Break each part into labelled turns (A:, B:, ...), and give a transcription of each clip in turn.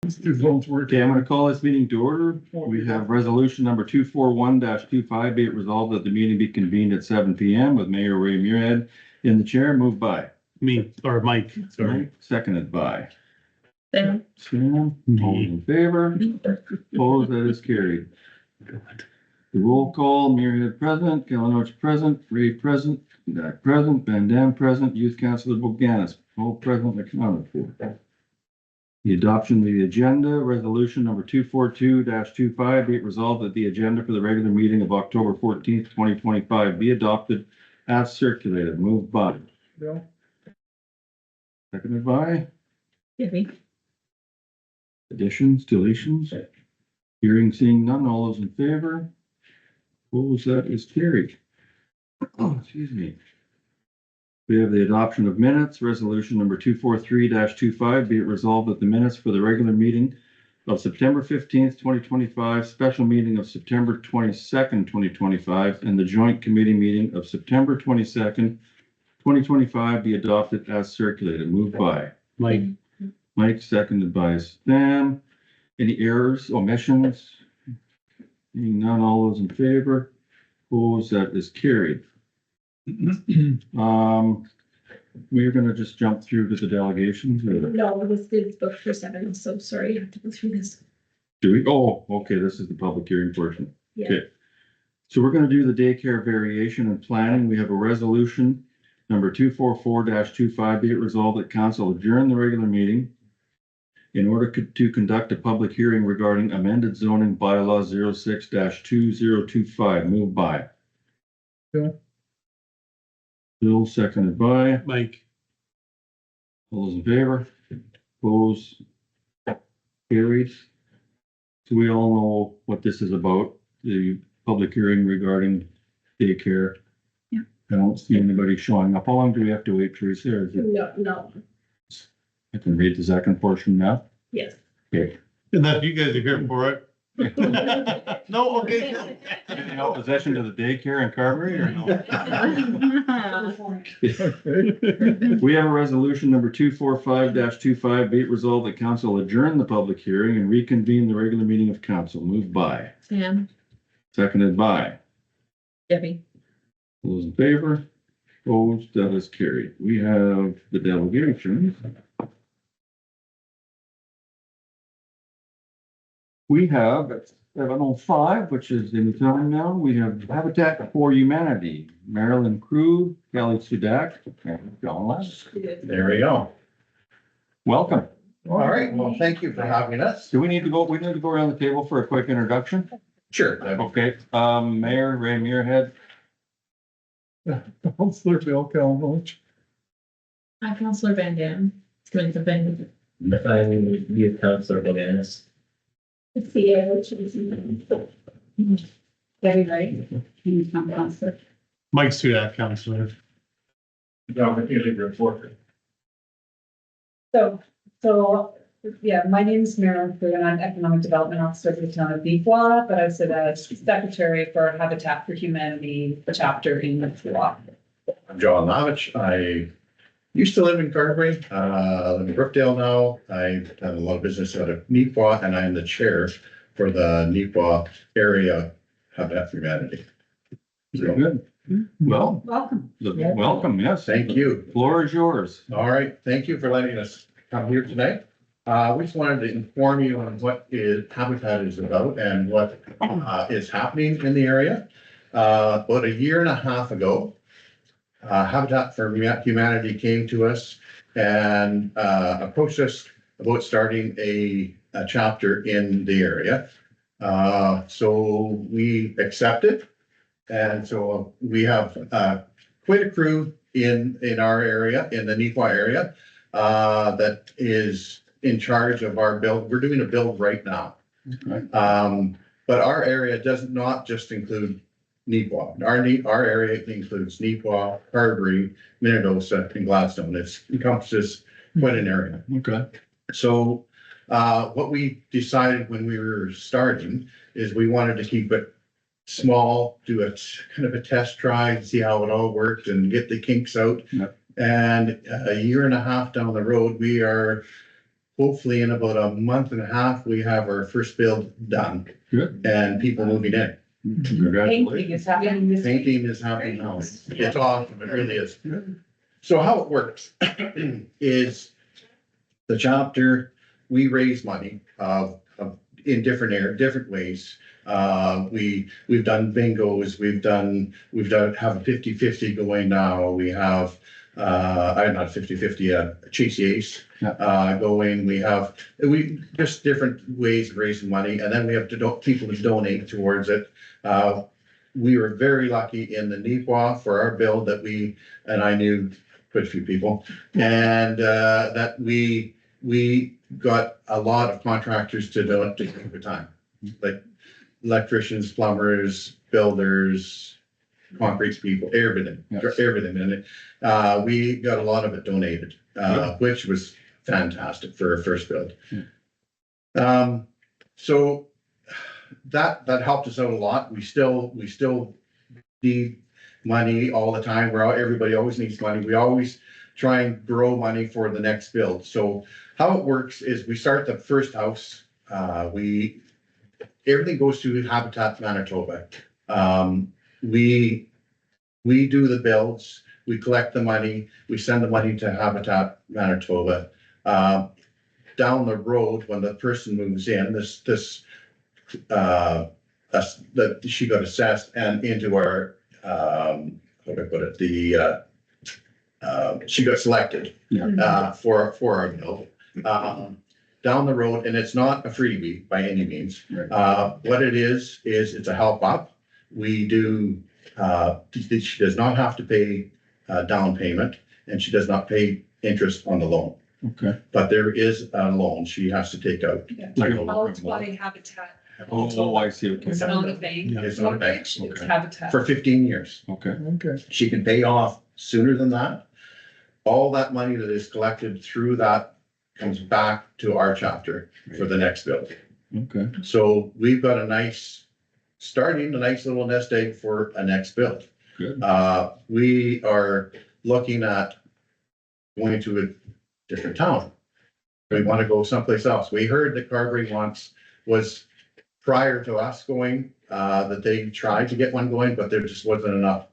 A: Okay, I'm gonna call this meeting to order. We have resolution number 241-25, be it resolved that the meeting be convened at 7 PM with Mayor Ray Muirhead in the chair, moved by.
B: Me, or Mike, sorry.
A: Mike, seconded by.
C: Sam.
A: Sam, all in favor? Opposed, that is carried. The roll call, Muirhead present, Kalanowitz present, Ray present, Dak present, Van Dam present, Youth Councilor Boganis, all present, accounted for. The adoption of the agenda, resolution number 242-25, be it resolved that the agenda for the regular meeting of October 14th, 2025 be adopted as circulated. Moved by.
D: Bill?
A: Seconded by.
C: Debbie.
A: Additions, deletions? Hearing, seeing none, all those in favor? Opposed, that is carried. Oh, excuse me. We have the adoption of minutes, resolution number 243-25, be it resolved that the minutes for the regular meeting of September 15th, 2025, special meeting of September 22nd, 2025, and the joint committee meeting of September 22nd, 2025 be adopted as circulated. Moved by
B: Mike,
A: Mike, seconded by Sam. Any errors, omissions? Seeing none, all those in favor? Opposed, that is carried. We're gonna just jump through to the delegations. Or
C: No, this is booked for 7, so sorry, I have to go through this.
A: do we? Oh, okay, this is the public hearing portion.
C: Yeah.
A: Okay. So we're gonna do the daycare variation and planning. We have a resolution number 244-25, be it resolved that council adjourn the regular meeting in order to conduct a public hearing regarding amended zoning bylaw 06-2025. Moved by
D: Bill?
A: Bill, seconded by.
B: Mike,
A: All those in favor? Opposed? Carried. So we all know what this is about, the public hearing regarding daycare.
C: Yeah.
A: I don't see anybody showing up. How long do we have to wait, Teresa? Or is it-
C: No,
A: I can read the second portion now.
C: yes.
A: Okay.
B: and that you guys are here for it. No, okay.
A: Any opposition to the daycare in Carberry or no?
D: Okay.
A: We have a resolution number 245-25, be it resolved that council adjourn the public hearing and reconvene the regular meeting of council. Moved by,
C: Sam.
A: seconded by.
C: Debbie.
A: All those in favor? Opposed, that is carried. We have the delegations. We have at 7:05, which is in time now. We have Habitat for Humanity, Marilyn Krug, Kelly Sudak, and John Lance.
E: There we go.
A: Welcome.
E: All right, well, thank you for having us.
A: Do we need to go around the table for a quick introduction?
E: Sure.
A: Okay, Mayor Ray Muirhead.
D: Counselor Bill Kalanowitz.
C: Hi, Counselor Van Dam. Coming to Van.
F: I'm youth counselor Boganis.
C: It's the air, which is. Debbie, right? I'm Counselor.
B: Mike Sudak, counselor.
G: Yeah, my name is Marilyn Fu and I'm Economic Development Officer for the town of Neequa, but I sit as Secretary for Habitat for Humanity, the chapter in Neequa.
E: I'm John Lavich. I used to live in Carberry, live in Brookdale now. I have a lot of business out of Neequa and I am the chair for the Neequa area Habitat for Humanity.
A: Very good. Well,
C: Welcome.
A: welcome, yes.
E: Thank you.
A: Floor is yours.
E: All right, thank you for letting us come here tonight. We just wanted to inform you on what Habitat is about and what is happening in the area. About a year and a half ago, Habitat for Humanity came to us and approached us about starting a chapter in the area. So we accepted. And so we have quite a crew in our area, in the Neequa area, that is in charge of our build. We're doing a build right now.
A: Okay.
E: But our area does not just include Neequa. Our area includes Neequa, Carberry, Minnedosa, and Gladstone. It encompasses quite an area.
A: Okay.
E: So what we decided when we were starting is we wanted to keep it small, do a kind of a test try, see how it all worked and get the kinks out.
A: Yep.
E: And a year and a half down the road, we are hopefully in about a month and a half, we have our first build done
A: Good.
E: and people moving in.
G: Painting
A: Congratulations.
G: is happening this week.
E: Painting is happening now. It's awesome, it really is. So how it works is the chapter, we raise money in different ways. We've done bingos, we've done, have a 50-50 going now. We have, not 50-50, Chase going. We just different ways of raising money, and then we have people to donate towards it. We were very lucky in the Neepawa for our build that and I knew quite a few people, and that we got a lot of contractors to do it at the time, like electricians, plumbers, builders, concrete people, everything,
A: Yes.
E: everything. And we got a lot of it donated, which was fantastic for our first build. So that helped us out a lot. We still need money all the time. Everybody always needs money. We always try and grow money for the next build. So how it works is we start the first house. Everything goes to Habitat Manitoba. We do the builds, we collect the money, we send the money to Habitat Manitoba. Down the road, when the person moves in, she got assessed and into our, how do I put it, she got selected for our build. Down the road, and it's not a freebie by any means.
A: Right.
E: What it is it's a help up. We do, she does not have to pay down payment, and she does not pay interest on the loan.
A: Okay.
E: But there is a loan she has to take out.
A: Like a
G: Oh,
A: loan.
G: it's why Habitat.
A: Oh, I see,
G: It's
A: okay,
G: not a bank.
E: It's not a bank.
G: Mortgage, it's
A: Okay.
G: Habitat.
E: For 15 years.
A: okay,
D: Okay.
E: She can pay off sooner than that. All that money that is collected through that comes back to our chapter for the next build.
A: okay,
E: So we've got a nice little nest egg for a next build.
A: good,
E: We are looking at going to a different town. We want to go someplace else. We heard that Carberry was prior to us going, that they tried to get one going, but there just wasn't enough.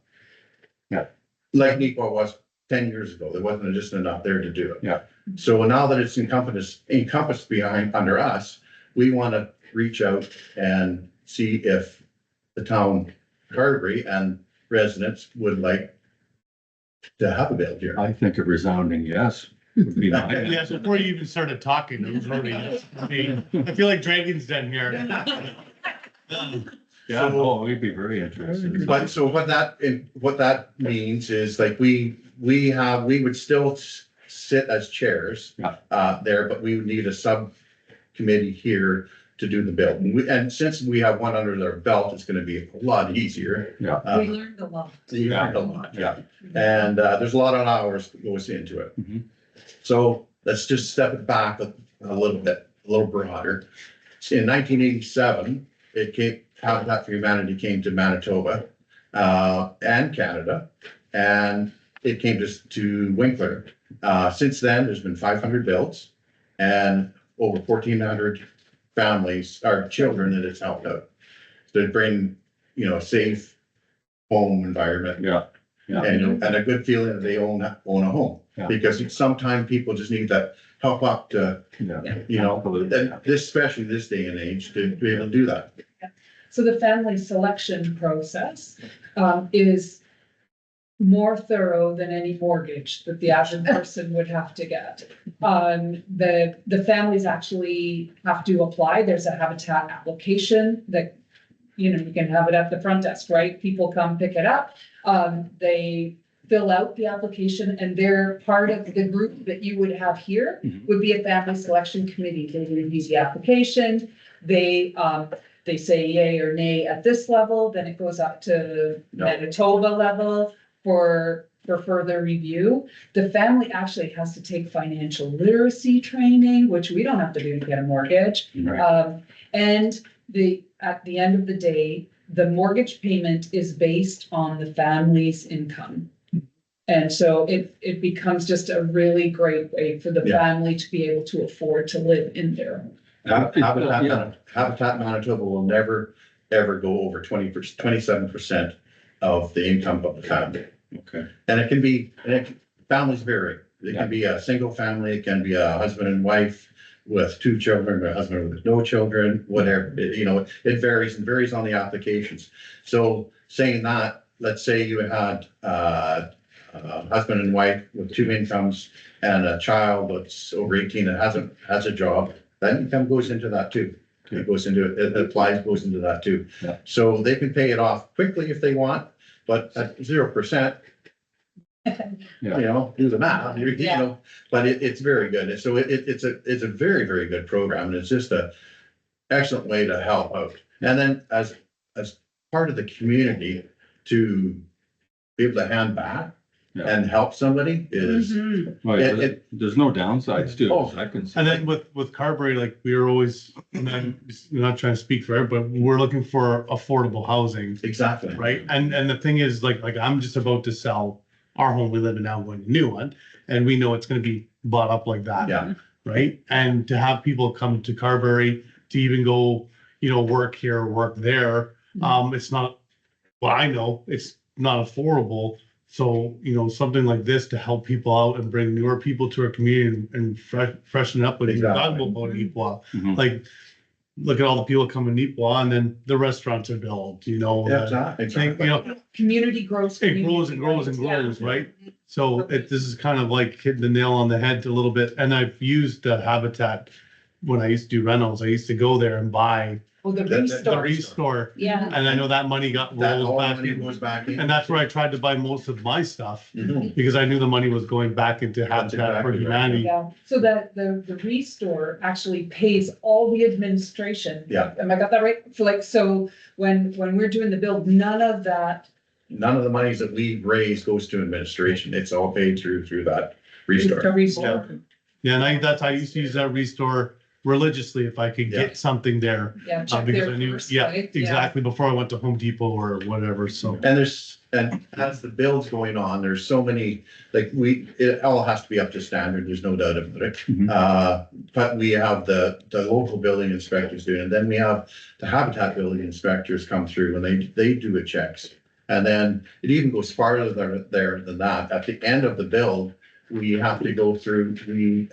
A: Yeah.
E: Like Neepawa was 10 years ago, there wasn't just enough there to do it.
A: Yeah.
E: So now that it's encompassed under us, we want to reach out and see if the town Carberry and residents would like to have a build here.
A: I think a resounding yes would be my.
B: Yes, before you even started talking, it was already, I feel like Dragon's Den here.
A: Yeah, no, we'd be very interested.
E: But so what that means is like we would still sit as chairs.
A: Yeah.
E: There, but we would need a subcommittee here to do the build. And since we have one under their belt, it's gonna be a lot easier.
A: Yeah,
G: We learned a lot.
E: You learned a lot, yeah. And there's a lot of hours that goes into it.
A: Mhm.
E: So let's just step it back a little bit, a little broader. In 1987, Habitat for Humanity came to Manitoba and Canada, and it came to Winkler. Since then, there's been 500 builds and over 1,400 families or children that it's helped out. To bring, a safe home environment
A: yeah, yeah,
E: and a good feeling that they own a home.
A: Yeah.
E: Because sometimes people just need that help up to,
A: yeah.
E: and especially this day and age, to be able to do that.
G: So the family selection process is more thorough than any mortgage that the average person would have to get. The families actually have to apply. There's a Habitat application that, you can have it at the front desk, right? People come pick it up. They fill out the application, and they're part of the group that you would have here
A: Mhm.
G: would be a family selection committee. They review the application. They say yay or nay at this level, then it goes up to
A: No.
G: Manitoba level for further review. The family actually has to take financial literacy training, which we don't have to do to get a mortgage.
A: Right.
G: And at the end of the day, the mortgage payment is based on the family's income. And so it becomes just a really great way for the
E: Yeah.
G: family to be able to afford to live in their home.
E: Habitat Manitoba will never, ever go over 27% of the income of the family.
A: Okay.
E: And it can be, families vary. It can be a single family, it can be a husband and wife with 2 children, a husband with no children, whatever, it varies on the applications. So saying that, let's say you had, a husband and wife with 2 incomes and a child that's over 18 and has a job, that income goes into that too. It goes into, it applies, goes into that too.
A: Yeah.
E: So they can pay it off quickly if they want, but at 0%, do the math, but it's very good. So it's a very, very good program, and it's just a excellent way to help out. And then as part of the community to be able to hand back
A: Yeah.
E: and help somebody is,
A: Right, there's no downsides to
E: Oh.
A: it, I can see.
B: And then with Carberry, like we were always, and I'm not trying to speak for everybody, but we're looking for affordable housing,
E: exactly.
B: right? And the thing is, like I'm just about to sell our home we live in now, going to a new one, and we know it's gonna be bought up like that.
E: Yeah.
B: Right? And to have people come to Carberry to even go, work here, work there, it's not, well, I know it's not affordable. So, something like this to help people out and bring newer people to our community and freshen up with
E: Exactly.
B: about Neepawa.
A: Mhm.
B: Like, look at all the people coming to Neepawa, and then the restaurants are built,
E: Yeah, exactly.
G: Community grows.
B: it grows and grows and grows, right? So this is kind of like hitting the nail on the head a little bit. And I've used Habitat when I used to do rentals. I used to go there and buy
G: Well, the
E: The
B: the
G: restore.
B: restore.
G: Yeah.
B: And I know that money got
E: That
B: rolled
E: all
B: back
E: money
B: in.
E: goes back in.
B: And that's where I tried to buy most of my stuff
E: Mhm.
B: because I knew the money was going back into
E: That's
B: Habitat for
E: exactly right.
B: Humanity.
G: Yeah, so that the restore actually pays all the administration.
E: Yeah.
G: Am I got that right? So when we're doing the build, none of that
E: None of the monies that we raise goes to administration. It's all paid through that
G: is
E: restore.
G: to restore.
B: Yeah, and I used to use that restore religiously if I could
E: Yeah.
B: get something there.
G: Yeah, check
B: Because
G: there
B: I knew,
G: first,
B: yeah,
G: right?
B: exactly, before I went to Home Depot or whatever, so.
E: And as the build's going on, there's so many, it all has to be up to standard, there's no doubt about it.
A: Mhm.
E: But we have the local building inspectors doing, and then we have the Habitat building inspectors come through and they do the checks. And then it even goes farther there than that. At the end of the build, we have to go through,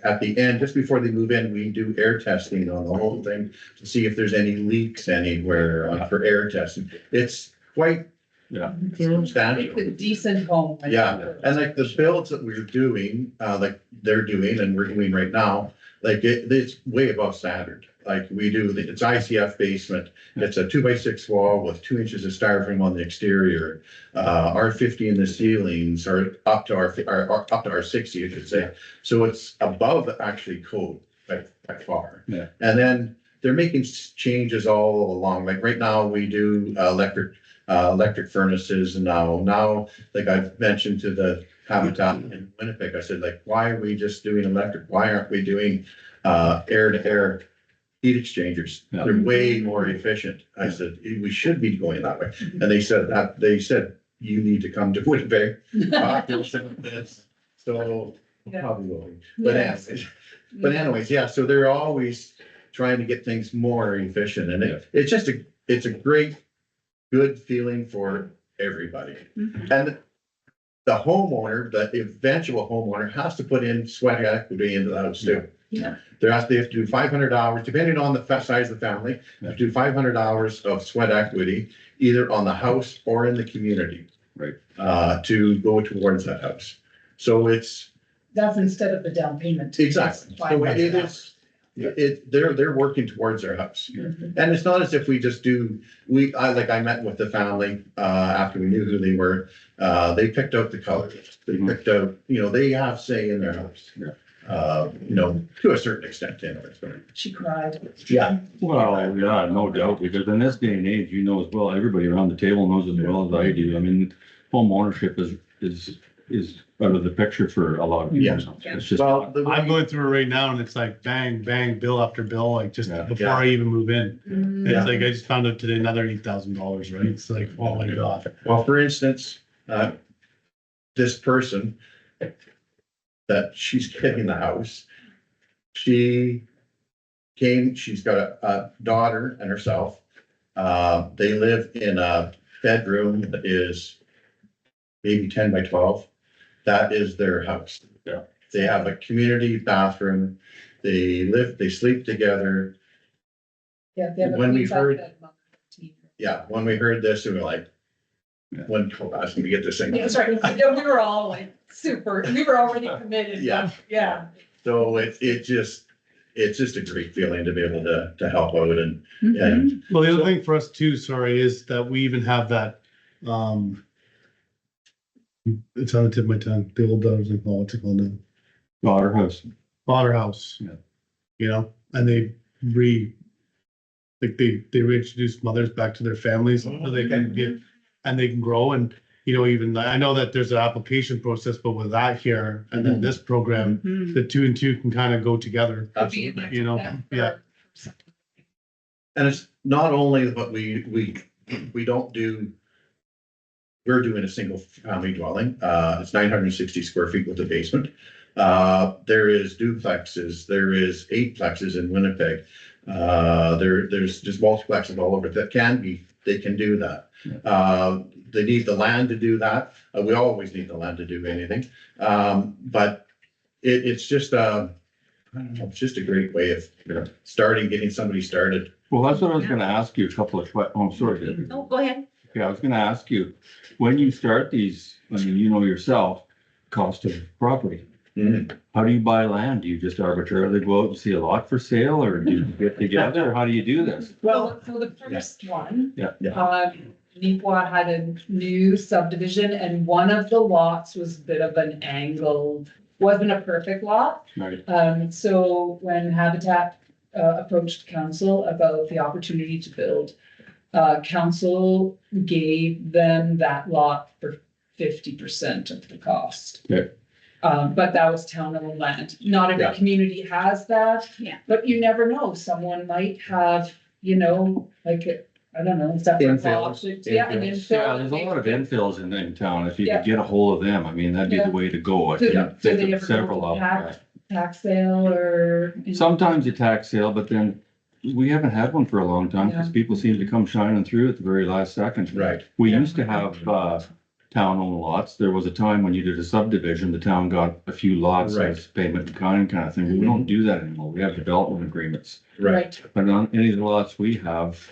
E: at the end, just before they move in, we do air testing on the whole thing to see if there's any leaks anywhere for air testing. It's quite substantial.
G: It's a decent home.
E: Yeah, and like the builds that we're doing, like they're doing and we're doing right now, like it's way above standard. Like we do, it's ICF basement, it's a 2x6 wall with 2 inches of styrofoam on the exterior. R50 in the ceilings are up to R60, I should say. So it's above actually code by far.
A: Yeah.
E: And then they're making changes all along. Like right now, we do electric furnaces now, like I've mentioned to the Habitat in Winnipeg, I said, like, why are we just doing electric? Why aren't we doing air to air heat exchangers?
A: Yeah.
E: They're way more efficient. I said, we should be going that way. And they said, you need to come to Winnipeg. So
G: Yeah.
E: probably will.
G: Yes.
E: But anyways, yeah, so they're always trying to get things more efficient, and it's just it's a great, good feeling for everybody. And the homeowner, the eventual homeowner has to put in sweat equity into the house too.
G: Yeah.
E: They have to do 500 hours, depending on the size of the family, they have to do 500 hours of sweat equity, either on the house or in the community.
A: Right.
E: To go towards that house. So
G: That's instead of the down payment.
E: exactly, so it is, they're working towards their house. And it's not as if we just do, I met with the family, after we knew who they were, they picked out the colors. They picked out, they have say in their house.
A: Yeah.
E: To a certain extent anyways.
G: She cried.
E: Yeah.
A: Well, yeah, no doubt, because in this day and age, as well, everybody around the table knows as well as I do. I mean, home ownership is out of the picture for a lot of people.
E: Yeah.
A: It's just,
E: Well,
B: I'm going through it right now and it's like bang, bang, bill after bill, like just
A: Yeah.
B: before
E: Yeah.
B: I even move in.
E: Yeah.
B: It's like, I just found out today another $8,000, right? It's like, oh my God.
E: well, for instance, this person that she's getting the house, she's got a daughter and herself. They live in a bedroom that is maybe 10 by 12. That is their house.
A: Yeah.
E: They have a community bathroom. They sleep together.
G: Yeah, they have a
E: When we
G: queen
E: heard-
G: bed mother team.
E: Yeah, when we heard this, we were like,
A: Yeah.
E: when Cole asked me to get this thing.
G: Yeah, that's right. Yeah, we were all like super, we were already committed.
E: Yeah.
G: Yeah.
E: So it's just a great feeling to be able to help out and,
G: Mm-hmm.
E: and
B: Well, the other thing for us too, sorry, is that we even have that, it's on the tip of my tongue, the old, what's it called now?
A: Daughter house.
B: Otter house.
A: Yeah.
B: You know, and they reintroduce mothers back to their families so they can get, and they can grow and, you know, even, I know that there's an application process, but with that here and then this program, the two and two can kind of go together,
E: absolutely.
B: you know, yeah.
E: And it's not only what we don't do. We're doing a single family dwelling. It's 960 square feet with a basement. There is duplexes, there is eightplexes in Winnipeg. There's just multiplexes all over that they can do that. They need the land to do that. We always need the land to do anything. But it's just, I don't know, it's just a great way of getting somebody started.
A: Well, that's what I was gonna ask you a couple of I'm sorry, Debbie.
C: Oh, go ahead.
A: Okay, I was gonna ask you, when you start these, I mean, you know yourself, cost of property.
E: Mhm.
A: How do you buy land? Do you just arbitrarily go out and see a lot for sale, or do you get together? How do you do this?
G: Well, so the first one,
A: Yeah.
G: Neequa had a new subdivision and one of the lots was a bit of an angled, wasn't a perfect lot.
A: Right.
G: So when Habitat approached council about the opportunity to build, council gave them that lot for 50% of the cost.
A: Okay.
G: But that was town-owned land. Not every
E: Yeah.
G: community has that.
C: Yeah.
G: But you never know. Someone might have, you know, like, I don't know, separate
E: Infills,
G: lots. Yeah, an
E: infills.
G: infill.
A: Yeah, there's a lot of infills in town. If you
G: Yeah.
A: could get a hold of them, I mean, that'd be
G: Yeah.
A: the way to go. I
G: Do-
A: think
G: do they
A: think of
G: ever
A: several
G: go
A: of
G: to
A: them.
G: tax sale or?
A: Sometimes a tax sale, but then we haven't had one for a long time because
G: Yeah.
A: people seem to come shining through at the very last second.
E: Right.
A: We used to have, town-owned lots. There was a time when you did a subdivision, the town got a few lots
E: Right.
A: as payment in kind of thing. We don't do that anymore. We have development agreements.
E: Right.
A: But on any of the lots we have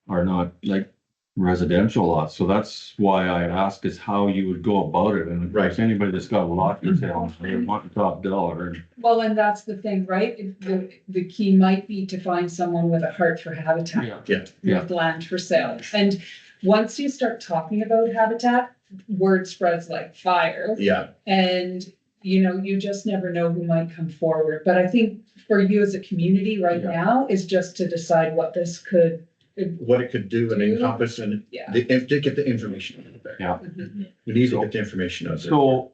A: are not like residential lots. So that's why I ask is how you would go about it. And of course,
E: Right.
A: anybody that's got a lot to sell, they want the top dollar. And
G: Well, and that's the thing, right? The key might be to find someone with a heart for habitat.
A: Yeah.
G: With land for sale. And once you start talking about habitat, word spreads like fire.
E: Yeah,
G: And, you know, you just never know who might come forward. But I think for you as a community right
A: Yeah.
G: now is just to decide what this could,
E: what it could do and encompass and
G: yeah.
E: to get the information out there.
A: Yeah.
E: We need to get the information out there.
A: So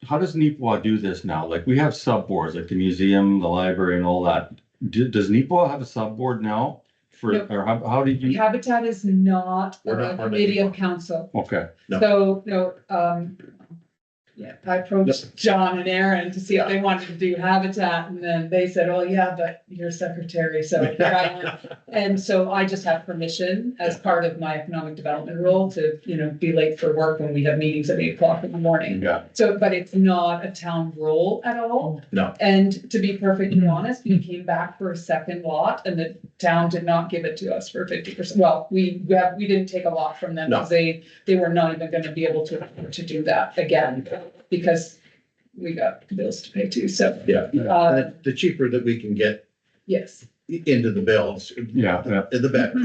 A: how does NEPA do this now? Like we have sub boards, like the museum, the library and all that. Does NEPA have a sub board now?
G: No.
A: Or how did you?
G: Habitat is not
E: We're not
G: a
E: part of
G: committee
E: it.
G: of council.
A: Okay,
E: No.
G: So, no, yeah, I approached John and Aaron to see if they wanted to do Habitat, and then they said, oh, yeah, but you're secretary, so. here I am. And so I just have permission as part of my economic development role to, you know, be late for work when we have meetings at 8 o'clock in the morning.
A: yeah,
G: So, but it's not a town role at all.
E: No.
G: And to be perfectly honest, we came back for a second lot and the town did not give it to us for 50%. Well, we didn't take a lot from them
E: No.
G: because they were not even gonna be able to do that again because we got bills to pay too. So,
E: Yeah, and the cheaper that we can get
G: yes.
E: into the bills,
A: yeah.
E: the better.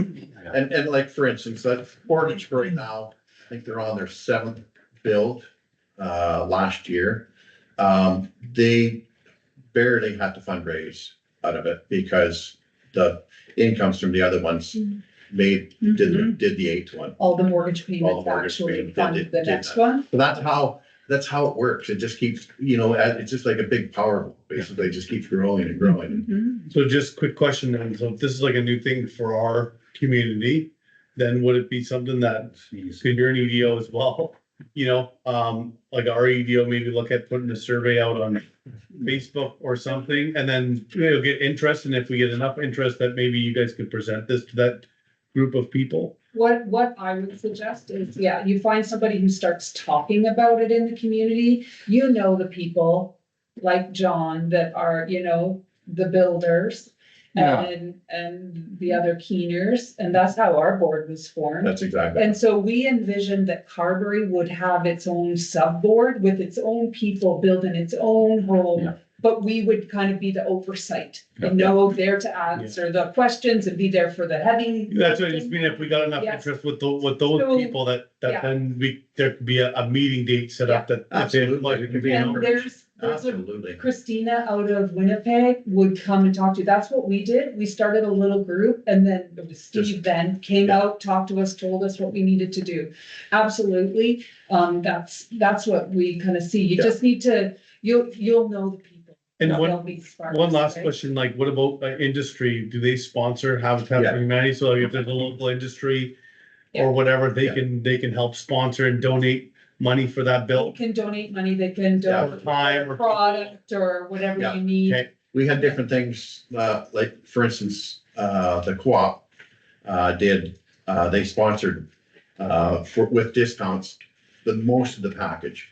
A: Yeah.
E: And like, for instance, that Portage right now, I think they're on their 7th build, last year. They barely had to fundraise out of it because the incomes from the other ones did the 8th one.
G: All the mortgage
E: All
G: payments
E: the mortgage
G: actually
E: payments
G: funded the
E: did
G: next
E: that.
G: one.
E: So that's how it works. It just keeps, it's just like a big power, basically, it just keeps growing and growing.
B: So just quick question then, so if this is like a new thing for our community, then would it be something that could you're an EDO as well? like REDO, maybe look at putting a survey out on Facebook or something, and then, get interest, and if we get enough interest, that maybe you guys could present this to that group of people.
G: What I would suggest is, yeah, you find somebody who starts talking about it in the community, the people like John that are, the builders.
A: Yeah.
G: And the other keeners, and that's how our board was formed.
E: That's exactly.
G: And so we envisioned that Carberry would have its own sub-board with its own people building its own home.
A: Yeah.
G: But we would kind of be the oversight
A: Yeah.
G: and there to answer the questions and be there for the heavy.
B: That's what I just mean, if we got enough
G: Yes.
B: interest with those
G: So,
B: people, that
G: yeah.
B: then there could be a meeting date set up that. if they-
E: Absolutely. It could be
G: And
E: an
G: there's a
E: Absolutely.
G: Christina out of Winnipeg would come and talk to you. That's what we did. We started a little group and then it was Steve
E: Just-
G: then came
E: yeah.
G: out, talked to us, told us what we needed to do. Absolutely. That's what we kind of see. You
E: Yeah.
G: just need to, you'll know the people.
B: And
G: They'll be sparks,
B: one last
G: right?
B: question, like, what about industry? Do they sponsor Habitat
E: Yeah.
B: for Humanity? So like, if there's a local industry
G: Yeah.
B: or whatever,
E: Yeah.
B: they can help sponsor and donate money for that
G: They
B: bill.
G: can donate money, they can donate
B: Time or-
G: product or whatever
E: Yeah.
G: you need.
B: Okay.
E: We had different things, like, for instance, the co-op, they sponsored, with discounts, most of the package.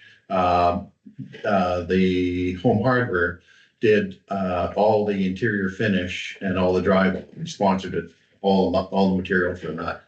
E: The Home Hardware did, all the interior finish and all the drywall, sponsored it, all the material for that.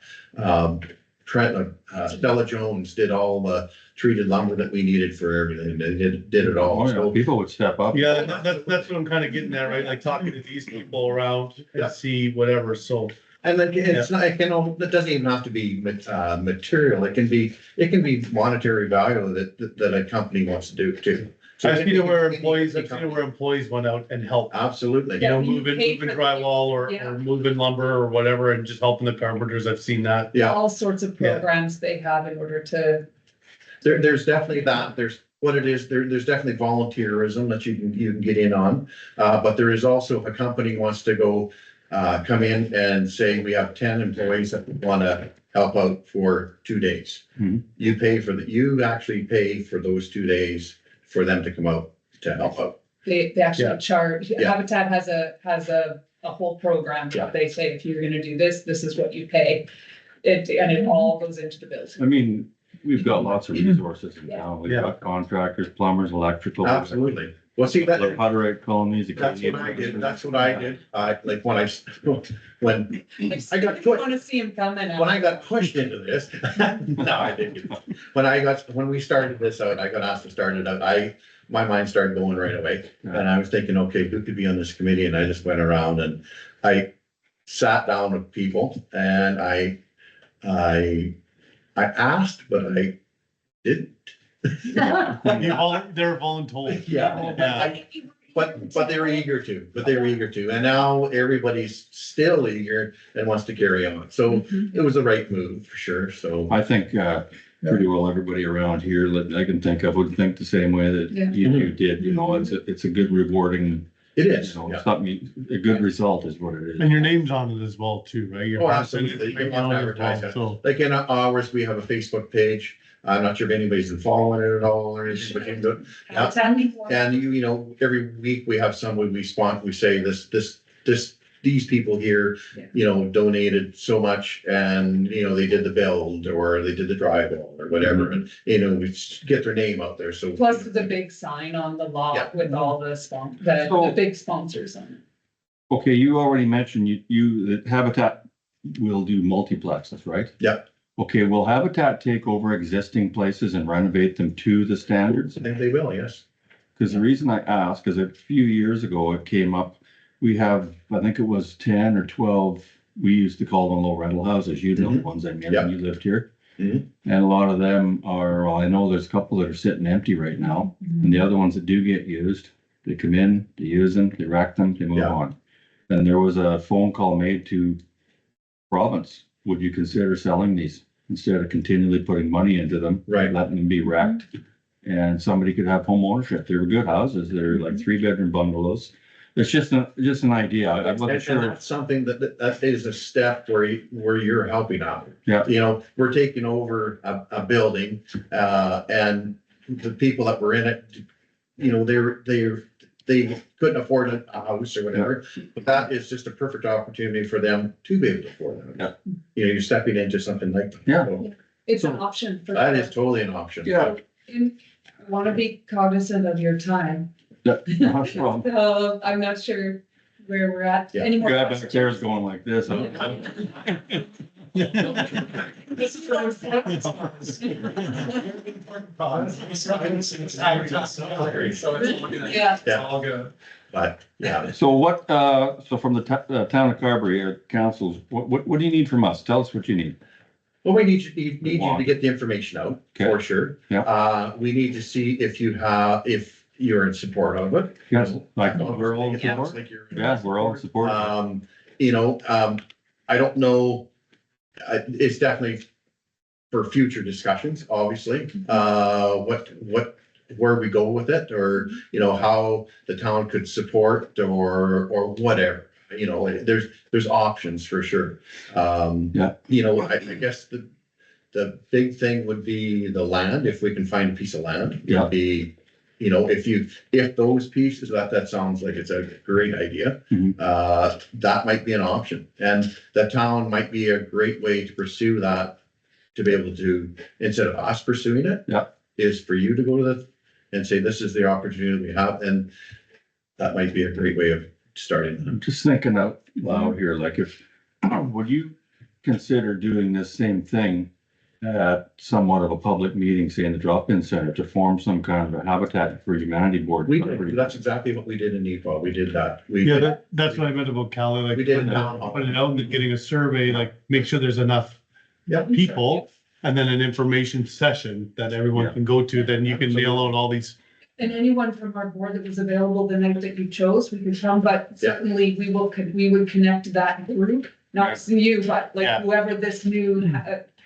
E: Stella Jones did all the treated lumber that we needed for everything, they did it
A: Oh,
E: all,
A: yeah,
E: so.
A: people would step up.
B: Yeah, that's what I'm kind of getting at, right? Like talking to these people around
E: Yeah.
B: and see whatever, so.
E: And then it's not, it doesn't even have to be material, it can be monetary value that a company wants to do too. So
B: I've seen it where
E: any
B: employees, I've seen it
E: company-
B: where employees went out and helped,
E: Absolutely,
B: you know,
G: Yeah, you
B: moving
G: pay for the-
B: drywall or
G: yeah.
B: moving lumber or whatever, and just helping the carpenters. I've seen that.
E: yeah,
G: All sorts of
B: Yeah.
G: programs they have in order to,
E: there's definitely that, there's what it is, there's definitely volunteerism that you can get in on. But there is also, if a company wants to go, come in and say, we have 10 employees that wanna help out for 2 days.
A: Mhm.
E: You actually pay for those 2 days for them to come out to help out.
G: they
B: Yeah.
G: actually charge.
E: Yeah.
G: Habitat has a whole program
E: Yeah.
G: that they say, if you're gonna do this, this is what you pay. And it all goes into the bills.
A: I mean, we've got lots of resources in town. We've
B: Yeah.
A: got contractors, plumbers, electrical.
E: Absolutely. Well, see,
A: The
E: that,
A: Hutterite colonies.
E: that's what I did, like when I got put-
G: Wanna see him coming out.
E: when I got pushed into this, no, I didn't. When we started this out, I got asked to start it out, my mind started going right away. And I was thinking, okay, who could be on this committee? And I just went around and I sat down with people and I asked, but I didn't.
B: They're voluntold.
E: Yeah. But they were eager to, and now everybody's still eager and wants to carry on. So
G: Mhm.
E: it was the right move for sure, so.
A: I think, pretty well everybody around here that I can think of would think the same way that
G: Yeah.
A: you did, you know, it's a good rewarding,
E: It
A: you
E: is,
A: know,
E: yeah.
A: something, a good result is what it is.
B: And your name's on it as well too, right? Your
E: Oh,
B: house and
E: absolutely.
B: it's
E: You can
B: on it as
E: advertise
B: well,
E: it.
B: So,
E: Like in ours, we have a Facebook page. I'm not sure if anybody's been following it at all or anything, but you can go. Yeah. And you know, every week we have someone we say these people here,
G: Yeah.
E: you know, donated so much and, you know, they did the build or they did the drywall or whatever. And, you know, we get their name out there, so.
G: Plus the big sign on the
E: Yeah.
G: lot with all the the big sponsors on it.
A: Okay, you already mentioned that Habitat will do multiplexes, right?
E: Yep.
A: Okay, will Habitat take over existing places and renovate them to the standards?
E: I think they will, yes.
A: Because the reason I ask is a few years ago, it came up, we have, I think it was 10 or 12, we used to call them low rental houses, you know the ones I mean,
E: Yeah.
A: when you lived here.
E: Mhm.
A: And a lot of them are, well, I know there's a couple that are sitting empty right now, and the other ones that do get used, they come in, they use them, they wreck them, they move
E: Yeah.
A: on. And there was a phone call made to province, would you consider selling these instead of continually putting money into them?
E: Right.
A: Letting them be wrecked, and somebody could have home ownership, they were good houses, they're like 3-bedroom bungalows. It's just an idea. I wasn't
E: And
A: sure.
E: that's something that is a step where you're helping out.
A: Yeah.
E: You know, we're taking over a building, and the people that were in it, you know, they couldn't afford a house or whatever. But that is just a perfect opportunity for them to be able to afford it.
A: Yeah.
E: You know, you're stepping into something like that.
A: Yeah.
E: So
G: It's an option for.
E: that is totally an option.
A: Yeah.
G: Want to be cognizant of your time.
A: Well,
G: I'm not sure where we're at.
E: Yeah.
G: Any more
A: guy back there is
G: questions?
A: going like this.
G: Yeah,
E: Yeah. But, yeah,
A: So what, so from the town of Carberry, councils, what do you need from us? Tell us what you need.
E: well, we need you to get the information out, for
A: Okay.
E: sure.
A: Yeah.
E: We need to see if you're in support of it.
A: Yes, like, we're all in
E: It sounds
A: support.
E: like you're-
A: Yeah, we're all in support.
E: You know, I don't know, it's definitely for future discussions, obviously, where we go with it, or, you know, how the town could support or whatever. You know, there's options for sure.
A: Yeah.
E: You know, I guess the big thing would be the land, if we can find a piece of land.
A: Yeah.
E: Would be, you know, if those pieces, that sounds like it's a great idea.
A: Mhm.
E: That might be an option, and the town might be a great way to pursue that, to be able to, instead of us pursuing it.
A: Yeah.
E: Is for you to go to and say, this is the opportunity we have, and that might be a great way of starting.
A: I'm just thinking out loud here, like if, would you consider doing this same thing at somewhat of a public meeting, say in the drop-in center, to form some kind of a Habitat for Humanity board?
E: That's exactly what we did in Nepal. We did that.
B: Yeah, that's what I meant about Cali, like,
E: We did
B: putting
E: town
B: it
E: hall.
B: out and getting a survey, like, make sure there's enough
E: Yep.
B: people, and then an information session that everyone
A: Yeah.
B: can go to, then you can nail out all these.
G: and anyone from our board that was available the night that you chose, we could come, but
E: Yeah.
G: certainly we would connect that group. Not you, but like
B: Yeah.
G: whoever this new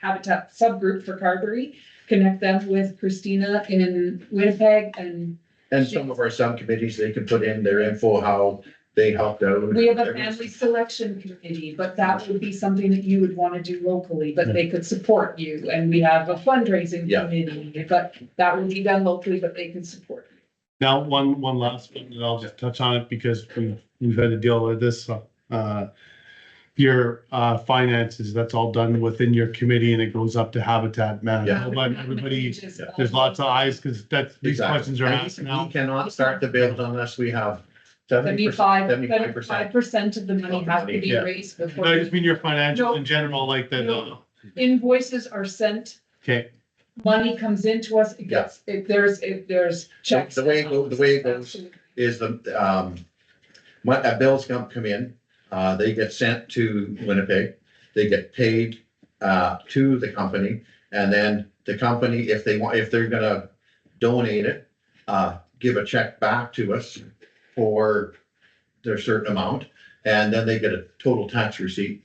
G: Habitat subgroup for Carberry, connect them with Christina in Winnipeg, and
E: And some of our subcommittees, they can put in their info, how they helped out.
G: we have a family selection committee, but that would be something that you would want to do locally, but they could support you. And we have a fundraising
E: Yeah.
G: committee, but that would be done locally, but they can support you.
B: Now, one last one, and I'll just touch on it because we've had to deal with this, your finances, that's all done within your committee and it goes up to Habitat Management. But everybody, there's lots of eyes, because these
E: Exactly.
B: questions are asked
E: We
B: now.
E: cannot start the build unless we have 75%.
G: 75% of the money has to be
B: Yeah.
G: raised
B: No,
G: before.
B: I just mean your financials in general, like the,
G: No. Invoices are sent,
B: okay,
G: money comes into us, it gets, if there's checks.
E: The way it goes is bills come in, they get sent to Winnipeg, they get paid, to the company. And then the company, if they're gonna donate it, give a check back to us for their certain amount. And then they get a total tax receipt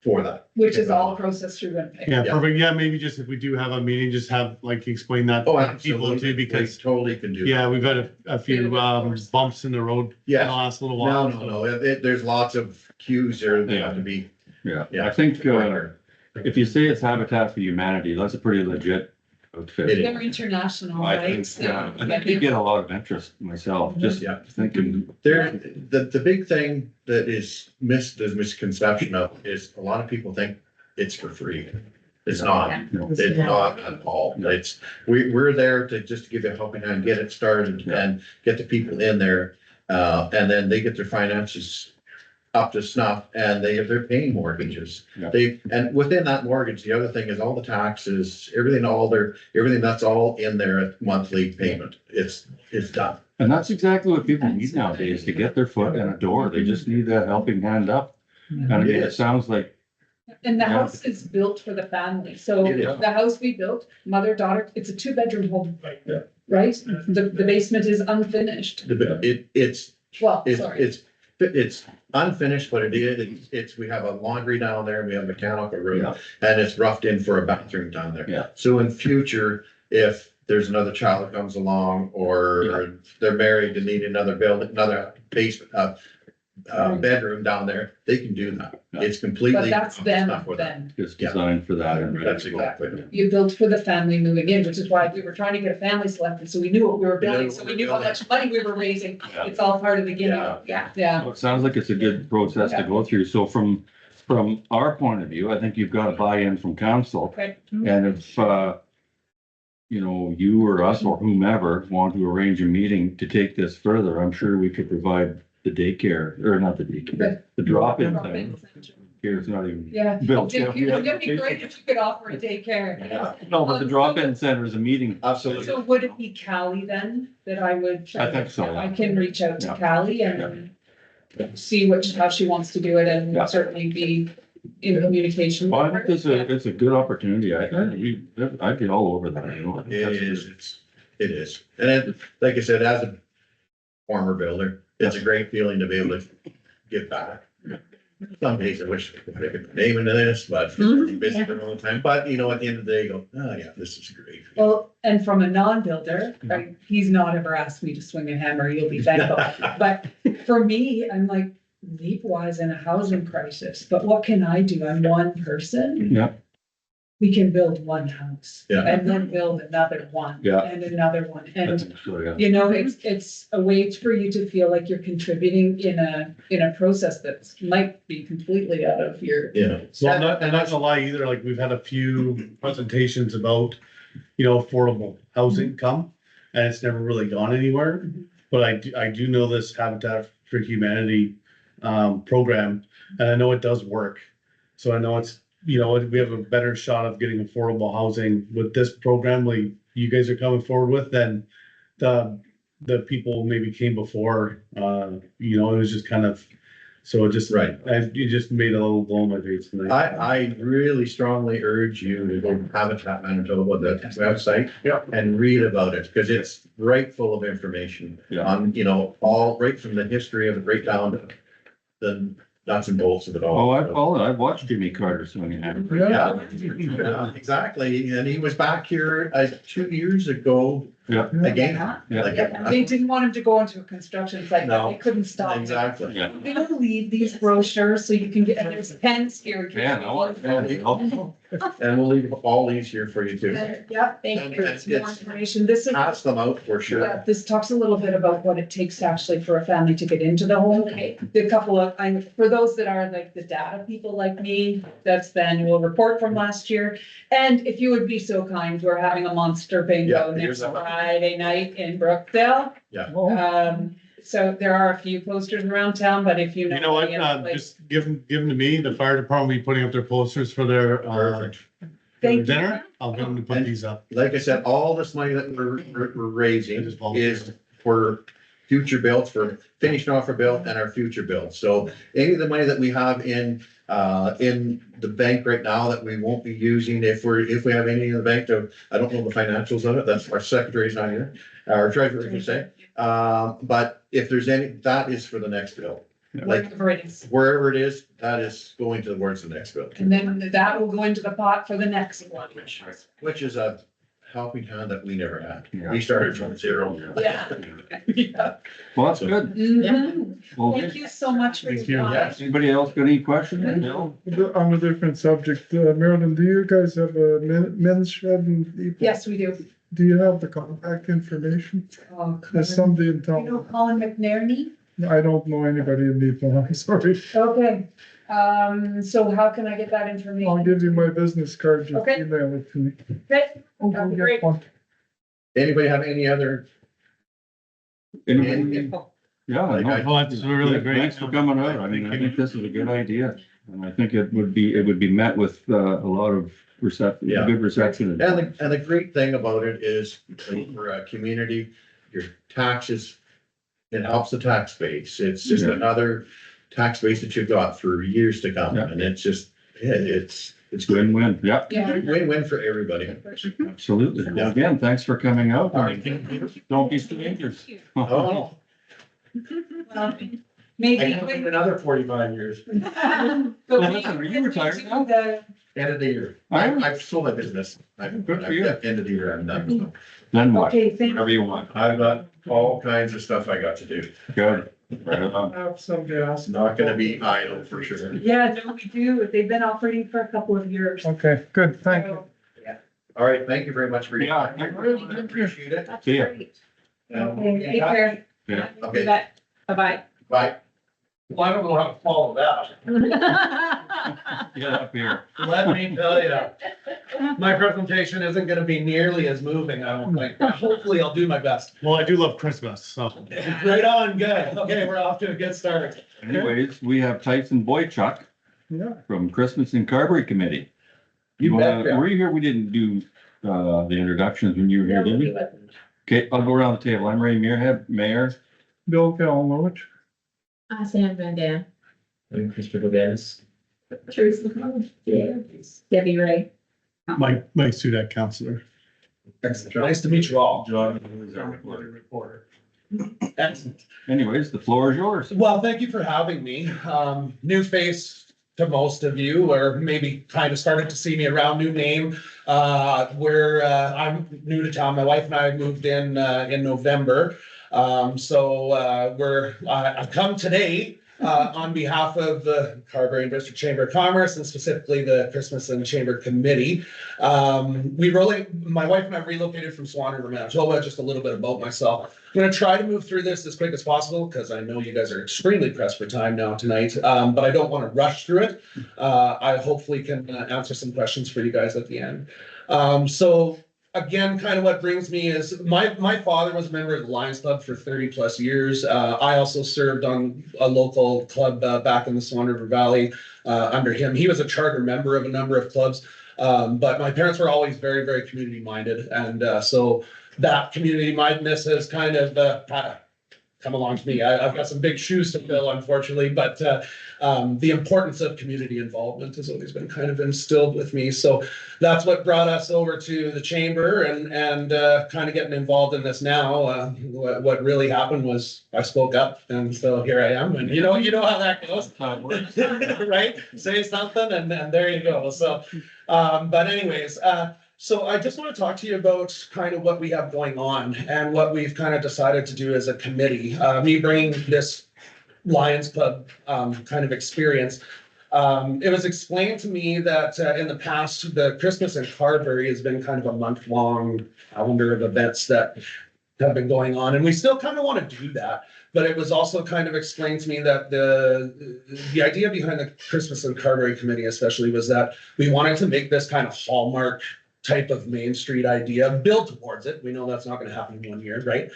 E: for that.
G: Which is all processed through Winnipeg.
B: yeah,
E: Yeah.
B: perfect, yeah, maybe just if we do have a meeting, just have, like, explain that
E: Oh,
B: to people
E: absolutely.
B: too, because,
E: We totally can do.
B: yeah,
E: that.
B: we've had a few bumps in the road in the
E: Yes.
B: last little
E: No,
B: while.
E: no, there's lots of cues there that have to be.
A: Yeah,
E: Yeah.
A: I think, if you say it's Habitat for Humanity, that's a pretty legit outfit.
E: It is.
G: They're international,
A: I
G: right?
A: think,
G: So,
A: I think you get a lot of interest myself, just
E: Yeah.
A: thinking,
E: The big thing that is the misconception of is a lot of people think it's for free. It's not.
A: you know,
E: It's not at all. We're there to just give you a helping hand, get it started and get the people in there. And then they get their finances up to snuff and they're paying mortgages.
A: Yeah.
E: And within that mortgage, the other thing is all the taxes, everything that's all in their monthly payment. It's done.
A: and that's exactly what people need nowadays, to get their foot in a door. They just need that helping hand up. And again, it
E: Yes.
A: sounds like,
G: And the
A: Yeah.
G: house is built for the family, so
E: It is.
G: the house we built, mother, daughter, it's a 2-bedroom home.
E: Yeah.
G: Right? The basement is unfinished.
E: It's
G: Well, sorry.
E: It's unfinished, but we have a laundry down there, we have a mechanical room,
A: Yeah.
E: and it's roughed in for a bathroom down there.
A: Yeah.
E: So in future, if there's another child that comes along, or they're married and need another building, another basement, bedroom down there, they can do that. It's completely.
G: But that's them
E: stuff with that.
G: then.
A: It's designed for that. and
E: That's exactly it.
G: You built for the family moving in, which is why we were trying to get a family selected, so we knew what we were building, so we knew how much money we were raising.
A: Yeah.
G: It's all part of the beginning.
E: Yeah.
G: Yeah.
A: Well, it sounds like it's a good process to go through. So from our point of view, I think you've got a buy-in from council.
G: Okay.
A: And if, you know, you or us or whomever want to arrange a meeting to take this further, I'm sure we could provide the daycare, or not the daycare, the drop-in thing. Here's not even
G: Yeah.
A: built yet.
G: It'd be great if you could offer a daycare.
E: Yeah,
A: No, but the drop-in center is a meeting.
E: absolutely.
G: So would it be Callie then that I would?
A: I think so, yeah.
G: I can reach out to
A: Yeah.
G: Callie and see how she wants to do it and
A: Yeah.
G: certainly be in communication.
A: Well, I
G: with
A: think
G: her.
A: it's a good opportunity. I'd be all over that, you know.
E: It is, it is. And it, like I said, as a former builder, it's a great feeling to be able to give back. Some days I wish I could put my name into this, but I'm busy all the time. But you know, at the end of the day, you go, oh yeah, this is great.
G: Well, and from a non-builder, right, he's not ever asked me to swing a hammer, you'll be thankful. But for me, I'm like, Leapwa is in a housing crisis, but what can I do? I'm one person.
A: Yeah,
G: We can build one house.
E: Yeah.
G: And then build another one.
A: Yeah.
G: And another one.
A: that's,
G: And,
A: so, yeah.
G: you know, it's a way for you to feel like you're contributing in a process that might be completely out of your.
E: Yeah.
B: So I'm not, and that's a lie either, like, we've had a few presentations about, you know, affordable housing come, and it's never really gone anywhere. But I do know this Habitat for Humanity program, and I know it does work. So I know it's, you know, we have a better shot of getting affordable housing with this program, like you guys are coming forward with, than the people maybe came before. You know, it was just kind of, so it just,
E: Right.
B: you just made a little glow on my face tonight.
E: I really strongly urge you to go to Habitat Manitoba, the website.
B: Yeah.
E: And read about it, because it's right full of information
A: Yeah.
E: on, you know, all right from the history of it, right down to the nuts and bolts of it all.
A: I've watched Jimmy Carter swing a hammer.
E: Yeah, yeah, exactly. And he was back here 2 years ago
A: Yeah,
E: again.
A: Yeah.
E: Like,
G: They didn't want him to go into a construction site, but
E: No.
G: they couldn't stop him.
E: exactly.
A: yeah.
G: I'm gonna leave these brochures so you can get, and there's pens here. in case
A: Yeah,
G: you
A: no,
G: want.
E: And we'll leave all these here for you too.
G: Yeah, thank you. It's more information. This is,
E: Pass them out for sure.
G: yeah, this talks a little bit about what it takes actually for a family to get into the home. The couple of, for those that are like the data people like me, that's the annual report from last year. And if you would be so kind, we're having a monster bingo
E: Yeah,
G: next
E: here's that.
G: Friday night in Brookdale.
D: Oh,
G: So there are a few posters around town, but if you know.
B: You know what,
G: any other place-
B: just give them to me, the fire department will be putting up their posters for their,
E: Perfect.
G: Thank you.
B: dinner. I'll get them to put these up.
E: Like I said, all this money that we're raising is for future builds, for finishing off our build and our future builds. So any of the money that we have in the bank right now that we won't be using, if we have any in the bank, I don't know the financials of it, that's our secretary's not here, our treasurer, I should say. But if there's any, that is for the next bill. Like
G: Whatever it is.
E: wherever it is, that is going towards the next bill,
G: And then that will go into the pot for the next one.
E: which is a helping hand that we never had.
A: Yeah.
E: We started from zero.
G: Yeah. Yeah.
A: Well, that's good.
G: Mhm.
A: Well,
G: Thank you so much for
B: Thank
G: your
B: you.
G: time.
E: Yes.
A: anybody else got any questions? No?
D: on a different subject, Marilyn, do you guys have a men's shed in Depot?
G: Yes, we do.
D: Do you have the contact information?
G: Oh,
D: There's somebody in
G: You know
D: town.
G: Colin McNerney?
D: I don't know anybody in Depot, I'm sorry.
G: Okay, so how can I get that information?
D: I'll give you my business card, just
G: Okay.
D: email it to me.
G: Okay,
D: Oh,
G: That'd be
D: get
G: great.
D: one.
E: Anybody have any other?
A: Anybody? Yeah,
E: Like
A: no.
E: I-
B: Oh, that's really great.
A: Thanks for coming out. I mean, I think this is a good idea. And I think it would be met with a lot of reception,
E: Yeah.
A: good reception.
E: And the great thing about it is, like, for a community, your taxes, it helps the tax base. It's just
A: Yeah.
E: another tax base that you've got for years to come,
A: Yeah.
E: and it's just, it's good.
A: Win-win, yeah,
G: yeah.
E: Win-win for everybody.
A: absolutely. Well, again, thanks for coming out. Don't be strangers.
E: Oh,
G: Well, Maybe.
E: another 45 years.
G: But
A: Well,
G: maybe
A: listen, are you
G: when we
A: retired
G: do
A: now?
G: the-
E: End of the year.
A: Alright.
E: I've sold my business.
A: Good for you.
E: End of the year, I'm done.
A: Then what?
G: Okay, thank
A: Whatever you want.
E: I've got all kinds of stuff I got to do.
A: Good. Right on.
D: I have some gas.
E: Not gonna be idle for sure.
G: Yeah, no, we do. They've been operating for a couple of years.
D: Okay, good, thank you.
E: All right, thank you very much for your
A: Yeah,
E: time.
A: thank
E: I really appreciate it.
C: That's
A: See ya.
C: great.
G: Okay, take care.
A: Yeah.
E: Okay.
C: Bye-bye.
E: Bye.
B: Well, I don't know how to follow that.
A: Get up here.
B: Let me tell you, my presentation isn't gonna be nearly as moving, I don't think. Hopefully, I'll do my best. Well, I do love Christmas, so. Right on, good. Okay, we're off to a good start.
A: Anyways, we have Tyson Boychuk
D: Yeah,
A: from Christmas and Carberry Committee. You wanna, were you here? We didn't do, the introductions when you were here, did we? Okay, I'll go around the table. I'm Ray Muirhead, Mayor.
D: Bill Kalmovich.
C: Sam Van Dam.
F: I'm Christopher Gaddis.
C: Teresa McCollum. Yeah. Debbie Ray.
B: Mike Sudak, counselor. Nice to meet you all.
A: John is our
B: Reporter. Excellent.
A: Anyways, the floor is yours.
B: Well, thank you for having me. New face to most of you, or maybe kind of started to see me around, new name. I'm new to town. My wife and I moved in November. I've come today on behalf of the Carberry and District Chamber of Commerce and specifically the Christmas and Chamber Committee. My wife and I relocated from Swan River, Manitoba. Just a little bit about myself. I'm gonna try to move through this as quick as possible because I know you guys are extremely pressed for time now tonight, but I don't want to rush through it. I hopefully can answer some questions for you guys at the end. Again, kind of what brings me is my father was a member of the Lions Club for 30 plus years. I also served on a local club back in the Swan River Valley under him. He was a charter member of a number of clubs, but my parents were always very, very community minded. And so that community mindedness has kind of come along to me. I've got some big shoes to fill, unfortunately, but the importance of community involvement has always been kind of instilled with me. So that's what brought us over to the chamber and kind of getting involved in this now. What really happened was I spoke up, and so here I am. And you know how that goes, right? Say something, and there you go. So, but anyways. So I just want to talk to you about kind of what we have going on and what we've kind of decided to do as a committee. Me bringing this Lions Club kind of experience. It was explained to me that in the past, the Christmas in Carberry has been kind of a month-long calendar of events that have been going on, and we still kind of want to do that. But it was also kind of explained to me that the idea behind the Christmas in Carberry Committee especially was that we wanted to make this kind of hallmark type of Main Street idea, build towards it. We know that's not going to happen in 1 year, right?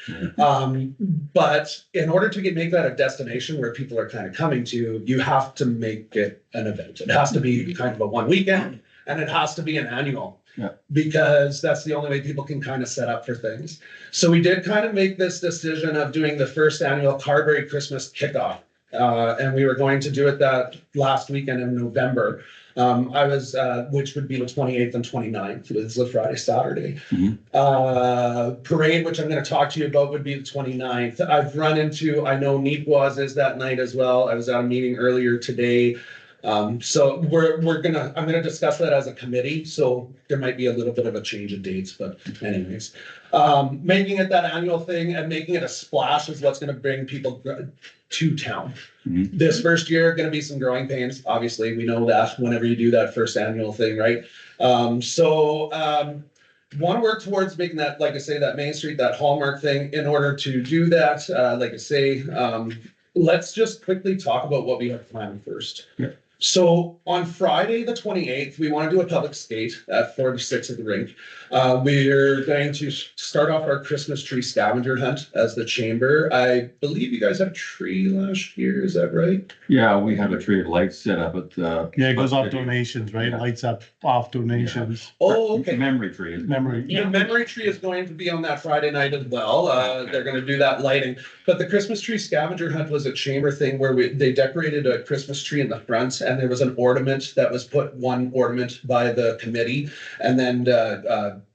B: But in order to make that a destination where people are kind of coming to, you have to make it an event. It has to be kind of a one weekend, and it has to be an annual.
A: Yeah.
B: Because that's the only way people can kind of set up for things. So we did kind of make this decision of doing the first annual Carberry Christmas kickoff. And we were going to do it that last weekend in November. Which would be the 28th and 29th. It's the Friday, Saturday. Parade, which I'm going to talk to you about, would be the 29th. I know Neepwas is that night as well. I was at a meeting earlier today. So I'm gonna discuss that as a committee. So there might be a little bit of a change of dates, but anyways. Making it that annual thing and making it a splash is what's gonna bring people to town. This first year, gonna be some growing pains. Obviously, we know that whenever you do that first annual thing, right? Want to work towards making that, like I say, that Main Street, that hallmark thing. In order to do that, like I say, let's just quickly talk about what we have planned first.
A: Yeah.
B: So on Friday, the 28th, we want to do a public skate at 4 to 6 at the rink. We're going to start off our Christmas tree scavenger hunt as the chamber. I believe you guys had a tree last year, is that right?
A: Yeah, we have a tree of lights set up at
H: Yeah, it goes off donations, right? Lights up off donations.
B: Oh, okay.
A: Memory tree. isn't it?
H: Memory.
B: The memory tree is going to be on that Friday night as well. They're going to do that lighting. But the Christmas tree scavenger hunt was a chamber thing where they decorated a Christmas tree in the front, and there was an ornament that was put, one ornament by the committee, and then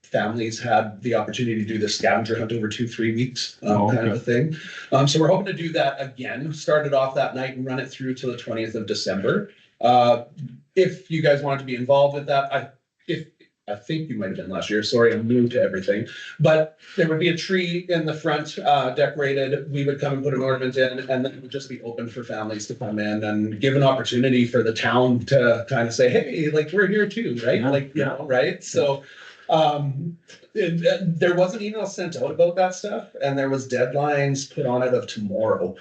B: families had the opportunity to do the scavenger hunt over 2-3 weeks, kind of a thing. So we're hoping to do that again. Started off that night and run it through till the 20th of December.
I: If you guys wanted to be involved with that, I think you might have been last year, sorry, I'm new to everything. But there would be a tree in the front, decorated, we would come and put an ornament in, and then it would just be open for families to come in and give an opportunity for the town to kind of say, hey, like, we're here too, right?
A: Yeah.
I: Like, you know, right? So, there was an email sent out about that stuff, and there was deadlines put on it of tomorrow.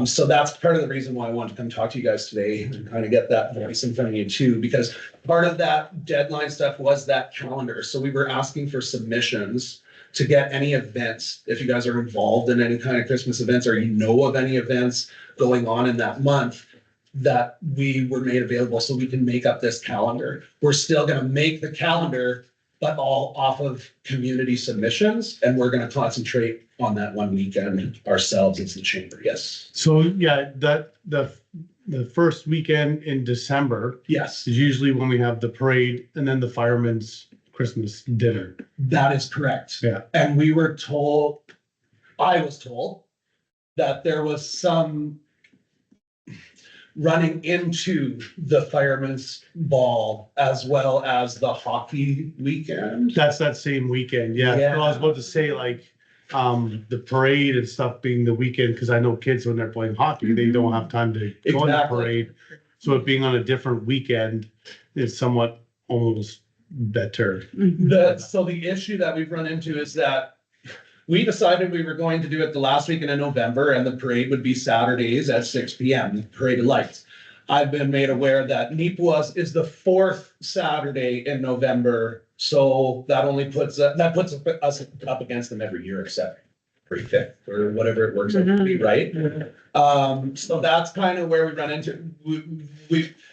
I: So that's part of the reason why I wanted to come talk to you guys today and kind of get that voice in front of you too, because part of that deadline stuff was that calendar. So we were asking for submissions to get any events, if you guys are involved in any kind of Christmas events, or you know of any events going on in that month, that we were made available so we can make up this calendar. We're still gonna make the calendar, but all off of community submissions, and we're gonna concentrate on that one weekend ourselves as the chamber, yes.
B: So, yeah, the first weekend in December
I: Yes,
B: is usually when we have the parade and then the firemen's Christmas dinner.
I: that is correct.
B: Yeah.
I: And we were told, I was told, that there was some running into the fireman's ball as well as the hockey weekend.
B: That's that same weekend, yeah. So I was about to say like, the parade and stuff being the weekend, because I know kids when they're playing hockey, they don't have time to go on the
I: Exactly.
B: parade. So it being on a different weekend is somewhat almost better.
I: So the issue that we've run into is that we decided we were going to do it the last weekend in November, and the parade would be Saturdays at 6 p.m., Parade of Lights. I've been made aware that Neepuas is the fourth Saturday in November, so that only puts, that puts us up against them every year except for 5th or whatever it works out to be, right? So that's kind of where we run into,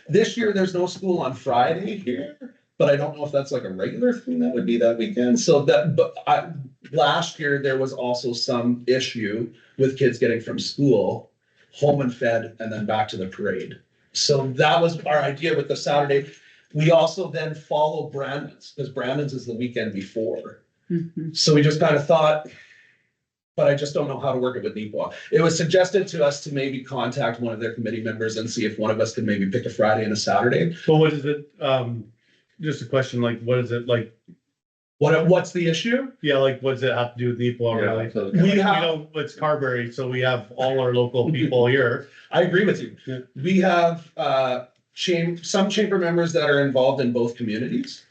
I: this year, there's no school on Friday here, but I don't know if that's like a regular thing that would be that weekend, so that, but last year, there was also some issue with kids getting from school, home and fed, and then back to the parade. So that was our idea with the Saturday. We also then follow Brandon's, because Brandon's is the weekend before. So we just kind of thought, but I just don't know how to work it with Neepuwa. It was suggested to us to maybe contact one of their committee members and see if one of us could maybe pick a Friday and a Saturday.
B: But what is it, just a question, like, what is it like?
I: What's the issue?
B: Yeah, like, what does it have to do with Neepuwa really?
A: so
I: We
B: You
I: have,
B: know, it's Carberry, so we have all our local people here.
I: I agree with you.
B: Yeah.
I: We have, some chamber members that are involved in both communities.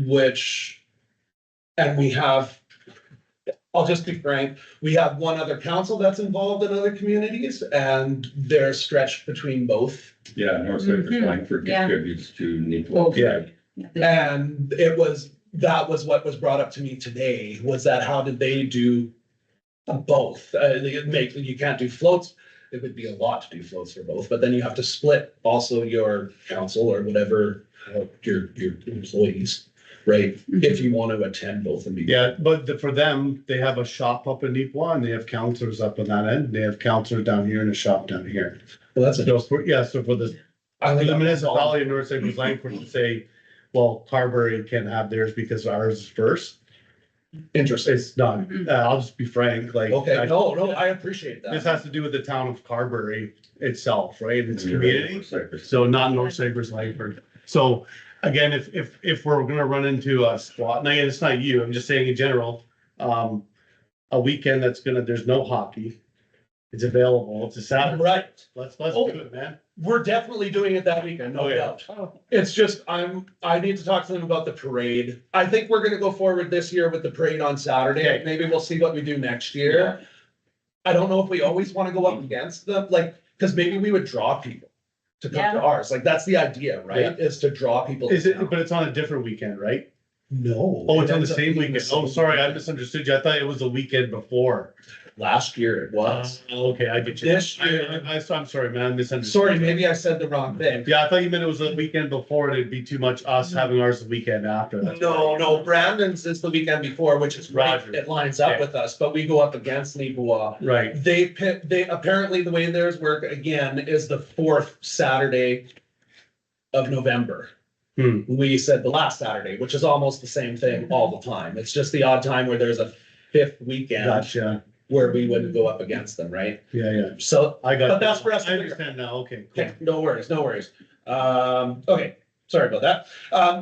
I: Which, and we have, I'll just be frank, we have one other council that's involved in other communities, and they're stretched between both.
A: Yeah, North Cypress Langford
C: Yeah.
A: contributes to Neepuwa.
B: Yeah.
I: And that was what was brought up to me today, was that how did they do both? You can't do floats. It would be a lot to do floats for both, but then you have to split also your council or whatever, your employees, right? If you want to attend both and be.
B: Yeah, but for them, they have a shop up in Neepuwa and they have counselors up on that end. They have counselors down here and a shop down here.
I: Well, that's
B: So, so for the
I: I think
B: the municipality of North Cypress Langford to say, well, Carberry can have theirs because ours is first.
I: interesting.
B: It's not, I'll just be frank, like.
I: Okay,
B: I-
I: no, I appreciate
B: This
I: that.
B: has to do with the town of Carberry itself, right? Its
A: Yeah,
B: community.
A: North Cypress.
B: So not North Cypress Langford. So again, if we're gonna run into a spot, and again, it's not you, I'm just saying in general, a weekend there's no hockey. It's available. It's a Saturday.
I: Right.
B: Let's do it, man.
I: We're definitely doing it that weekend, no
B: Oh, yeah.
I: doubt. It's just, I need to talk to them about the parade. I think we're gonna go forward this year with the parade on Saturday.
B: Okay.
I: Maybe we'll see what we do next year. I don't know if we always wanna go up against them, like, cause maybe we would draw people to come to ours. Like, that's the idea, right? Is to draw people.
B: Is it, but it's on a different weekend, right?
I: No.
B: Oh, it's on the
I: ends up
B: same
I: being
B: weekend. Oh, sorry, I misunderstood you. I thought it was the weekend before.
I: Last year it was.
B: Okay, I get you.
I: This year-
B: I'm sorry, man, I misunderstood.
I: Sorry, maybe I said the wrong thing.
B: Yeah, I thought you meant it was the weekend before and it'd be too much us having ours the weekend after. That's
I: No, Brandon's is the weekend before, which is right,
B: Roger.
I: it lines up
B: Okay.
I: with us, but we go up against Neepuwa.
B: Right.
I: They apparently, the way theirs work again is the fourth Saturday of November. We said the last Saturday, which is almost the same thing all the time. It's just the odd time where there's a fifth weekend.
B: Gotcha.
I: where we wouldn't go up against them, right?
B: Yeah.
I: So,
B: I got.
I: But that's for us to
B: I
I: figure out.
B: understand now, okay. Cool.
I: okay, no worries, no worries. Okay, sorry about that.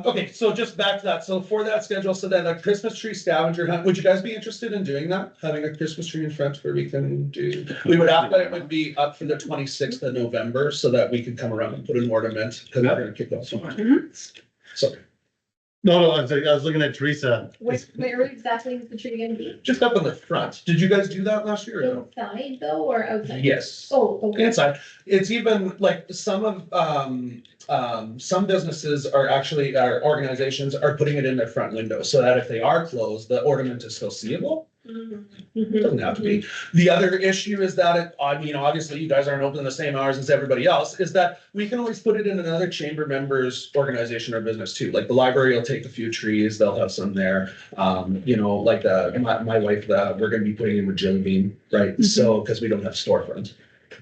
I: Okay, so just back to that. So for that schedule, so then a Christmas tree scavenger hunt, would you guys be interested in doing that? Having a Christmas tree in front where we can do, we would have, that it would be up for the 26th of November so that we could come around and put an ornament because we're gonna kick off. So
B: No, I was looking at Teresa.
J: Where exactly is the tree gonna be?
I: just up in the front. Did you guys do that last year or no?
J: Inside though, or outside?
I: Yes.
J: Oh, okay.
I: Inside, it's even like some of, some businesses are actually, our organizations are putting it in their front window so that if they are closed, the ornament is still seeable. It doesn't have to be. The other issue is that it, I mean, obviously you guys aren't open the same hours as everybody else, is that we can always put it in another chamber member's organization or business too. Like the library will take a few trees, they'll have some there. You know, like my wife, we're gonna be putting in with Jilly Bean, right? So, because we don't have storefront.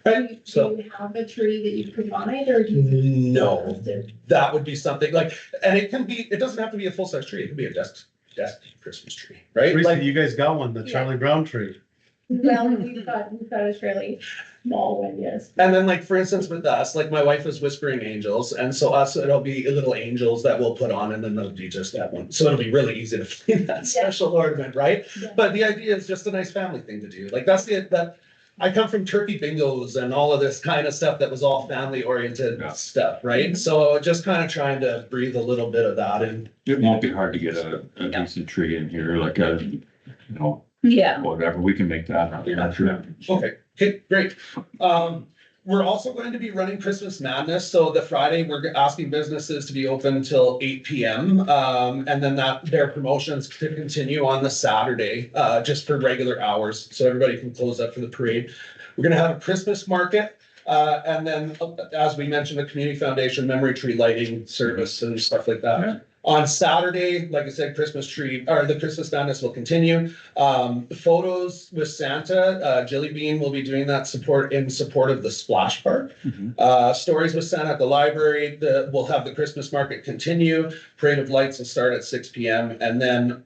I: Right, so.
J: Do you have a tree that you could buy or do you?
I: No, that would be something like, and it can be, it doesn't have to be a full-size tree, it can be a desk Christmas tree, right?
B: Teresa,
I: Like,
B: you guys got one, the
J: Yeah.
B: Charlie Brown tree.
J: Well, we've got a fairly small one, yes.
I: and then like, for instance, with us, like my wife is Whispering Angels, and so us, it'll be little angels that we'll put on, and then they'll be just that one. So it'll be really easy to find that special ornament, right?
J: Yeah.
I: But the idea is just a nice family thing to do. Like that's that, I come from turkey bingos and all of this kind of stuff that was all family oriented
A: Yeah.
I: stuff, right? So just kind of trying to breathe a little bit of that in.
A: It won't be hard to get a decent tree in here, like a, you know,
C: Yeah.
A: whatever, we can make that. I'm sure.
I: Okay, great. We're also going to be running Christmas Madness, so the Friday, we're asking businesses to be open until 8 PM. And then their promotions to continue on the Saturday, just for regular hours, so everybody can close up for the parade. We're gonna have a Christmas market, and then, as we mentioned, the Community Foundation Memory Tree Lighting Service and stuff like that. On Saturday, like I said, Christmas tree, or the Christmas Madness will continue. Photos with Santa, Jilly Bean will be doing that in support of the Splash Park. Stories with Santa at the library, we'll have the Christmas market continue. Parade of Lights will start at 6 PM. And then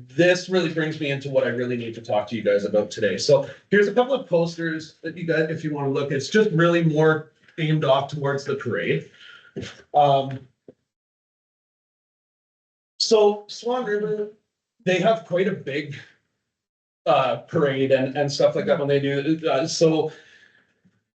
I: this really brings me into what I really need to talk to you guys about today. So here's a couple of posters that you guys, if you want to look, it's just really more aimed off towards the parade. So Swan River, they have quite a big parade and stuff like that when they do. So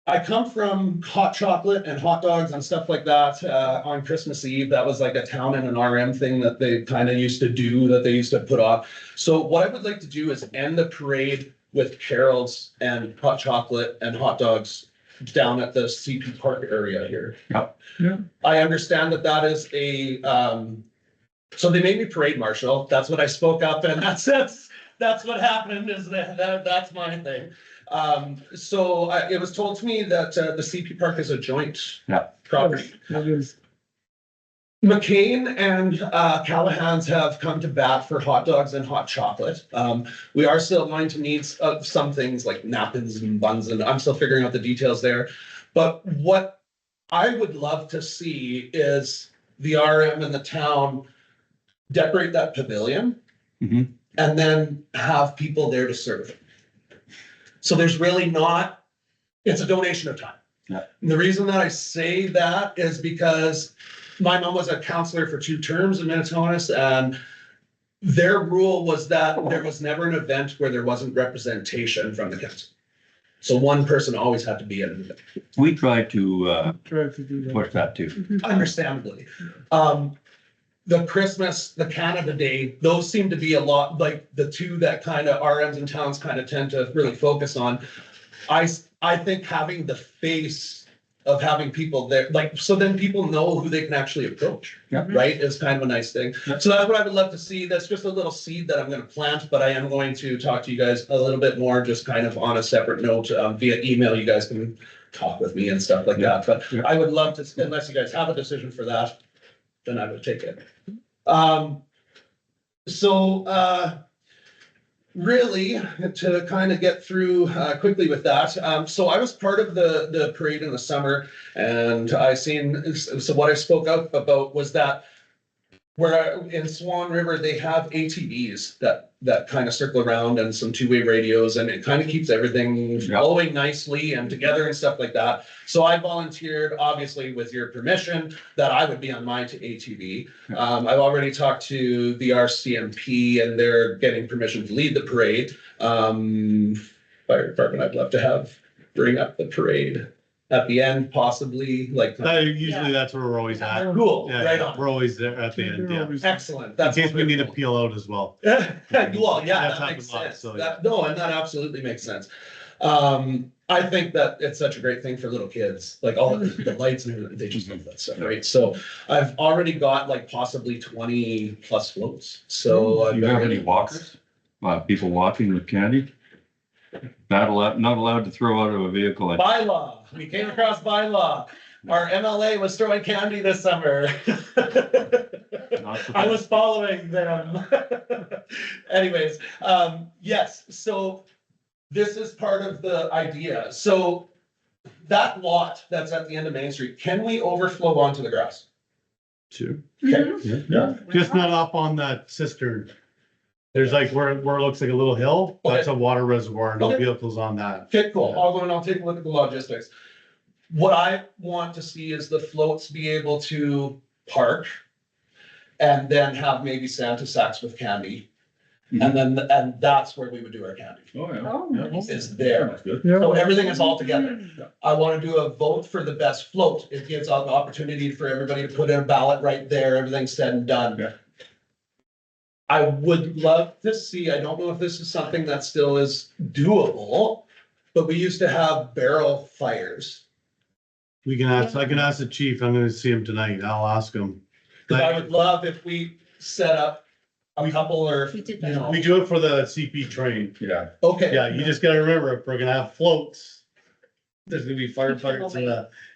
I: I come from hot chocolate and hot dogs and stuff like that on Christmas Eve. That was like a town and an RM thing that they kind of used to do, that they used to put off. So what I would like to do is end the parade with carols and hot chocolate and hot dogs down at the CP Park area here.
A: Yep.
D: Yeah.
I: I understand that is a so they made me parade marshal. That's what I spoke up, and that's what happened. Is that's my thing. So it was told to me that the CP Park is a joint property.
D: It is.
I: McCain and Callahan's have come to bat for hot dogs and hot chocolate. We are still going to need some things like napkins and buns, and I'm still figuring out the details there. But what I would love to see is the RM and the town decorate that pavilion
A: Mhm.
I: and then have people there to serve. So there's really not, it's a donation of time.
A: Yeah.
I: And the reason that I say that is because my mom was a counselor for 2 terms in Minnetonka, and their rule was that there was never an event where there wasn't representation from the council. So one person always had to be at an event.
A: We tried to
D: Try to do that.
A: push that too.
I: Understandably. The Christmas, the Canada Day, those seem to be a lot like the two that kind of RMs and towns kind of tend to really focus on. I think having the face of having people there, like, so then people know who they can actually approach.
A: Yeah.
I: Right, is kind of a nice thing.
A: Yeah.
I: So that's what I would love to see. That's just a little seed that I'm gonna plant, but I am going to talk to you guys a little bit more, just kind of on a separate note, via email. You guys can talk with me and stuff like that, but
A: Yeah.
I: I would love to, unless you guys have a decision for that, then I would take it. Really, to kind of get through quickly with that, so I was part of the parade in the summer, and so what I spoke up about was that where in Swan River, they have ATVs that kind of circle around and some two-way radios, and it kind of keeps everything flowing nicely and together and stuff like that. So I volunteered, obviously with your permission, that I would be on my ATV. I've already talked to the RCMP and they're getting permission to lead the parade. Fire department, I'd love to bring up the parade at the end, possibly, like.
H: Usually that's where we're always at.
I: Cool,
H: Yeah,
I: right
H: yeah,
I: on.
H: we're always there at the end, yeah.
I: Excellent.
H: In
I: That's
H: case we need to peel out as well.
I: Well, yeah,
H: That's
I: that makes
H: happened lots,
I: sense.
H: so,
I: No, and that absolutely makes sense. I think that it's such a great thing for little kids, like all of the lights and everything, they just love that stuff, right? So I've already got like possibly 20 plus floats, so.
A: Do you have any walkers? People walking with candy? Not allowed to throw out of a vehicle.
I: Bylaw, we came across bylaw. Our MLA was throwing candy this summer. I was following them. Anyways, yes, so this is part of the idea. So that lot that's at the end of Main Street, can we overflow onto the grass?
A: Sure.
I: Okay.
A: Yeah.
H: Just not up on that cistern. There's like where it looks like a little hill, that's a water reservoir, no
I: Okay.
H: vehicles on that.
I: Okay, cool. I'll go and I'll take a look at the logistics. What I want to see is the floats be able to park and then have maybe Santa sacks with candy. And that's where we would do our candy,
A: Oh, yeah.
J: Oh, nice.
I: is there.
A: That's good.
I: So
D: Yeah,
I: everything is all together. I want to do a vote for the best float. It gives an opportunity for everybody to put in a ballot right there, everything's said and done.
A: Yeah.
I: I would love to see, I don't know if this is something that still is doable, but we used to have barrel fires.
H: We can ask, I can ask the chief, I'm gonna see him tonight, I'll ask him.
I: Cause I would love if we set up a couple or,
J: We did
I: you
J: that.
I: know,
H: We do it for the CP train.
A: Yeah.
I: okay.
H: Yeah, you just gotta remember, if we're gonna have floats, there's gonna be firefighters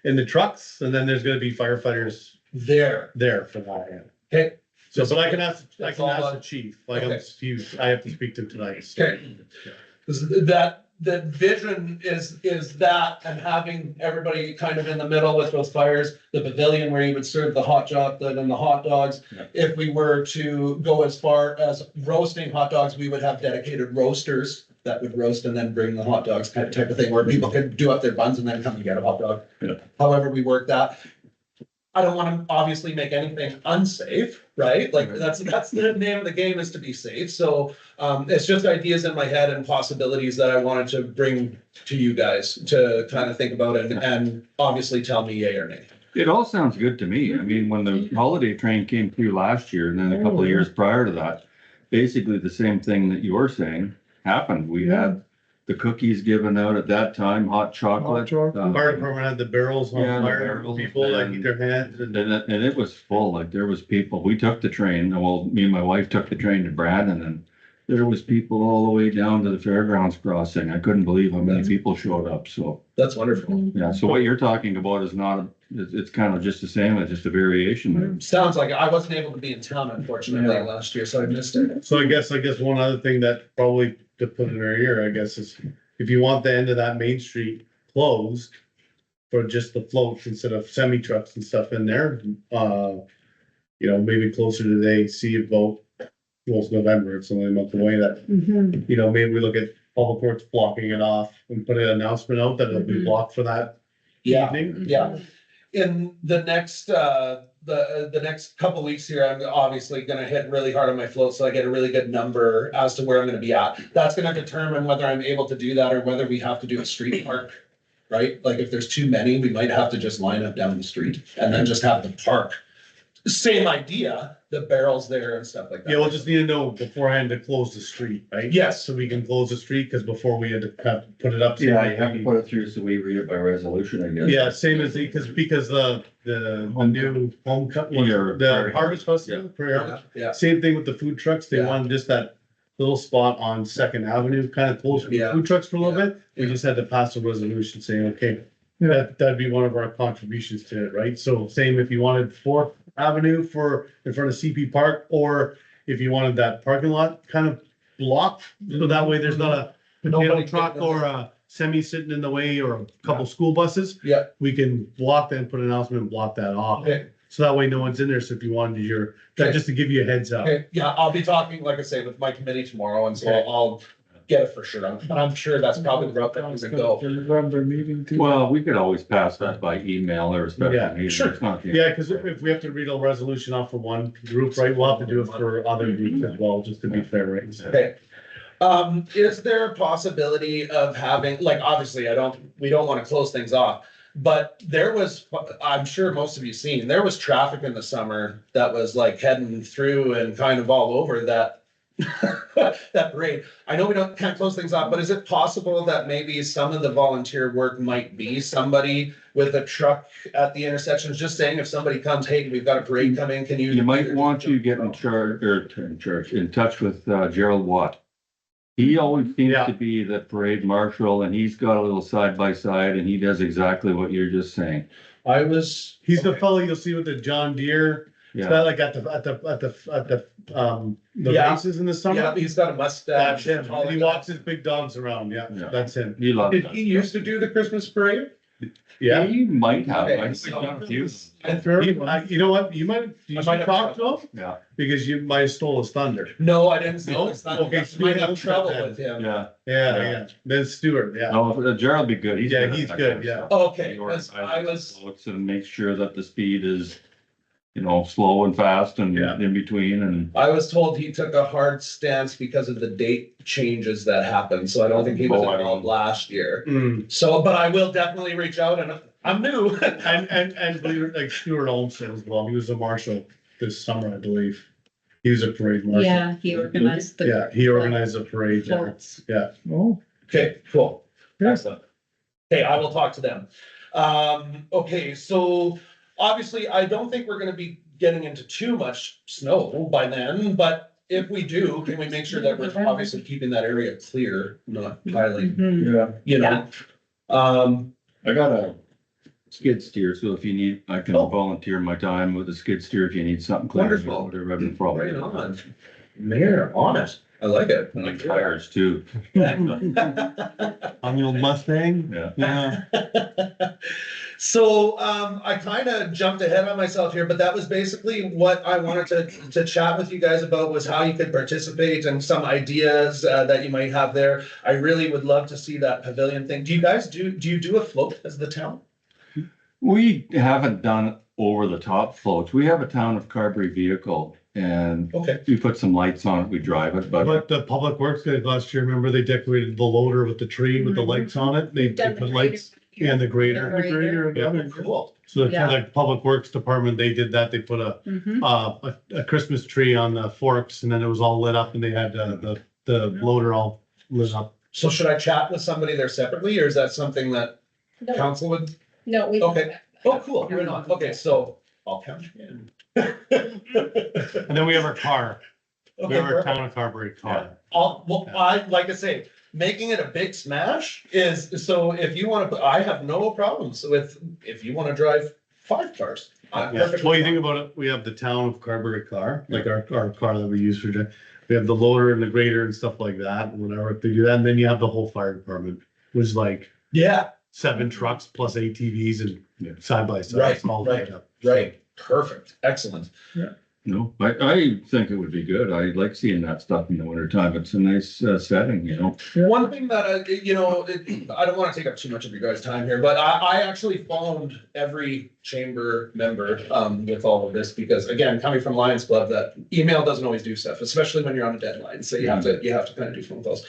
H: in the trucks, and then there's gonna be firefighters
I: There,
H: there for that.
I: okay,
H: So, but I can ask
I: That's
H: the
I: all,
H: chief, like,
I: okay.
H: I have to speak to him tonight. so.
I: okay. 'Cause that vision is that and having everybody kind of in the middle with those fires, the pavilion where you would serve the hot chocolate and the hot dogs.
A: Yeah.
I: If we were to go as far as roasting hot dogs, we would have dedicated roasters that would roast and then bring the hot dogs kind of type of thing where people could do up their buns and then come and get a hot dog.
A: Yeah.
I: However we work that. I don't wanna obviously make anything unsafe, right? Like, that's the name of the game, is to be safe, so, it's just ideas in my head and possibilities that I wanted to bring to you guys to kind of think about and obviously tell me yay or nay.
A: It all sounds good to me. I mean, when the holiday train came through last year and then a couple of years prior to that, basically the same thing that you're saying happened. We had the cookies given out at that time, hot chocolate.
D: chocolate.
H: Fire department had the barrels on
A: Yeah, the
H: fire,
A: barrels,
H: people like
A: and-
H: eat their hands and.
A: And it was full, like there was people, we took the train, well, me and my wife took the train to Brandon and there was people all the way down to the fairgrounds crossing. I couldn't believe how many people showed up, so,
I: That's wonderful.
A: yeah, so what you're talking about is not, it's kind of just the same, it's just a variation.
I: Sounds like I wasn't able to be in town unfortunately last year, so I missed it.
H: So I guess one other thing that probably to put in our ear, I guess, is if you want the end of that Main Street closed for just the floats instead of semi trucks and stuff in there, maybe closer to the AC vote. Well, it's November, it's only a month away that, maybe we look at public works blocking it off and put an announcement out that it'll be blocked for that
I: Yeah,
H: evening.
I: yeah. In the next, the next couple weeks here, I'm obviously gonna hit really hard on my float, so I get a really good number as to where I'm gonna be at. That's gonna determine whether I'm able to do that or whether we have to do a street park, right? Like if there's too many, we might have to just line up down the street and then just have the park. Same idea, the barrels there and stuff like that.
H: Yeah, we'll just need to know beforehand to close the street, right?
I: Yes.
H: So we can close the street, because before we had to have to put it up.
A: Yeah, you have to put it through, so we read it by resolution, I guess.
H: Yeah, same as, because the new home cut,
A: Yeah,
H: the
A: Prairie
H: Harvest Festival, Prairie
I: Yeah,
H: Harvest.
I: yeah.
H: Same thing with the food trucks, they
I: Yeah.
H: wanted just that little spot on Second Avenue, kind of close for the
I: Yeah.
H: food trucks for a little bit. We
I: Yeah.
H: just had to pass a resolution saying, okay,
D: Yeah.
H: that'd be one of our contributions to it, right? So same if you wanted Fourth Avenue for, in front of CP Park, or if you wanted that parking lot kind of blocked, so that way there's not a potato
I: Nobody
H: truck
I: getting in
H: or a semi sitting in the way or a couple school buses.
I: Yeah.
H: We can block that and put an announcement and block that off.
I: Okay,
H: So that way no one's in there. So if you wanted that just to give you a heads up.
I: Okay, yeah, I'll be talking, like I say, with my committee tomorrow, and so
H: Okay.
I: I'll get it for sure. But I'm sure that's probably the route that we would go.
D: The November meeting too.
A: Well, we could always pass that by email or a special
H: Yeah,
A: meeting.
I: sure.
A: It's not the-
H: Yeah, because if we have to read a resolution off for one group, right, we'll have to do it for other groups as well, just to be fair, right? So-
I: Okay. Is there a possibility of having, like, obviously, we don't wanna close things off. But there was, I'm sure most of you seen, there was traffic in the summer that was like heading through and kind of all over that. That parade. I know can't close things off, but is it possible that maybe some of the volunteer work might be somebody with a truck at the intersections, just saying if somebody comes, hey, we've got a parade coming, can you?
A: You might want to get in touch with Gerald Watt. He always seems
H: Yeah.
A: to be the parade marshal, and he's got a little side by side, and he does exactly what you're just saying.
H: He's the fellow you'll see with the John Deere, is
A: Yeah,
H: that like at the
I: Yeah.
H: races in the summer?
I: Yeah, he's got a mustache.
H: That's him, and he walks his big dogs around, yeah,
A: Yeah.
H: that's him.
A: he loves
I: Did
A: that.
I: he used to do the Christmas parade?
H: Yeah.
A: He might have.
I: Okay,
A: I think
I: so-
A: he's done a few.
H: You know what, you might
I: have
H: talk to him,
A: Yeah,
H: because you might have stole his thunder.
I: No, I didn't see
H: No?
I: this. I
H: Okay,
I: might have
H: Stuart
I: trouble
H: Olmsted
I: with him.
A: yeah.
H: Yeah, then Stewart, yeah.
A: No, Gerald be good. He's
H: Yeah,
A: good at
H: he's
A: that
H: good,
A: kind of
H: yeah.
A: stuff.
I: Okay,
A: He
I: 'cause I
A: organizes
I: was-
A: floats and makes sure that the speed is, slow and fast and
H: Yeah.
A: in between and.
I: I was told he took a hard stance because of the date changes that happened, so I don't think he was
A: Oh, I
I: involved
A: don't-
I: last year.
H: Mm.
I: So, but I will definitely reach out, and I'm new.
H: And believe it, like Stuart Olmsted as well, he was a marshal this summer, I believe. He was a parade marshal.
C: Yeah, he organized the.
H: Yeah, he organized a parade there,
C: Floats.
H: yeah.
D: Oh,
I: Okay, cool.
D: Yeah.
I: Excellent. Okay, I will talk to them. Okay, so obviously, I don't think we're gonna be getting into too much snow by then, but if we do, can we make sure that we're obviously keeping that area clear, not piling,
C: Mhm.
A: Yeah.
I: you know?
A: I got a skid steer, so if you need, I can
I: Oh.
A: volunteer my time with a skid steer if you need something clear.
I: Wonderful.
A: Whatever, I've been probably.
I: Right on. Mayor, on it. I like it.
A: And like tires too.
H: On the old Mustang,
A: Yeah.
H: yeah.
I: So, I kind of jumped ahead on myself here, but that was basically what I wanted to chat with you guys about, was how you could participate and some ideas that you might have there. I really would love to see that pavilion thing. Do you guys do you do a float as the town?
A: We haven't done over the top floats. We have a town of Carberry vehicle and
I: Okay.
A: we put some lights on it, we drive it, but
H: But the public works guys last year, remember they decorated the loader with the tree with the lights on it? They
J: Done
H: put
J: the
H: lights and the grader.
D: the grader and
H: Yeah.
D: other.
I: Cool.
H: So the
C: Yeah.
H: like public works department, they did that. They put
C: Mhm.
H: a Christmas tree on the forks and then it was all lit up and they had the loader all lit up.
I: So should I chat with somebody there separately, or is that something that
J: No,
I: council would?
J: no, we.
I: Okay. Oh, cool. Right on. Okay, so I'll count you in.
H: And then we have our car. We
I: Okay,
H: have our
I: perfect.
H: town of Carberry car.
I: Like I say, making it a big smash is, so if you wanna, I have no problems with, if you wanna drive 5 cars. I'm
H: Yeah,
I: perfectly
H: well, you
I: fine.
H: think about it, we have the town of Carberry car, like our car that we use for, we have the loader and the grader and stuff like that, whenever they do that, and then you have the whole fire department, which is like
I: Yeah,
H: 7 trucks plus ATVs and
A: Yeah.
H: side by side.
I: Right,
H: it's all
I: right,
H: lined up.
I: right, perfect, excellent.
A: no, I think it would be good. I like seeing that stuff in the winter time. It's a nice setting,
I: One thing that, I don't wanna take up too much of your guys' time here, but I actually phoned every chamber member, with all of this, because again, coming from Lions Club, that email doesn't always do stuff, especially when you're on a deadline, so you have to kind of do phone calls.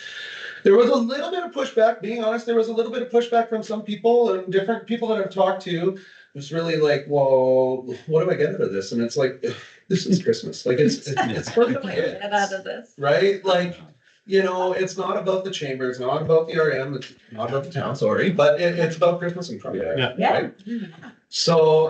I: There was a little bit of pushback, being honest, there was a little bit of pushback from some people and different people that I've talked to. It's really like, well, what do I get out of this? And it's like, this is Christmas, like it's for the kids.
J: Get out of this.
I: Right? Like, it's not about the chamber, it's not about the RM, it's not about the town, sorry, but it's about Christmas and Carberry.
H: Yeah.
I: Right? So,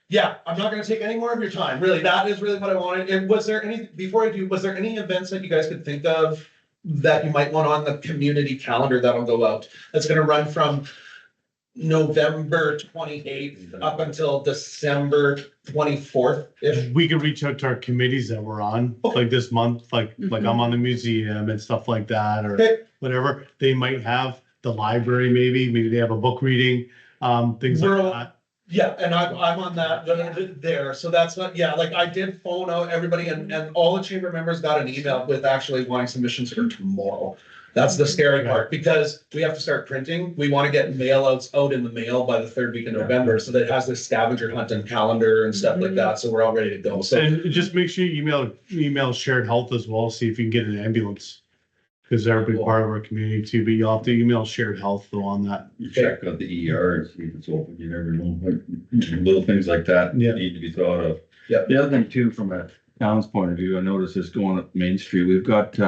I: yeah, I'm not gonna take any more of your time, really, that is really what I wanted. And was there any events that you guys could think of that you might want on the community calendar that'll go out? That's gonna run from November 28th up until December 24th, if
H: We could reach out to our committees that we're on, like this month, like I'm on the museum and stuff like that, or
I: Okay.
H: whatever. They might have the library, maybe they have a book reading, things like
I: We're-
H: that.
I: Yeah, and I'm on that, there, so that's not, yeah, like I did phone out everybody and all the chamber members got an email with actually wanting submissions for tomorrow. That's the scary part, because we have to start printing, we wanna get mail outs out in the mail by the third week of November, so that it has this scavenger hunt and calendar and stuff like that, so we're all ready to go, so.
B: And just make sure you email shared health as well, see if you can get an ambulance. Cause they're a big part of our community too, but you'll have to email shared health though on that.
A: You check out the ER and see if it's open, you never know, like, little things like that
B: Yeah.
A: need to be thought of.
I: Yep.
A: The other thing too, from a town's point of view, I noticed this going up Main Street, we've got,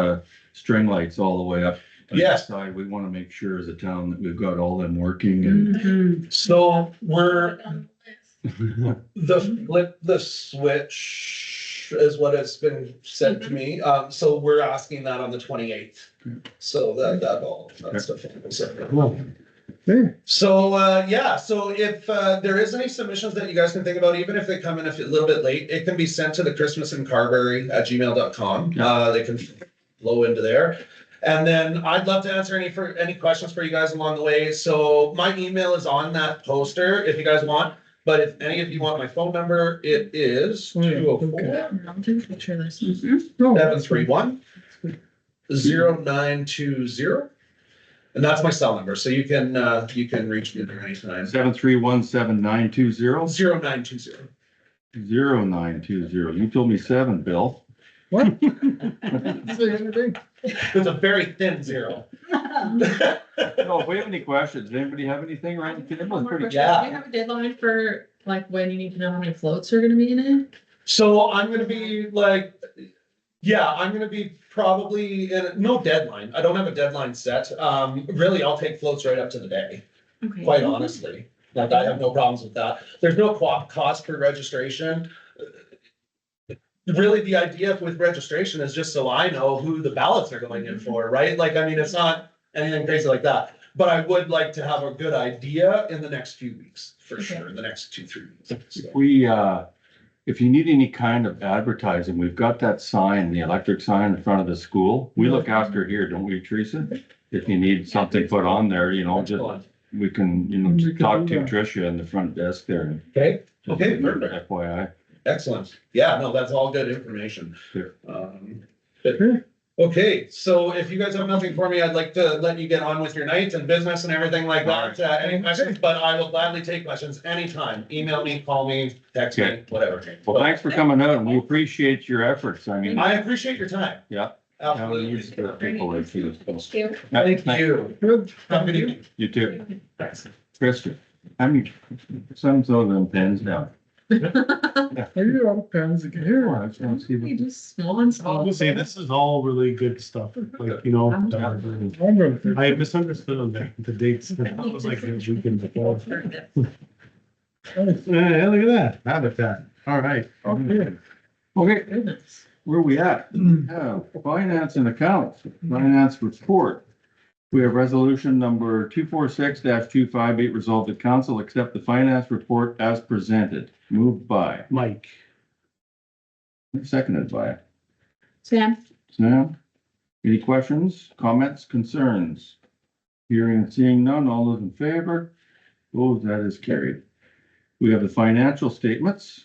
A: string lights all the way up. on the
I: Yes.
A: Side, we wanna make sure as a town that we've got all them working and.
I: So we're, the flip the switch is what has been said to me, so we're asking that on the 28th. So that all, that stuff.
D: Hey,
I: So, yeah, so if, there is any submissions that you guys can think about, even if they come in a little bit late, it can be sent to the christmasincarberry@gmail.com. They can flow into there. And then I'd love to answer any questions for you guys along the way. So my email is on that poster if you guys want, but if any of you want my phone number, it is
D: Oh, yeah,
I: 204
C: I'll take a picture of this.
D: no,
I: 731 0920. And that's my cell number, so you can reach me there anytime.
A: 731-7920.
I: 0920.
A: 0920. You told me 7, Bill.
D: what? I didn't say anything.
I: It's a very thin zero.
A: No, if we have any questions, does anybody have anything, right? It was pretty.
I: Yeah.
C: Do you have a deadline for like when you need to know how many floats are gonna be in it?
I: So I'm gonna be like, yeah, I'm gonna be probably no deadline. I don't have a deadline set. Really, I'll take floats right up to the day,
C: Okay.
I: quite honestly. Like I have no problems with that. There's no cost for registration. Really, the idea with registration is just so I know who the ballots are going in for, right? Like, I mean, it's not anything crazy like that. But I would like to have a good idea in the next few weeks, for sure, in the next 2-3 weeks. So,
A: If we, if you need any kind of advertising, we've got that sign, the electric sign in front of the school. We look after here, don't we, Teresa? If you need something put on there, you know, just,
I: excellent.
A: we can,
D: We
A: just
D: can
A: talk
D: do
A: to
D: that.
A: Tricia in the front desk there.
I: Okay, okay, perfect.
A: FYI.
I: Excellent. Yeah, no, that's all good information.
A: Sure.
I: But-
D: Okay.
I: Okay, so if you guys have nothing for me, I'd like to let you get on with your night and business and everything like that. Any questions, but I will gladly take questions anytime. Email me, call me, text me,
A: Okay.
I: whatever.
A: Well, thanks for coming out and we appreciate your efforts. I mean,
I: I appreciate your time.
A: yeah.
I: Absolutely.
A: People like you.
J: Thank you.
I: Thank you.
D: Good.
I: Have a good evening.
A: You too. Krista, how many, some of them pens down.
D: Are you out of pens again? Here.
A: I just want to see
C: You
A: what-
C: do small and
B: I
C: small.
B: will say, this is all really good stuff, like, you know.
D: I'm gonna think.
B: I misunderstood on the dates. That was like the weekend before.
D: Nice.
B: Yeah, look at that, habitat, all right.
A: Okay. Okay,
C: Goodness.
A: where are we at? Finance and accounts, finance report. We have resolution number 246-258 resolved that council accept the finance report as presented. Moved by,
B: Mike.
A: seconded by
C: Sam?
A: Sam. Any questions, comments, concerns? Hearing and seeing none, all those in favor? Oh, that is carried. We have the financial statements.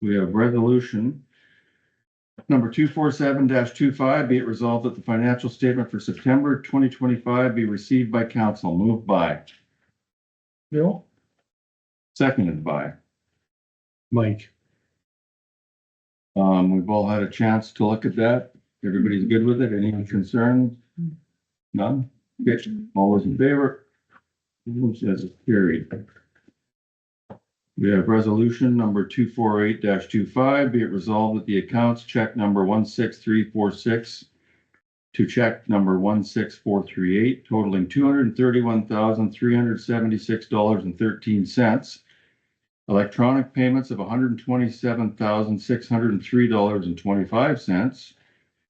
A: We have resolution number 247-25, be it resolved that the financial statement for September 2025 be received by council. Moved by,
D: Bill?
A: seconded by.
B: Mike.
A: We've all had a chance to look at that. Everybody's good with it. Any concerns? None? Okay, all those in favor? Who says it's carried? We have resolution number 248-25, be it resolved that the accounts check number 16346 to check number 16438 totaling $231,376.13. Electronic payments of $127,603.25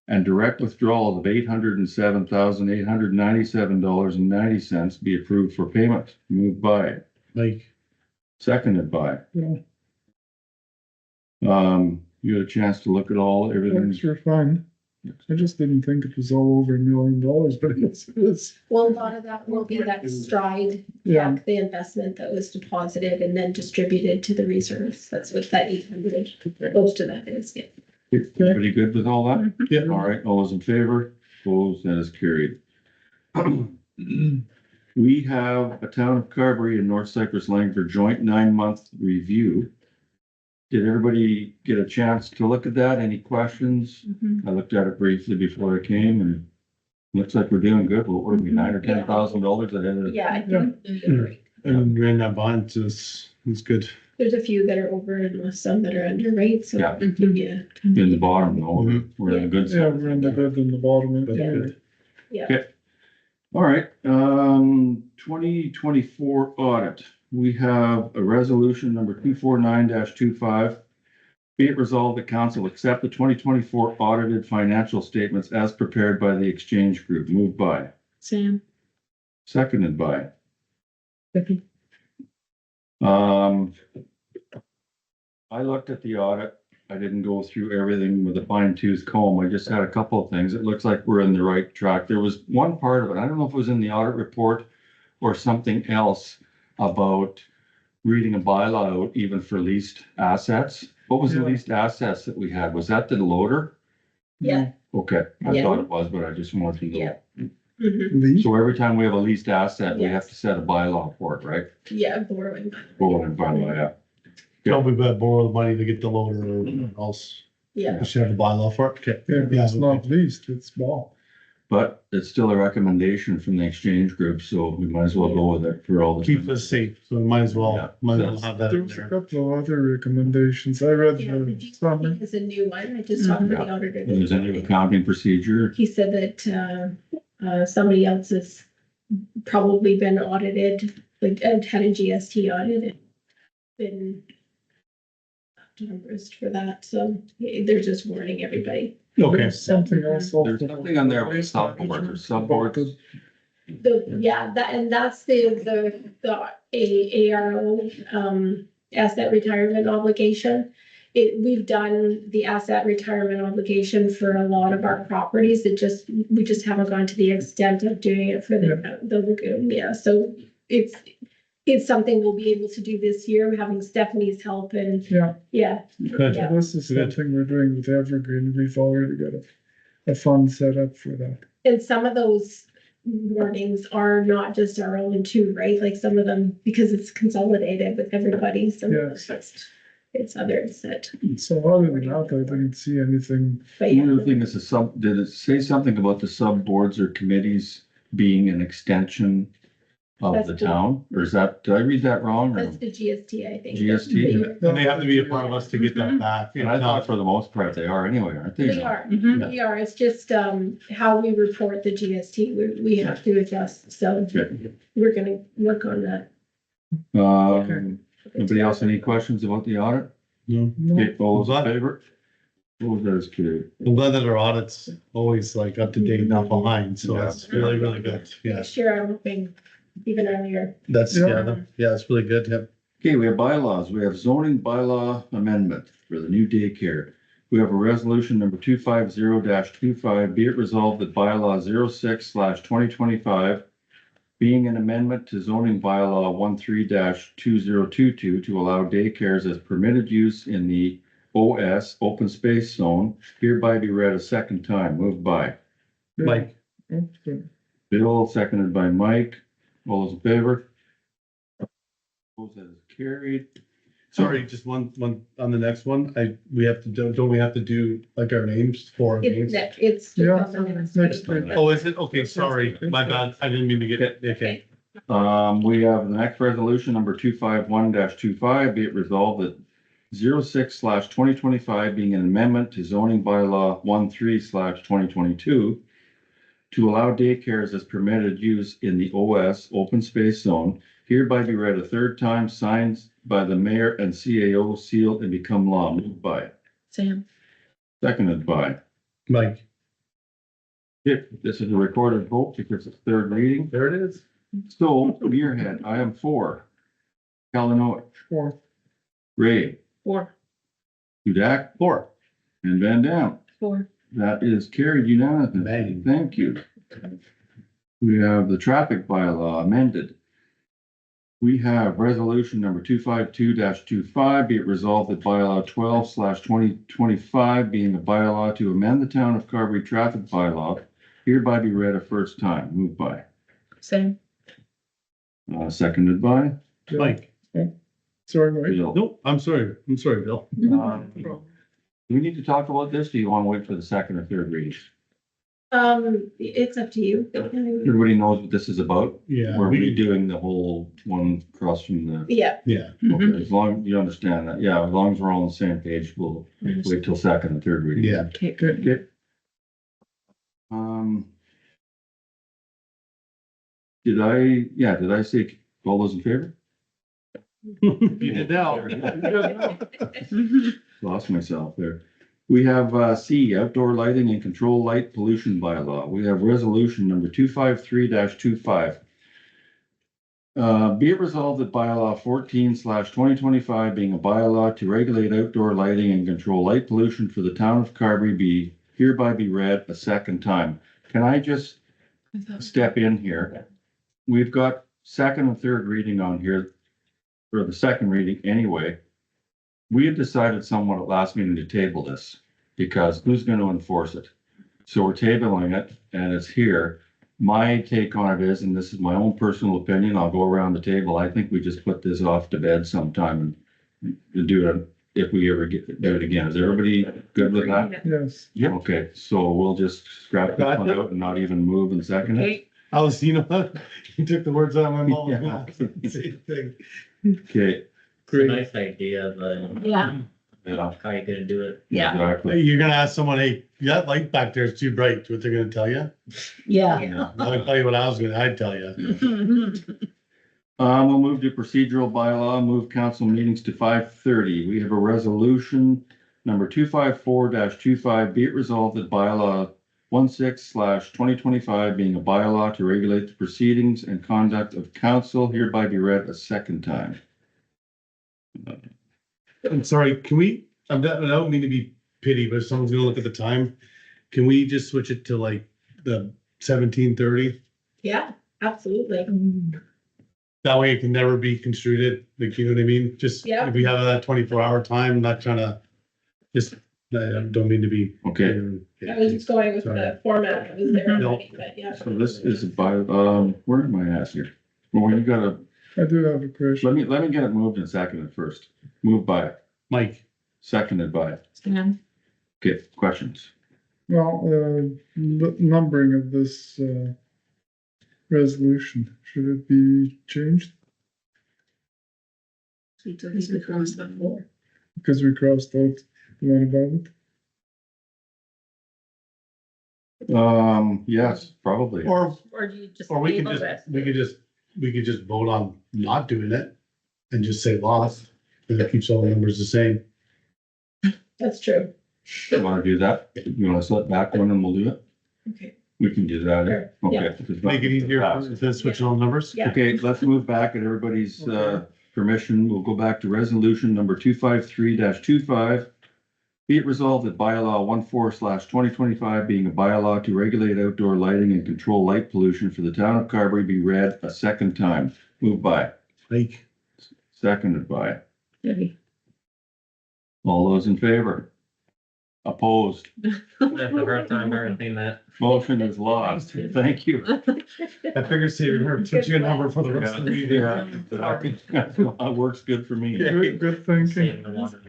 A: and direct withdrawals of $807,897.90 be approved for payment. Moved by,
B: Mike.
A: seconded by.
D: Yeah.
A: You had a chance to look at all, everything.
D: Thanks for fun. I just didn't think it was all over $1 million, but it's,
J: Well, a lot of that will be that stride,
D: yeah.
J: the investment that was deposited and then distributed to the reserves. That's what that 800, most of that is, yeah.
A: Everybody good with all that?
B: Yeah.
A: All right, all those in favor? Opposed, that is carried. We have a Town of Carberry and North Cypress Langford joint 9-month review. Did everybody get a chance to look at that? Any questions?
C: Mhm.
A: I looked at it briefly before I came and looks like we're doing good. What are we, $9,000 or $10,000 ahead of?
J: Yeah, I think
B: And ran that bond is good.
J: there's a few that are over and some that are under, right? So,
A: Yeah.
J: yeah.
A: In the bottom, though,
B: Mhm.
A: we're in the good
D: Yeah,
A: side.
D: we're in the good in the bottom. of the
J: Yeah.
D: area.
J: Yeah.
A: All right, 2024 audit. We have a resolution number 249-25. Be it resolved that council accept the 2024 audited financial statements as prepared by the Exchange Group. Moved by,
C: Sam.
A: seconded by.
C: Vicky.
A: I looked at the audit. I didn't go through everything with a fine tooth comb. I just had a couple of things. It looks like we're in the right track. There was one part of it, I don't know if it was in the audit report or something else about reading a bylaw out even for leased assets. What was the
D: Yeah.
A: leased assets that we had? Was that the loader?
J: Yeah.
A: Okay, I
J: Yeah.
A: thought it was, but I just wanted to know.
J: Yeah. Mhm.
D: Lee?
A: So every time we have a leased asset, we have
J: Yes.
A: to set a bylaw for it, right?
J: Yeah, borrowing.
A: Borrowing bylaw, yeah.
B: Probably better borrow the money to get the loader or else.
J: Yeah.
B: We should have a bylaw for it. Okay.
D: Yeah, but it's not leased, it's small.
A: But it's still a recommendation from the Exchange Group, so we might as well go with it for all the.
B: Keep us safe, so we might as
A: Yeah.
B: well have that
D: There
B: in
D: was a
B: there.
D: couple of other recommendations. I read
J: Yeah, the
D: the
J: GC
D: summary.
J: is a new one. I just talked to the auditor.
A: There's a new accounting procedure.
J: He said that, somebody else has probably been audited, like, had a GST audit and been numbers for that, so they're just warning everybody.
B: Okay.
D: There's something else. also
A: There's something on there with subboards or subboards.
J: Yeah, that's the ARO, asset retirement obligation. We've done the asset retirement obligation for a lot of our properties. We just haven't gone to the extent of doing it for the lagoon, yeah, so it's something we'll be able to do this year, having Stephanie's help and,
D: Yeah,
J: yeah.
B: Good.
J: Yeah.
D: this is something we're doing with Evergreen. We've already got a fund set up for that.
J: And some of those warnings are not just our own too, right? Like some of them, because it's consolidated with everybody, some of
D: Yes.
J: it's others that,
D: So other than that, I didn't see anything.
J: but
A: One other
J: yeah.
A: thing is did it say something about the subboards or committees being an extension of
J: That's
A: the
J: the-
A: town? Or is that, did I read that wrong? Or
J: That's the GST, I think.
A: GST?
B: And they have to be a part of us to get that back.
A: And I thought for the most part they are anyway, aren't they?
J: We are,
C: Mhm.
J: we are. It's just, how we report the GST, we have to adjust, so
A: Okay.
J: we're gonna work on that.
A: Anybody else any questions about the audit?
B: No.
A: Okay, all those in favor? What was that as carried?
B: I'm glad that our audit's always like up to date, not behind, so
A: Yeah.
B: that's really, really good. Yeah,
J: Next year, I'm hoping even earlier.
B: that's, yeah, it's really good. Yep.
A: Okay, we have bylaws. We have zoning bylaw amendment for the new daycare. We have a resolution number 250-25. Be it resolved that bylaw 06/2025 being an amendment to zoning bylaw 13-2022 to allow daycares as permitted use in the OS open space zone hereby be read a second time. Moved by
B: Mike,
D: Okay.
A: Bill, seconded by Mike. All those in favor? Opposed, that is carried.
B: sorry, just one on the next one. We have to, don't we have to do like our names for our names?
J: It's.
D: Yeah, next week.
B: Oh, is it? Okay, sorry, my bad. I didn't mean to get, okay.
A: We have the next resolution, number 251-25, be it resolved that 06/2025 being an amendment to zoning bylaw 13/2022 to allow daycares as permitted use in the OS open space zone hereby be read a third time, signed by the mayor and CAO, sealed and become law. Moved by,
C: Sam.
A: seconded by.
B: Mike,
A: If this is a recorded vote because it's third reading.
B: there it is.
A: So, Muirhead, I am for. Kalanoik,
D: Fourth.
A: Ray,
C: 4.
A: Hudak,
B: Four.
A: and Van Dam.
C: 4.
A: that is carried unanimously.
H: Bang.
A: Thank you. We have the traffic bylaw amended. We have resolution number 252-25, be it resolved that bylaw 12/2025 being a bylaw to amend the town of Carberry traffic bylaw hereby be read a first time. Moved by,
C: Same.
A: seconded by.
H: Mike,
D: Sorry, Mike.
A: Bill.
H: nope, I'm sorry, Bill.
A: Do we need to talk about this? Do you want to wait for the second or third reading?
J: It's up to you.
A: Everybody knows what this is about.
H: Yeah,
A: We're
H: we,
A: redoing the whole one across from the,
J: Yeah,
H: yeah,
A: okay, as long as you understand that. Yeah, as long as we're all on the same page, we'll wait till second and third reading.
H: yeah.
C: Okay.
A: Okay. Did I say all those in favor?
H: You did now.
A: Lost myself there. We have C, outdoor lighting and control light pollution bylaw. We have resolution number 253-25. Be it resolved that bylaw 14/2025 being a bylaw to regulate outdoor lighting and control light pollution for the town of Carberry be hereby be read a second time. Can I just step in here? We've got second and third reading on here for the second reading anyway. We had decided somewhat at last meeting to table this because who's going to enforce it? So we're tabling it and it's here. My take on it is, and this is my own personal opinion, I'll go around the table. I think we just put this off to bed sometime and do it if we ever do it again. Is everybody good with that?
D: Yes.
A: Yeah. Okay, so we'll just scrap this one out and not even move and second it.
C: Okay.
H: I was, you know what? You took the words out of my mouth.
A: Yeah.
H: Same thing.
A: Okay,
F: It's a nice idea, but
J: yeah.
A: yeah.
F: how are you gonna do it?
C: Yeah.
A: Exactly.
H: You're gonna ask someone, hey, that light back there is too bright. What they're gonna tell you?
J: Yeah.
H: I'll tell you what I'd tell you.
A: We'll move to procedural bylaw, move council meetings to 5:30. We have a resolution number 254-25, be it resolved that bylaw 16/2025 being a bylaw to regulate the proceedings and conduct of council hereby be read a second time.
H: I'm sorry, can we, I don't mean to be pity, but if someone's gonna look at the time, can we just switch it to like the 17:30?
J: Yeah, absolutely.
H: That way it can never be construed, like, you know what I mean? Just,
J: Yeah.
H: if we have that 24-hour time, I'm not trying to, just, I don't mean to be.
A: Okay,
J: I was just going with
H: Sorry.
J: the format that was there
H: No.
J: already, but yeah.
A: so this is by, where am I at here? Well, you gotta,
D: I do have a question.
A: let me get it moved and seconded first. Moved by,
H: Mike,
A: seconded by.
C: Stan.
A: Okay, questions?
D: Well, numbering of this, resolution, should it be changed?
C: Because we crossed the floor.
D: Because we crossed out the one above it?
A: Yes, probably.
H: or
C: Or do you just?
H: Or we could
C: table
H: just,
C: it?
H: we could just vote on not doing it and just say lost, and it keeps all the numbers the same.
J: That's true.
A: You wanna do that? You wanna slip back one and we'll do it?
C: Okay.
A: We can do that. eh?
J: Sure, yeah.
A: Okay.
H: Make it easier instead of switching all the numbers.
J: Yeah.
A: Okay, let's move back at everybody's permission. We'll go back to resolution number 253-25. Be it resolved that bylaw 14/2025 being a bylaw to regulate outdoor lighting and control light pollution for the town of Carberry be read a second time. Moved by,
H: Like,
A: seconded by.
C: Debbie.
A: All those in favor? Opposed?
F: I have a hard time everything that.
A: Motion is lost. Thank you.
H: I figured saving her, put you a number for the rest of the meeting.
A: That works good for me.
D: Good thinking.
F: Saving the water.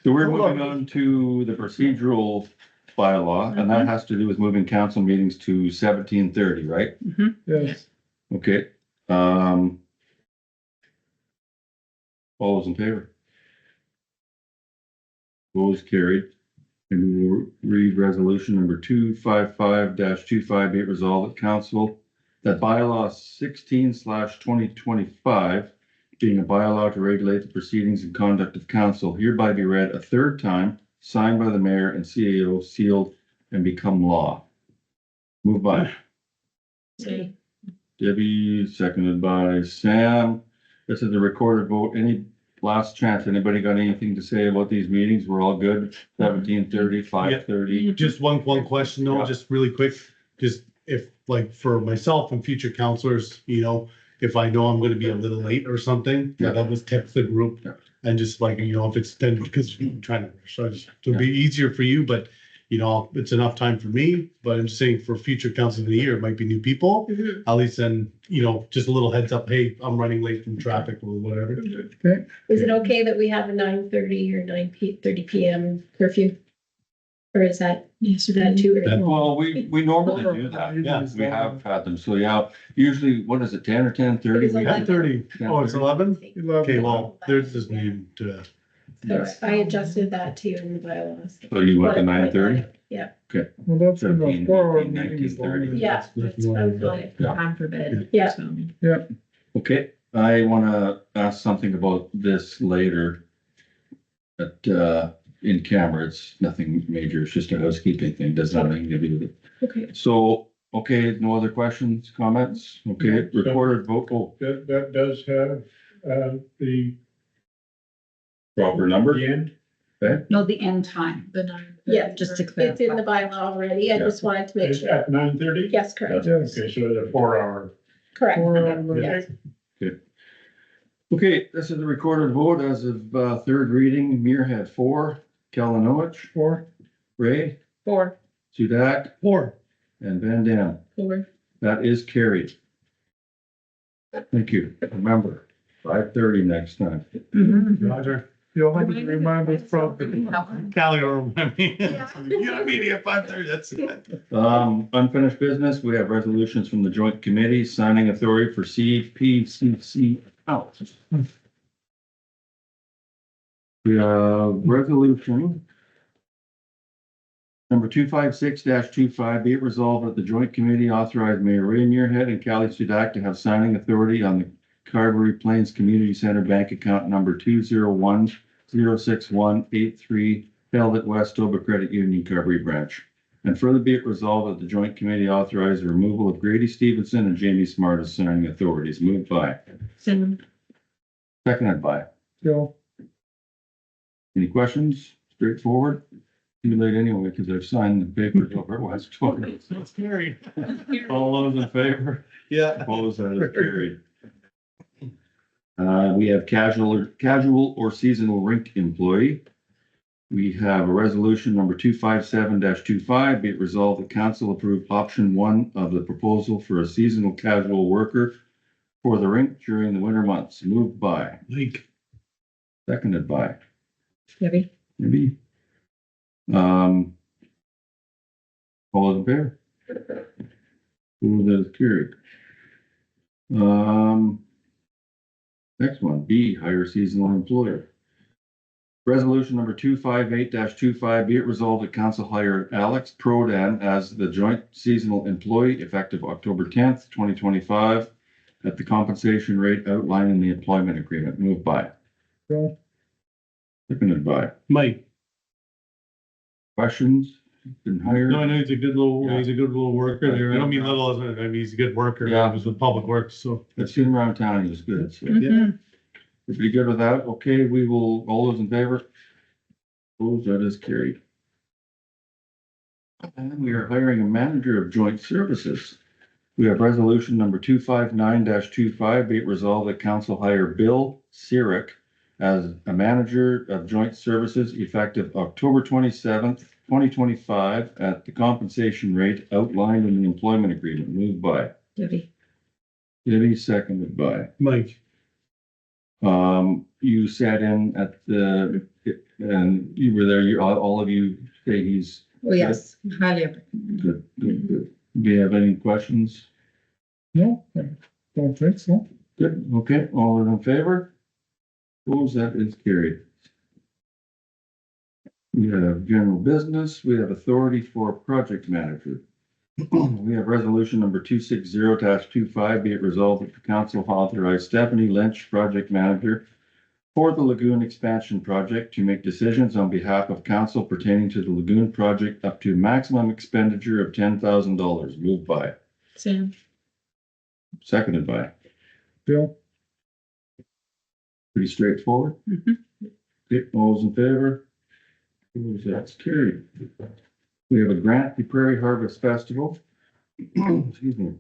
A: So we're moving on to the procedural bylaw, and that has to do with moving council meetings to 17:30, right?
D: Yes.
A: Okay, all those in favor? Opposed, carried. And we will read resolution number 255-25, be it resolved at council that bylaw 16/2025 being a bylaw to regulate the proceedings and conduct of council hereby be read a third time, signed by the mayor and CAO, sealed, and become law. Moved by
C: Same.
A: Debbie, seconded by Sam. This is a recorded vote. Any last chance. Anybody got anything to say about these meetings? We're all good? 17:30, 5:30?
B: Just one question though,
A: Yeah.
B: just really quick, just if, like, for myself and future counselors, you know, if I know I'm gonna be a little late or something, like, I'll just text the group.
A: Yeah.
B: And just like, you know, if it's then, because I'm trying to, so it's- it'll be easier for you, but, you know, it's enough time for me, but I'm just saying for future council of the year, it might be new people.
J: Mhm.
B: At least then, you know, just a little heads up, hey, I'm running late from traffic or whatever.
D: Okay,
J: Is it okay that we have a 9:30 or 30 PM curfew? Or is that too early?
A: Well, we normally do that.
B: Yeah,
A: We have had them. So yeah, usually, what is it, 10 or 10:30?
J: It was
B: 10:30. Oh, it's 11? Okay,
D: 11.
B: well, there's this need to,
J: So I adjusted that too in the bylaws.
A: So you went to 9:30?
J: Yeah,
D: Well, that's in
A: 17,
D: a 4-hour
A: 18,
D: meeting.
A: 19:30.
J: yeah, that's sounds good.
A: Yeah.
C: Time for bed.
J: Yeah.
C: So.
A: Okay, I wanna ask something about this later. But, in camera, it's nothing major, it's just a housekeeping thing, doesn't have anything to do with it.
C: Okay.
A: So, okay, no other questions, comments? Okay, recorded vote, oh,
D: That does have, the
A: proper number?
D: end.
K: No, the end time,
C: The 9.
J: Yeah,
K: just to
J: it's in the
K: clarify.
J: bylaw already. I just wanted to make sure.
D: At 9:30?
J: Yes, correct,
D: Yes.
E: Okay, so it's a 4-hour.
J: correct.
D: 4-hour
J: Yeah.
D: meeting.
A: Okay, this is the recorded vote as of, third reading, Muir had 4, Kalanowitz,
D: 4.
A: Ray,
C: 4.
A: Sudak,
B: or,
A: and Van Dam.
C: 4.
A: That is carried. Thank you. Remember, 5:30 next time.
B: Roger.
D: You'll have to remind us from.
B: Callie will remind me. You got a meeting at 5:30, that's it.
A: Unfinished business, we have resolutions from the joint committee, signing authority for CPCC out. We have resolution number 256-25, be it resolved that the joint committee authorized Mayor Ray Muirhead and Callie Sudak to have signing authority on the Carberry Plains Community Center bank account number 201-06183 held at Westover Credit Union Carberry branch. And further be it resolved that the joint committee authorize the removal of Grady Stevenson and Jamie Smart as signing authorities. Moved by,
C: Sam.
A: seconded by.
D: Bill,
A: Any questions? Straightforward? Too late anyway, because I've signed the papers over at Westover.
B: It's scary.
A: All those in favor?
B: Yeah.
A: Opposed, that is carried. We have casual or seasonal rink employee. We have a resolution number 257-25, be it resolved the council approve option 1 of the proposal for a seasonal casual worker for the rink during the winter months. Moved by,
B: Like,
A: seconded by,
C: Debbie.
A: maybe. All those in favor? Who is carried? Next one, B, hire seasonal employer. Resolution number 258-25, be it resolved that council hire Alex Prodan as the joint seasonal employee effective October 10th, 2025 at the compensation rate outlined in the employment agreement. Moved by,
D: Bill,
A: seconded by.
B: Mike,
A: Questions? Been hired?
B: no, I know he's a good little worker there. I don't mean little, I mean, he's a good worker.
A: Yeah.
B: He was with Public Works, so.
A: I've seen him around town, he was good. So
B: Yeah.
A: if you're good with that, okay, we will, all those in favor? Opposed, that is carried. And we are hiring a manager of joint services. We have resolution number 259-25, be it resolved that council hire Bill Sirik as a manager of joint services effective October 27th, 2025 at the compensation rate outlined in the employment agreement. Moved by
C: Debbie.
A: Debbie, seconded by.
B: Mike,
A: You sat in at the, and you were there, all of you say he's
C: Oh, yes, highly.
A: good, good, good. Do you have any questions?
D: no, I don't think so.
A: Good, okay, all those in favor? Opposed, that is carried. We have general business, we have authority for project manager. We have resolution number 260-25, be it resolved that the council authorize Stephanie Lynch, project manager for the Lagoon Expansion Project to make decisions on behalf of council pertaining to the Lagoon project up to maximum expenditure of $10,000. Moved by,
C: Sam.
A: seconded by.
D: Bill,
A: Pretty straightforward.
K: Mhm.
A: Okay, all those in favor? Opposed, that's carried. We have a grant, the Prairie Harvest Festival. Excuse me.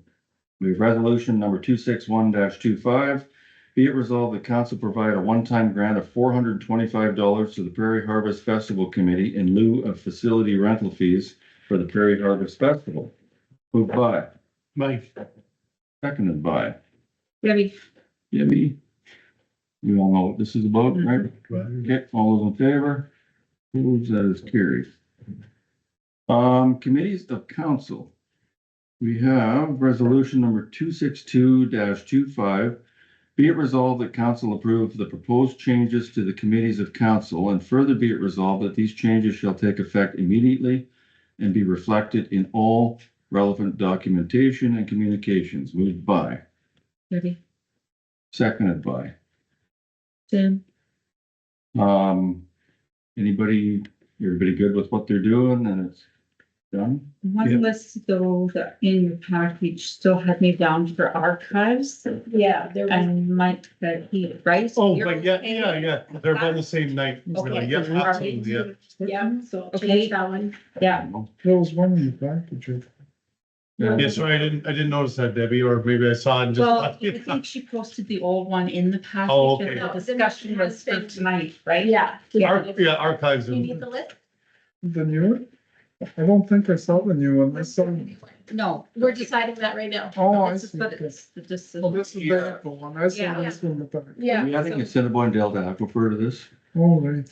A: We have resolution number 261-25. Be it resolved, the council provide a one-time grant of $425 to the Prairie Harvest Festival Committee in lieu of facility rental fees for the Prairie Harvest Festival. Moved by,
B: Mike,
A: seconded by,
K: Debbie,
A: Debbie. We all know what this is about, right? Okay, all those in favor? Opposed, that is carried. Committees of council. We have resolution number 262-25. Be it resolved that council approve the proposed changes to the committees of council, and further be it resolved that these changes shall take effect immediately and be reflected in all relevant documentation and communications. Moved by,
C: Debbie,
A: seconded by.
C: Sam,
A: Everybody good with what they're doing and it's done?
K: one list though that in your package still had me down for archives
J: Yeah, there was,
K: and Mike that he, right?
B: oh,
K: You're
B: but yeah,
K: okay
B: yeah,
K: with
B: yeah, they're on the same night, really,
K: Okay.
B: yeah, absolutely, yeah.
J: yeah, so I'll
K: Okay.
J: change that one.
K: Yeah,
D: There was one in the package.
B: Yeah, sorry, I didn't notice that, Debbie, or maybe I saw it and just.
K: well, I think she posted the old one in the package.
B: Oh, okay.
K: and
J: No,
K: The
J: the
K: discussion was
J: next
K: for
J: one.
K: tonight, right?
J: Yeah.
B: Yeah, archives.
J: You need the list?
D: The new one? I don't think I saw the new one. I saw.
K: No.
J: We're deciding that right now.
D: Oh, I
K: This is,
D: see.
K: but
D: Okay.
K: it's just.
D: Well, this is the April one. I saw
K: Yeah.
D: this one in the back.
J: Yeah.
A: I think Assiniboine Delta Aquifer to this,
D: Oh, right.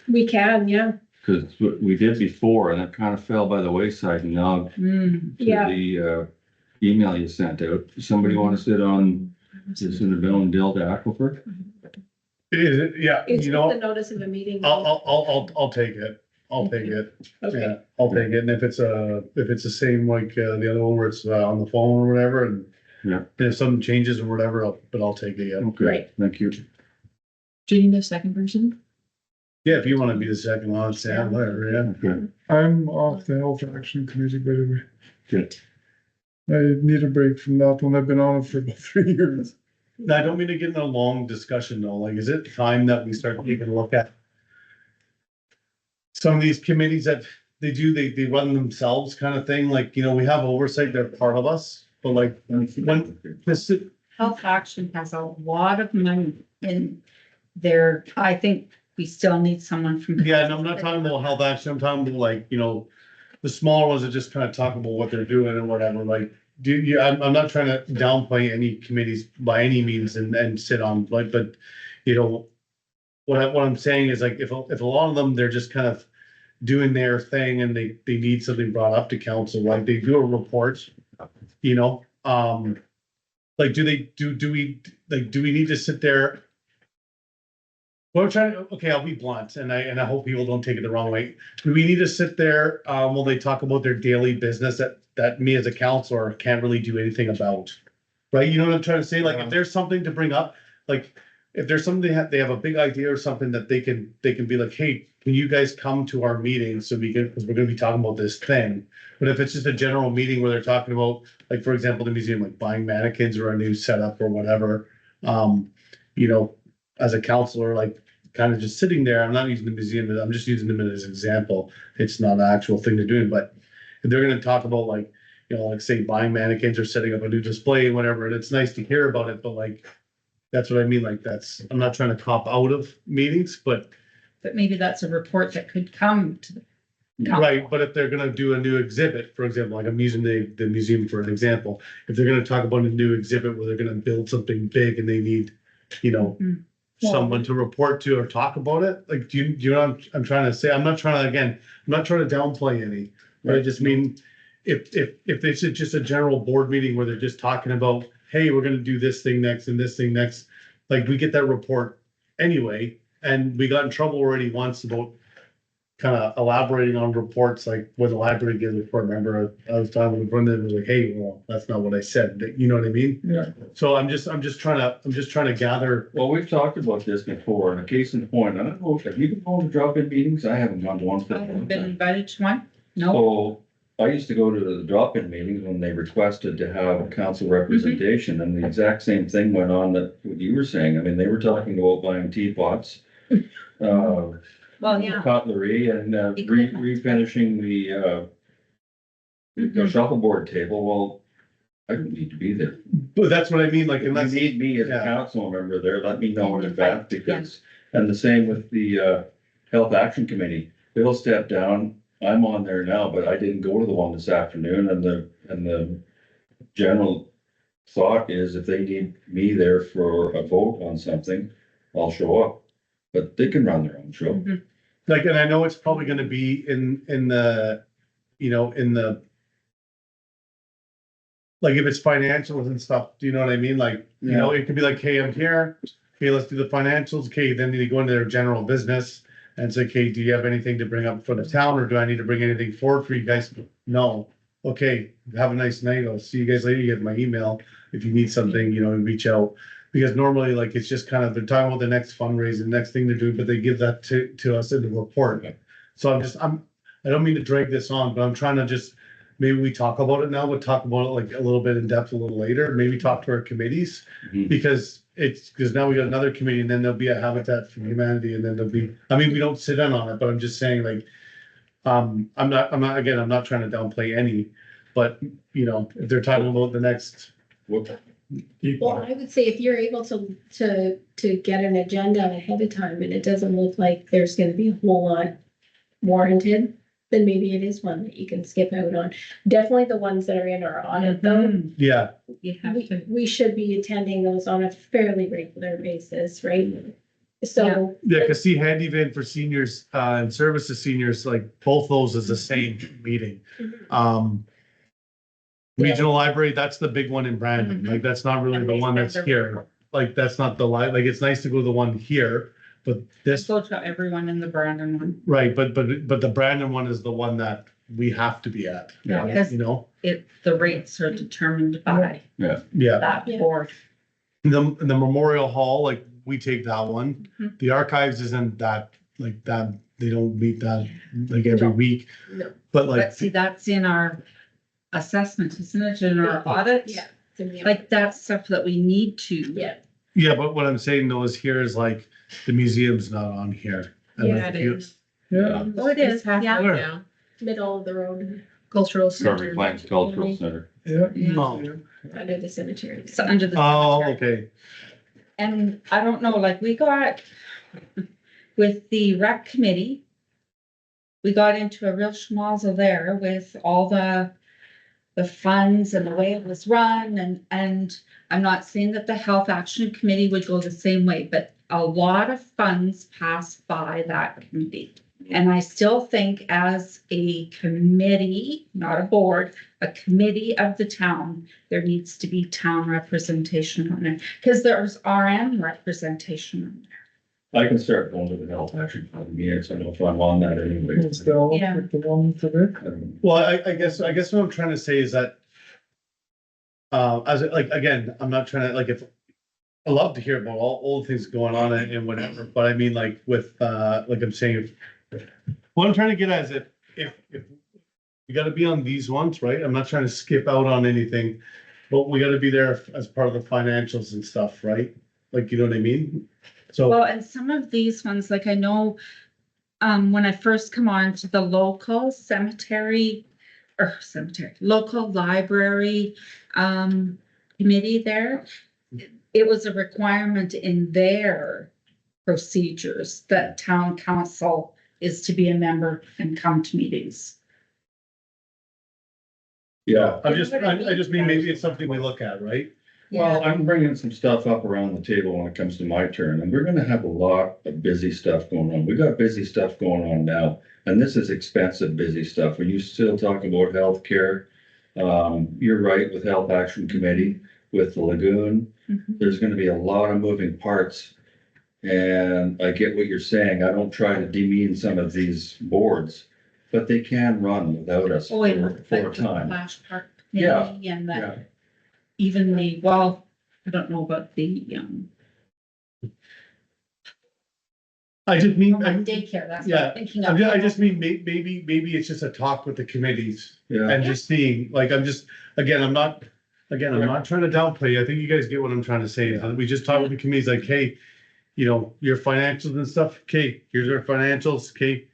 J: We can, yeah,
A: because we did before and it kind of fell by the wayside and now
K: Mm,
A: to
J: Yeah.
A: the email you sent out. Does somebody want to sit on the Assiniboine Delta Aquifer?
B: Is it, yeah,
J: it's
B: you
J: just the
B: know,
J: notice of a meeting.
B: I'll take it, I'll take it,
J: Okay,
B: yeah, I'll take it, and if it's the same like, the other one where it's on the phone or whatever, and.
A: Yeah.
B: And if something changes or whatever, I'll take it, yeah.
A: Okay,
J: Right.
A: thank you.
C: do you need a second person?
B: Yeah, if you wanna be the second one, Sam, whatever, yeah.
A: Okay,
D: I'm off the Health Action Committee, by the way.
A: good.
D: I need a break from that one. I've been on it for about 3 years.
B: I don't mean to get in a long discussion though, like, is it time that we start taking a look at some of these committees that they run themselves kind of thing, like, you know, we have oversight, they're part of us, but like, when this,
K: Health Action has a lot of money in there. I think we still need someone from.
B: yeah, and I'm not talking about health action, I'm talking about like, you know, the smaller ones that just kind of talk about what they're doing and whatever, like, I'm not trying to downplay any committees by any means and sit on, like, but, you know, what I'm saying is like, if a lot of them, they're just kind of doing their thing and they need something brought up to council, like they do a report, you know, like, do we need to sit there? Well, I'm trying to, okay, I'll be blunt and I hope people don't take it the wrong way. Do we need to sit there, while they talk about their daily business that me as a counselor can't really do anything about? Right? You know what I'm trying to say? Like, if there's something to bring up, like, if there's something they have a big idea or something that they can be like, hey, can you guys come to our meeting so we can, because we're gonna be talking about this thing. But if it's just a general meeting where they're talking about, like, for example, the museum, like buying mannequins or a new setup or whatever, you know, as a counselor, like, kind of just sitting there, I'm not using the museum, I'm just using them as an example. It's not an actual thing to do, but if they're gonna talk about like, you know, like say buying mannequins or setting up a new display, whatever, and it's nice to hear about it, but like, that's what I mean, like, I'm not trying to cop out of meetings, but.
K: But maybe that's a report that could come to the.
B: Right, but if they're gonna do a new exhibit, for example, like I'm using the museum for an example, if they're gonna talk about a new exhibit where they're gonna build something big and they need, you know, someone to report to or talk about it, like, do you know what I'm trying to say? I'm not trying to downplay any, but I just mean, if it's just a general board meeting where they're just talking about, hey, we're gonna do this thing next and this thing next, like, we get that report anyway, and we got in trouble already once about kind of elaborating on reports, like when the library gave a report, remember, I was talking with Brendan, and was like, hey, well, that's not what I said, you know what I mean?
D: Yeah.
B: So I'm just trying to gather.
A: Well, we've talked about this before, and a case in point, I don't know, have you been going to drop-in meetings? I haven't gone to one.
K: I haven't been invited to one. No,
A: I used to go to the drop-in meetings when they requested to have council representation, and the exact same thing went on that what you were saying. I mean, they were talking about buying teapots,
K: Well, yeah.
A: cutlery, and
K: Equipment.
A: refinishing the shuffleboard table. Well, I don't need to be there.
H: But that's what I mean, like,
A: If you
H: unless,
A: need me as a
H: Yeah.
A: council member there, let me know in
K: Yeah.
A: advance because, and the same with the Health Action Committee. Bill stepped down. I'm on there now, but I didn't go to the one this afternoon and the general thought is if they need me there for a vote on something, I'll show up. But they can run their own show.
H: like, and I know it's probably gonna be in the, you know, in the. Like if it's financials and stuff, do you know what I mean? Like, you know, it could be like, hey, I'm here, okay, let's do the financials, okay, then they go into their general business. And say, okay, do you have anything to bring up for the town, or do I need to bring anything forward for you guys? No, okay, have a nice night, I'll see you guys later, you get my email, if you need something, you know, reach out. Because normally, like, it's just kind of, they're talking about the next fundraising, next thing to do, but they give that to us in the report. So I don't mean to drag this on, but I'm trying to just, maybe we talk about it now, but talk about it like a little bit in depth a little later, maybe talk to our committees.
A: Mhm.
H: Because now we got another committee, and then there'll be a Habitat for Humanity, and then there'll be, I mean, we don't sit in on it, but I'm just saying, like, I'm not, again, I'm not trying to downplay any, but, you know, if they're talking about the next.
A: What-
J: Well, I would say if you're able to get an agenda ahead of time and it doesn't look like there's gonna be a whole lot warranted, then maybe it is one that you can skip out on. Definitely the ones that are in our audit though.
H: Yeah,
K: You have to.
J: We should be attending those on a fairly regular basis, right? So,
H: yeah, cause see, Handy Van for seniors, and service to seniors, like, both those is the same meeting.
J: Mhm.
H: Regional library, that's the big one in Brandon, like, that's not really
K: And
H: the
K: they
H: one that's
K: spend their-
H: here. Like, that's not the like, it's nice to go to the one here, but this,
K: Go to everyone in the Brandon one.
H: right, but the Brandon one is the one that we have to be at,
A: Yeah.
K: Because
H: you know?
K: the rates are determined by
H: Yeah,
K: that
J: Yeah.
K: board.
H: the Memorial Hall, like, we take that one.
K: Mhm.
H: The archives isn't that, like, that, they don't meet that, like, every week.
J: No.
H: But like,
K: But see, that's in our assessment, isn't it, in our audit?
J: yeah. so we have-
K: Like that's stuff that we need to.
J: Yeah,
H: yeah, but what I'm saying though is here is like, the museum's not on here. And
J: Yeah,
H: like,
C: it
H: you-
C: is.
D: Yeah,
K: Oh, it is, yeah.
H: Where?
C: Yeah,
J: middle of the road,
C: cultural
A: Strawberry
C: center.
A: Plains Cultural Center.
D: yeah.
H: No.
J: under the cemetery.
K: It's under the.
H: Oh,
K: cemetery.
H: okay.
K: And I don't know, like we got with the rec committee. We got into a real schmozzle there with all the funds and the way it was run and I'm not saying that the health action committee would go the same way, but a lot of funds pass by that committee. And I still think as a committee, not a board, a committee of the town, there needs to be town representation on it. Cause there's RM representation on there.
A: I can start going to the Health Action Committee, so I know if I'm on that anyway.
D: It's the,
K: Yeah.
D: with the one today.
H: Well, I guess what I'm trying to say is that. As like, again, I'm not trying to, like, if, I love to hear about all the things going on and whatever, but I mean, like, with, like I'm saying. What I'm trying to get at is if you gotta be on these ones, right? I'm not trying to skip out on anything, but we gotta be there as part of the financials and stuff, right? Like, you know what I mean? So,
K: Well, and some of these ones, like I know, when I first come on to the local local library, committee there, it was a requirement in their procedures that town council is to be a member and come to meetings.
A: Yeah,
H: I just mean, maybe it's something we look at, right?
A: well, I'm bringing some stuff up around the table when it comes to my turn, and we're gonna have a lot of busy stuff going on. We got busy stuff going on now, and this is expensive, busy stuff. When you still talk about healthcare, you're right with Health Action Committee, with the lagoon,
K: Mhm.
A: there's gonna be a lot of moving parts. And I get what you're saying. I don't try to demean some of these boards, but they can run without us
K: Oh,
A: for
K: and
A: a
K: like the
A: time.
K: Flash Park
A: Yeah,
K: committee and that
A: Yeah,
K: even I don't know about the,
B: I just mean,
K: Like daycare, that's what
B: yeah,
K: I'm thinking of.
B: I just mean, maybe it's just a talk with the committees
A: Yeah,
B: and just seeing, like, I'm not trying to downplay. I think you guys get what I'm trying to say. is that We just talk with the committees like, hey, you know, your financials and stuff. Okay, here's our financials. Okay,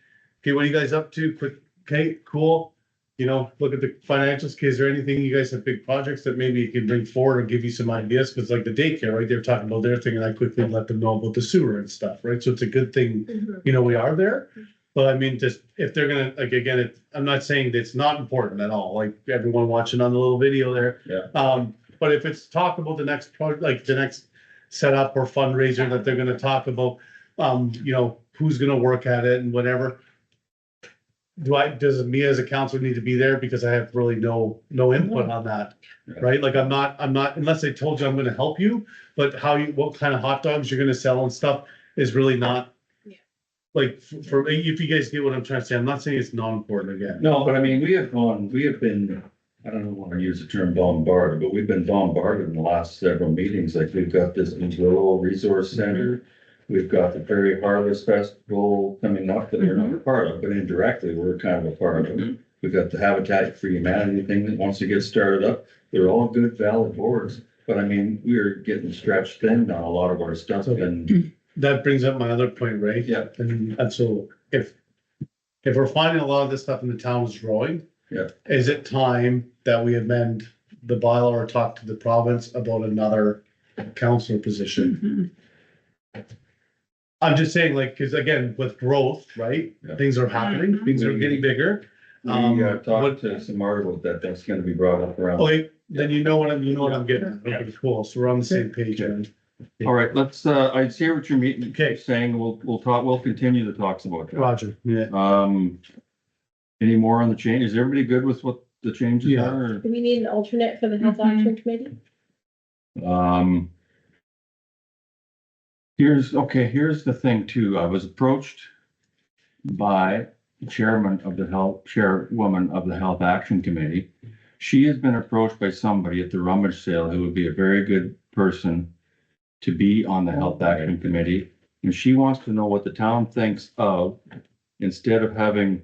B: what are you guys up to? Quick, okay, cool. You know, look at the financials. Okay, is there anything you guys have big projects that maybe you can bring forward or give you some ideas? Because like the daycare, right? They're talking about their thing, and I quickly let them know about the sewer and stuff, right? So it's a good thing,
J: Mhm.
B: you know, we are there. But I mean, just if they're gonna, like, again, I'm not saying that it's not important at all, like everyone watching on the little video there.
A: Yeah.
B: But if it's talk about the next project, like the next setup or fundraiser that they're gonna talk about, you know, who's gonna work at it and whatever. Does me as a counselor need to be there because I have really no input on that,
A: Yeah.
B: right? Like I'm not, unless they told you I'm gonna help you, but what kind of hot dogs you're gonna sell and stuff is really not.
J: Yeah.
B: Like for me, if you guys get what I'm trying to say, I'm not saying it's non-important again.
A: no, but I mean, we have been, I don't want to use the term bombarded, but we've been bombarded in the last several meetings, like we've got this Willow Resource Center. We've got the Prairie Harvest Festival coming up that we're not a part of, but indirectly, we're kind of a part of it. We've got the Habitat for Humanity thing that wants to get started up. They're all good, valid boards, but I mean, we're getting stretched thin on a lot of our stuff and.
B: That brings up my other point, right?
A: Yeah.
B: And so if we're finding a lot of this stuff in the town is growing.
A: Yeah.
B: Is it time that we amend the bylaw or talk to the province about another councillor position?
K: Mhm.
B: I'm just saying, like, cause again, with growth, right?
A: Yeah.
B: Things are happening,
K: Mhm.
B: things are getting bigger.
A: We
B: what-
A: talked to Samara about that, that's gonna be brought up around.
B: Okay, then you know what I'm getting at.
A: Yeah.
B: Okay, cool. So we're on the same page. then.
A: All right, let's, I see what you're meeting,
B: Okay.
A: saying, we'll continue the talks about that.
B: Roger, yeah.
A: Any more on the change? Is everybody good with what the changes
B: Yeah.
A: are?
J: Do we need an alternate for the health
K: Mhm.
J: action committee?
A: Here's the thing too. I was approached by the chairwoman of the Health Action Committee. She has been approached by somebody at the rummage sale who would be a very good person to be on the Health Action Committee. And she wants to know what the town thinks of, instead of having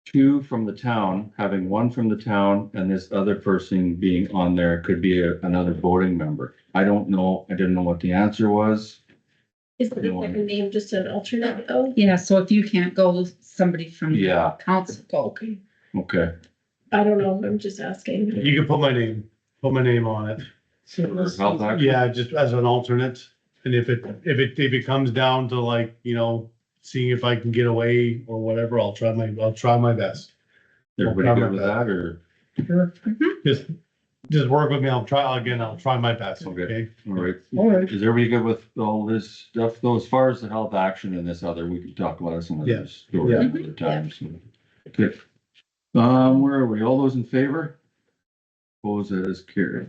A: two from the town, having one from the town and this other person being on there could be another voting member. I don't know. I didn't know what the answer was.
J: Is the second name just an alternate though?
K: Yeah, so if you can't go, somebody from
A: Yeah,
K: council go.
A: okay.
J: I don't know, I'm just asking.
B: You can put my name on it.
A: For Health Action?
B: Yeah, just as an alternate. And if it comes down to like, you know, seeing if I can get away or whatever, I'll try my best.
A: Everybody good with that or?
B: Just work with me. I'll try my best.
A: Okay.
B: Okay.
A: All right.
D: All right.
A: Is everybody good with all this stuff? Though, as far as the Health Action and this other, we can talk about this another story
B: Yeah.
A: another time. So, okay. Where are we? All those in favor? Opposed, that is carried.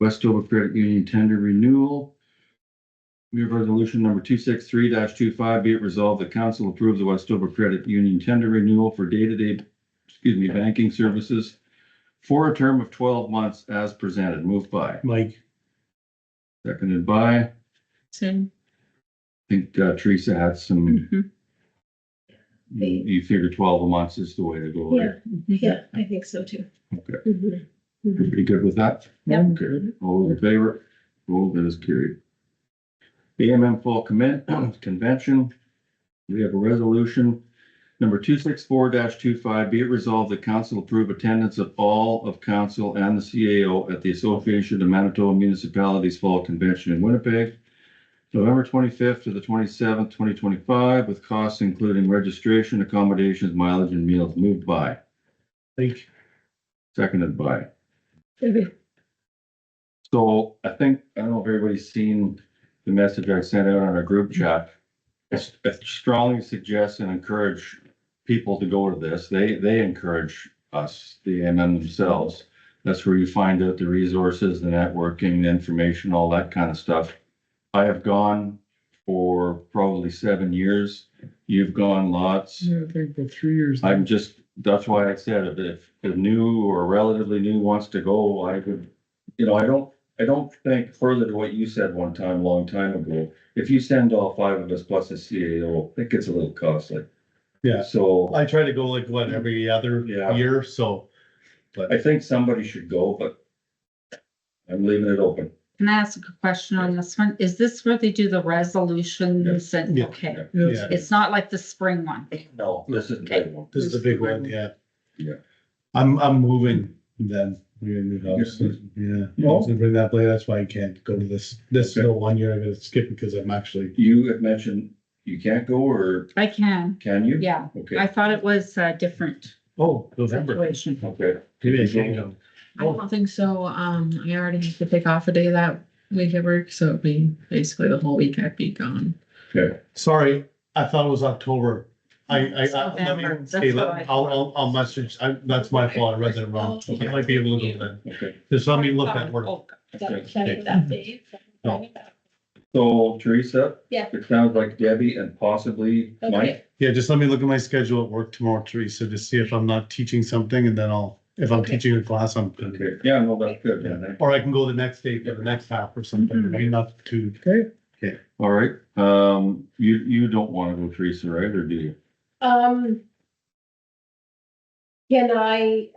A: Westover Credit Union tender renewal. We have resolution number 263-25, be it resolved, the council approves the Westover Credit Union tender renewal for day-to-day, banking services for a term of 12 months as presented. Moved by,
B: Mike,
A: seconded by, I
K: Soon.
A: think Teresa had some,
K: Mhm.
A: you figure 12 months is the way to go. right?
J: Yeah, I think so too.
A: Okay,
J: Mhm.
A: everybody good with that?
K: Yep.
A: Okay, all in favor? Oh, that is carried. BMM Fall Convention. We have a resolution number 264-25, be it resolved that council approve attendance of all of council and the CAO at the Association of Manitoba Municipalities Fall Convention in Winnipeg, November 25th to the 27th, 2025, with costs including registration, accommodations, mileage, and meals. Moved by,
B: Mike,
A: seconded by.
J: Okay.
A: So I don't know if everybody's seen the message I sent out on our group chat. I strongly suggest and encourage people to go to this. They encourage us, the AMN themselves. That's where you find out the resources, the networking, the information, all that kind of stuff. I have gone for probably 7 years. You've gone lots.
D: Yeah, I think about 3 years. now.
A: That's why I said if the new or relatively new wants to go, I would, I don't I don't think further to what you said one time, a long time ago, if you send all 5 of us plus a CAO, it gets a little costly.
H: Yeah.
A: So
H: I try to go like what, every other
A: Yeah.
H: year, so. But
A: I think somebody should go, but I'm leaving it open.
K: Can I ask a question on this one? Is this where they do the resolutions and,
H: Yeah.
K: okay,
H: yeah,
K: it's not like the spring one?
A: No, this is the big one.
H: this is a big one, yeah.
A: Yeah.
H: I'm moving then. We're in the house, yeah. I was gonna bring that play, that's why I can't go to this. This is
A: Okay.
H: the 1 year I'm gonna skip because I'm actually,
A: You had mentioned you can't go, or
K: I can,
A: can you?
K: yeah. I
A: Okay,
K: thought it was a different
H: oh, November.
K: situation.
A: okay.
H: Maybe I can go.
C: I don't think so. I already have to take off a day that week at work, so it'd be basically the whole week I'd be gone.
A: Okay,
H: Sorry, I thought it was October.
K: It's
H: Let me,
K: November. That's
H: okay,
K: what I
H: I'll message, that's my fault, I read that wrong. I might be able to go then.
A: okay.
H: Just let me look at work.
J: Oh, that day.
H: No.
A: So Teresa?
J: Yeah.
A: It sounds like Debbie and possibly Mike.
J: Okay,
H: Yeah, just let me look at my schedule at work tomorrow, Teresa, to see if I'm not teaching something and then if I'm
J: Okay.
H: teaching a class, I'm good.
A: Okay, yeah, no, that's good, then.
H: Or I can go the next day for the next half or something, maybe not too.
D: Okay,
A: All right, you don't wanna go, Teresa, right, or do you?
J: can I,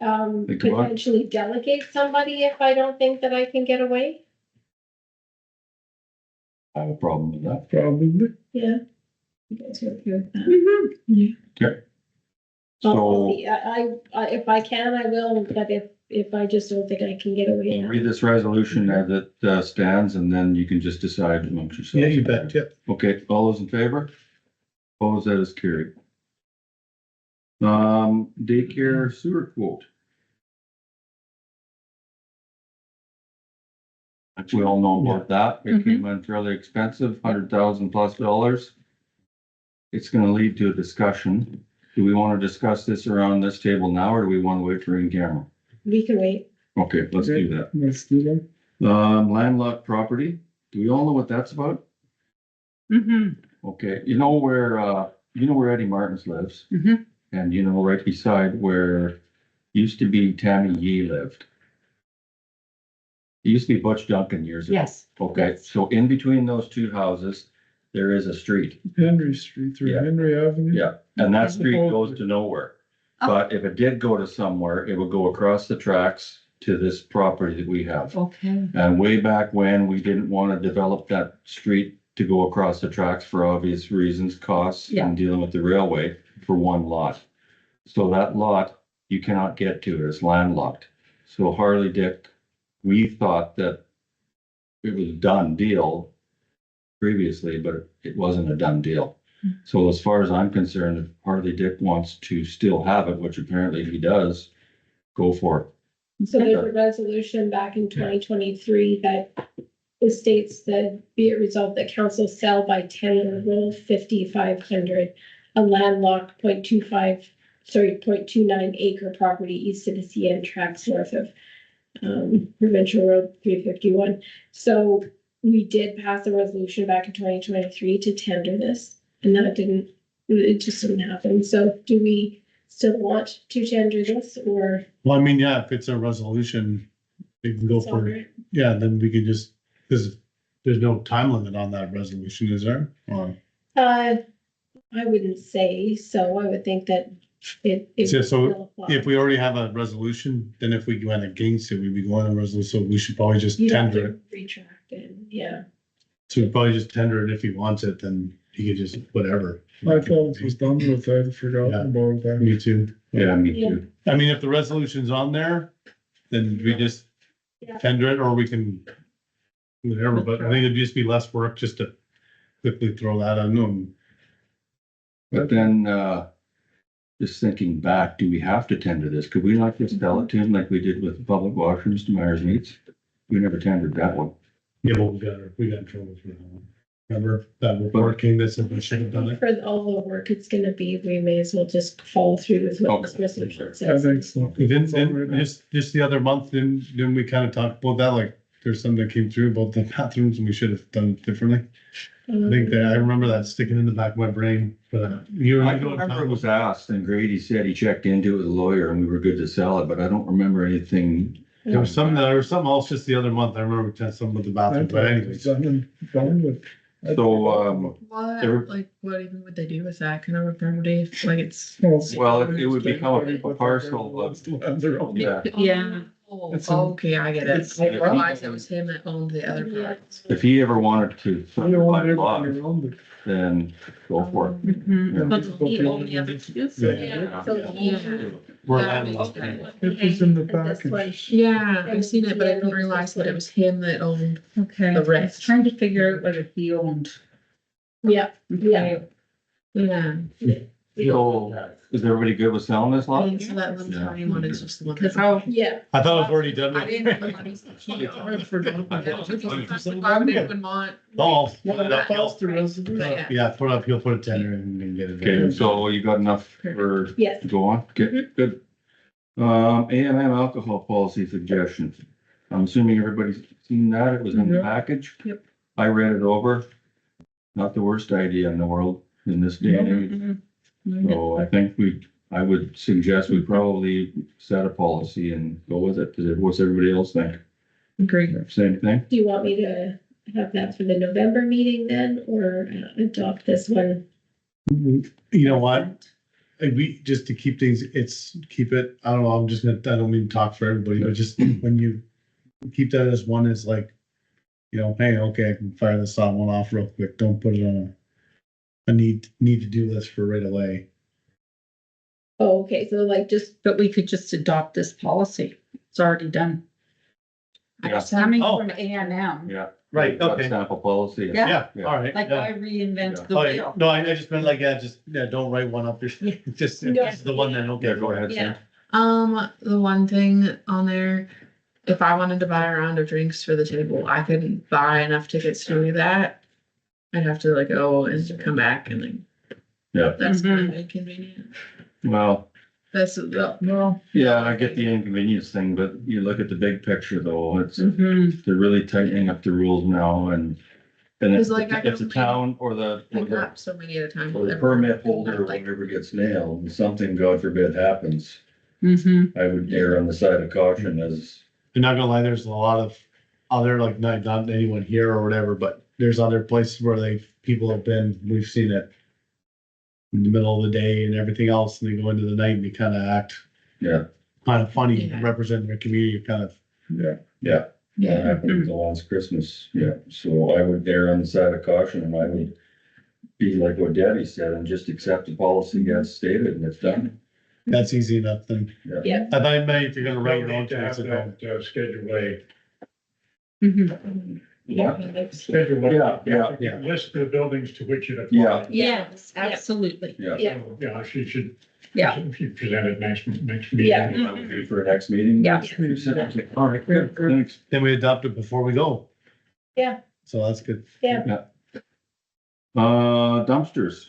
A: Think about it.
J: potentially delegate somebody if I don't think that I can get away?
A: I have a problem with that.
D: probably.
J: Yeah.
C: You guys are okay with that?
J: I'll
A: So
J: see. If I can, I will, but if I just don't think I can get away.
A: read this resolution as it stands, and then you can just decide amongst yourselves.
H: Yeah, you bet, yeah.
A: Okay, all those in favor? Opposed, that is carried. Daycare sewer quote. Like we all know about that, it came in fairly expensive, $100,000+. It's gonna lead to a discussion. Do we wanna discuss this around this table now, or do we wanna wait for in camera?
J: We can wait.
A: Okay, let's do that.
D: Let's do that.
A: Landlocked property, do we all know what that's about?
K: Mm-hmm,
A: Okay, you know where Eddie Martins lives?
K: Mhm.
A: And you know, right beside where used to be Tammy Yee lived. It used to be Butch Duncan years ago.
K: yes.
A: Okay,
K: yes.
A: so in between those two houses, there is a street.
D: Henry Street through
A: Yeah.
D: Henry Avenue.
A: Yeah, and that street goes to nowhere.
K: Oh.
A: But if it did go to somewhere, it would go across the tracks to this property that we have.
K: Okay,
A: And way back when, we didn't want to develop that street to go across the tracks for obvious reasons, costs,
K: Yeah.
A: and dealing with the railway for one lot. So that lot, you cannot get to, it's landlocked. So Harley Dick, we thought that it was a done deal previously, but it wasn't a done deal. So as far as I'm concerned, if Harley Dick wants to still have it, which apparently he does, go for it.
J: So there's a resolution back in 2023 that states that be it resolved that council sell by tender rule 5,500 a landlocked 0.29 acre property east of the CN tracks north of Provincial Road 351. So we did pass a resolution back in 2023 to tender this, and it just didn't happen. So do we still want to tender this, or?
H: Well, I mean, yeah, if it's a resolution, we can go for it. Yeah, then we can just, because there's no time limit on that resolution, is there? Or,
J: I wouldn't say so. I would think that it.
H: So- so
J: would still apply.
H: if we already have a resolution, then if we went against it, we'd be going on a resolution, so we should probably just
J: You'd have
H: tender
J: to
H: it.
J: retract it, yeah.
H: So we'd probably just tender it if he wants it, then he could just, whatever.
D: I thought it was done with, I'd forgotten
H: Yeah.
D: about that.
H: Me too.
A: Yeah, me
J: Yeah.
A: too.
H: I mean, if the resolution's on there, then we just
J: Yeah.
H: tender it, or we can whatever, but I think it'd just be less work just to quickly throw that on them.
A: But then, just thinking back, do we have to tender this? Could we not just tell it to him like we did with the public washrooms to Myers Meats? We never tendered that one.
H: Yeah, but we got in trouble for that one. Remember that report came that said we should have done it?
J: For all the work it's gonna be, we may as well just follow through with what this
A: Okay.
J: resolution
D: I
J: says.
D: think so.
H: We didn't, just the other month, didn't we kind of talk about that? Like, there's something that came through about the bathrooms and we should have done it differently. I think that, I remember that sticking in the back of my brain for that.
A: I remember it was asked and Grady said he checked into it with a lawyer and we were good to sell it, but I don't remember anything
H: There was something else just the other month. I remember something with the bathroom, but anyways.
D: Done with.
A: So,
C: What,
A: Every-
C: like, what even would they do with that kind of a property? Like it's.
A: well, it would become a parcel of, yeah.
K: Yeah.
C: Oh,
D: It's an-
C: okay, I get it.
D: it's-
C: I realized it was him that owned the other parts.
A: If he ever wanted to
D: You don't
A: subdivide
D: want
A: lots,
D: everything around it.
A: then go for it.
K: Mhm.
C: But he owned the other two.
H: Yeah.
J: So,
C: Yeah.
H: We're
C: That
H: landlocked.
C: makes sense.
D: It was in the
J: This one.
D: package.
C: Yeah, I seen it, but I didn't realize that it was him that owned.
K: Okay,
C: The
K: I was
C: rest.
K: trying to figure out whether he owned.
J: Yeah, yeah.
K: Okay.
C: Yeah.
A: So, is everybody good with selling this lot?
C: And so that little tiny one is just the one.
K: Cause I'll,
J: Yeah,
H: I thought it was already done.
C: I didn't. realize that he owned- I wouldn't even want.
H: Oh,
D: Well, that Foster resident.
C: But yeah.
H: yeah, put up, he'll put a tender in and get it.
A: Okay, so you got enough for,
J: yes.
A: to go on? Good, good. AMM alcohol policy suggestions. I'm assuming everybody's seen that. It was in the
C: Yeah.
A: package.
C: Yep.
A: I read it over. Not the worst idea in the world in this day and age.
K: Mhm.
A: So I think I would suggest we probably set a policy and go with it. What's everybody else think?
C: Agree.
A: Same thing?
J: Do you want me to have that for the November meeting then, or adopt this one?
H: You know what? We, just to keep things, keep it, I don't know, I don't mean to talk for everybody, but just when you keep that as one is like, you know, hey, okay, I can fire this on one off real quick. Don't put it on a need to do list for right away.
J: Oh, okay, so like just,
K: But we could just adopt this policy. It's already done.
C: I
A: Yeah.
C: just
K: Coming
H: Oh.
K: from A and M,
A: Yeah.
H: Right,
A: Got
H: okay.
A: Sample policy.
K: Yeah.
H: Yeah, all right.
K: like
H: yeah.
K: I reinvented the
H: Oh, yeah.
K: wheel.
H: No, I just meant like, don't write one up. Just, just the one that, okay.
A: Yeah, go ahead, Sam.
J: yeah,
C: The one thing on there, if I wanted to buy a round of drinks for the table, I couldn't buy enough tickets to do that. I'd have to like go and come back and like.
A: Yeah.
C: That's kind of inconvenient.
A: Well,
C: That's the, well.
A: yeah, I get the inconvenience thing, but you look at the big picture though, it's,
K: Mhm.
A: they're really tightening up the rules now and
C: It's like I
A: if the
C: don't
A: town or
C: Pick up so many at a time.
A: or the permit holder, or whatever gets nailed, and something, God forbid, happens,
K: Mhm.
A: I would err on the side of caution as,
H: I'm not gonna lie, there's a lot of other, like, not anyone here or whatever, but there's other places where people have been, we've seen it in the middle of the day and everything else, and they go into the night and they kind of act
A: yeah,
H: kind of funny,
C: Yeah.
H: represent their community, kind of.
A: that
C: Yeah.
A: happened the last Christmas, yeah, so I would err on the side of caution, and I would be like what Debbie said, and just accept the policy as stated, and it's done.
H: That's easy enough then.
J: yeah.
H: I thought maybe if you're gonna write your own tickets,
D: Schedule A.
K: Mhm.
D: Schedule A.
H: Yeah.
D: List the buildings to which it
A: Yeah.
D: applies.
K: Yes, absolutely.
A: Yeah.
J: Yeah.
D: Yeah, she should.
K: Yeah.
D: If you present it next meeting.
J: Yeah.
A: That would be for next meeting.
K: Yeah.
A: All right, good, thanks.
H: Then we adopt it before we go.
J: Yeah.
H: So that's good.
A: Dumpsters.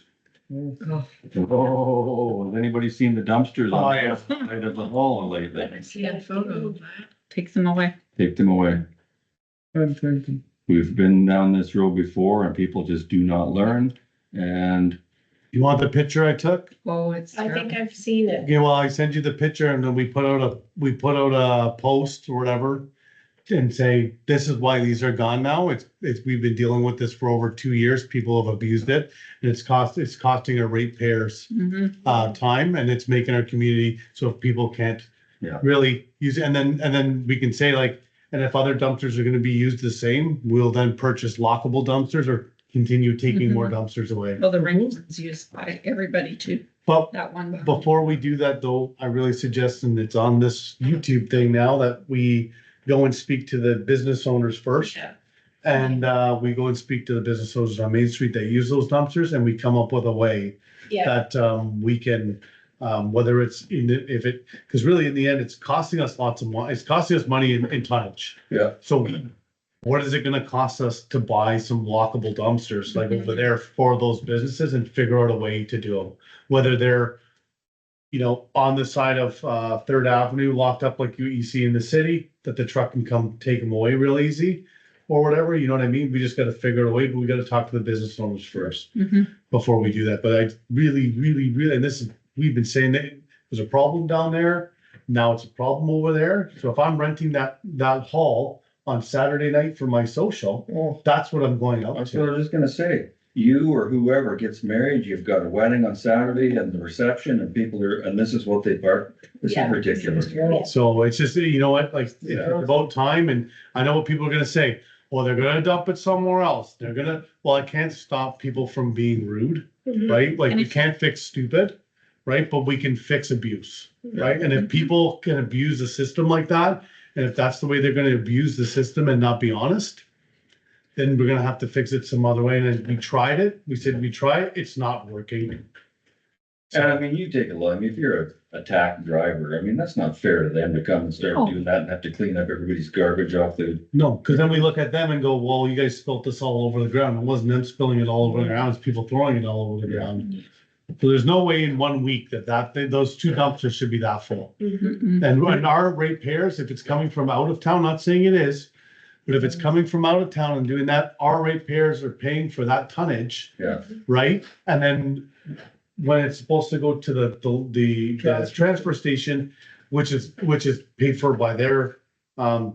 A: Oh, has anybody seen the dumpsters
H: Oh,
A: on
H: yeah.
A: the side of the hall lately?
C: I see a photo of that.
K: Take them away.
A: Take them away.
D: I'm thinking.
A: We've been down this road before and people just do not learn. And
H: You want the picture I took?
K: Oh, it's.
J: I think I've seen it.
H: Okay, well, I send you the picture and then we put out a post or whatever. And say, this is why these are gone now. We've been dealing with this for over 2 years. People have abused it. And it's costing our ratepayers
K: Mhm.
H: time, and it's making our community, so if people can't
A: Yeah.
H: really use it, and then we can say like, and if other dumpsters are gonna be used the same, we'll then purchase lockable dumpsters or continue taking more dumpsters away.
K: Well, the ring is used by everybody too,
H: But
K: that one.
H: before we do that though, I really suggest, and it's on this YouTube thing now, that we go and speak to the business owners first.
K: Yeah.
H: And we go and speak to the business owners on Main Street that use those dumpsters, and we come up with a way
J: Yeah,
H: that we can, whether it's because really in the end, it's costing us lots of money. It's costing us money in tonnage.
A: Yeah.
H: So what is it gonna cost us to buy some lockable dumpsters like over there for those businesses and figure out a way to do them? Whether they're, on the side of Third Avenue, locked up like you see in the city, that the truck can come take them away real easy or whatever, you know what I mean? We just gotta figure it a way, but we gotta talk to the business owners first
K: Mhm.
H: before we do that. But I really, and we've been saying that there's a problem down there.
B: Now it's a problem over there. So if I'm renting that hall on Saturday night for my social,
D: Oh,
B: that's what I'm going out
A: That's what I
B: to.
A: was just gonna say. You or whoever gets married, you've got a wedding on Saturday and the reception and people are, and this is what they park. This is
J: Yeah.
A: ridiculous.
B: So it's just, you know what, like, it's
A: Yeah.
B: about time, and I know what people are gonna say. Well, they're gonna dump it somewhere else. They're gonna, well, I can't stop people from being rude,
J: Mhm.
B: right? Like,
K: And
B: we
K: if-
B: can't fix stupid, right? But we can fix abuse, right? And if people can abuse the system like that, and if that's the way they're gonna abuse the system and not be honest, then we're gonna have to fix it some other way. And we tried it. We said we try it. It's not working.
A: And I mean, you take a look, I mean, if you're a tax driver, I mean, that's not fair to them to come and start
K: No.
A: doing that and have to clean up everybody's garbage off the.
B: No, because then we look at them and go, well, you guys spilt this all over the ground. It wasn't them spilling it all over the ground, it's people throwing it all over the ground. So there's no way in 1 week those two dumpsters should be that full.
J: Mhm.
B: And our ratepayers, if it's coming from out of town, not saying it is, but if it's coming from out of town and doing that, our ratepayers are paying for that tonnage,
A: Yeah,
B: right? And then when it's supposed to go to the transfer station, which is paid for by their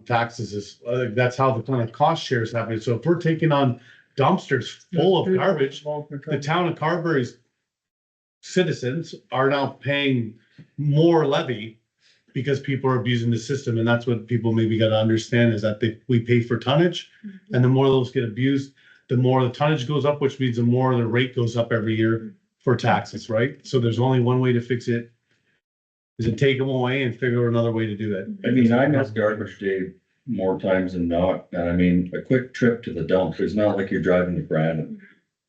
B: taxes, is that's how the kind of cost share is happening. So if we're taking on dumpsters full of garbage, the town of Carberry's citizens are now paying more levy because people are abusing the system, and that's what people maybe gotta understand, is that we pay for tonnage, and the more those get abused, the more the tonnage goes up, which means the more the rate goes up every year for taxes, right? So there's only one way to fix it, is to take them away and figure out another way to do it.
A: I mean, I miss garbage day more times than not, and I mean, a quick trip to the dump, it's not like you're driving to Brandon.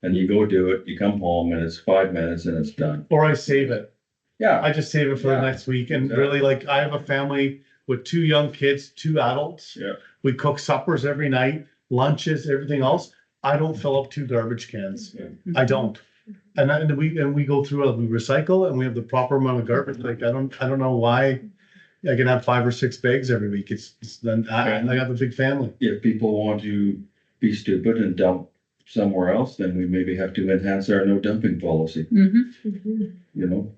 A: And you go do it, you come home and it's 5 minutes and it's done.
B: Or I save it.
A: Yeah,
B: I just save it for the
A: Yeah.
B: next week, and really, like, I have a family with 2 young kids, 2 adults.
A: Yeah.
B: We cook suppers every night, lunches, everything else. I don't fill up 2 garbage cans. I don't. And we go through it, we recycle, and we have the proper amount of garbage. Like, I don't know why I can have 5 or 6 bags every week. It's then I have a big family.
A: if people want to be stupid and dump somewhere else, then we maybe have to enhance our no dumping policy,
J: Mhm.
A: you know?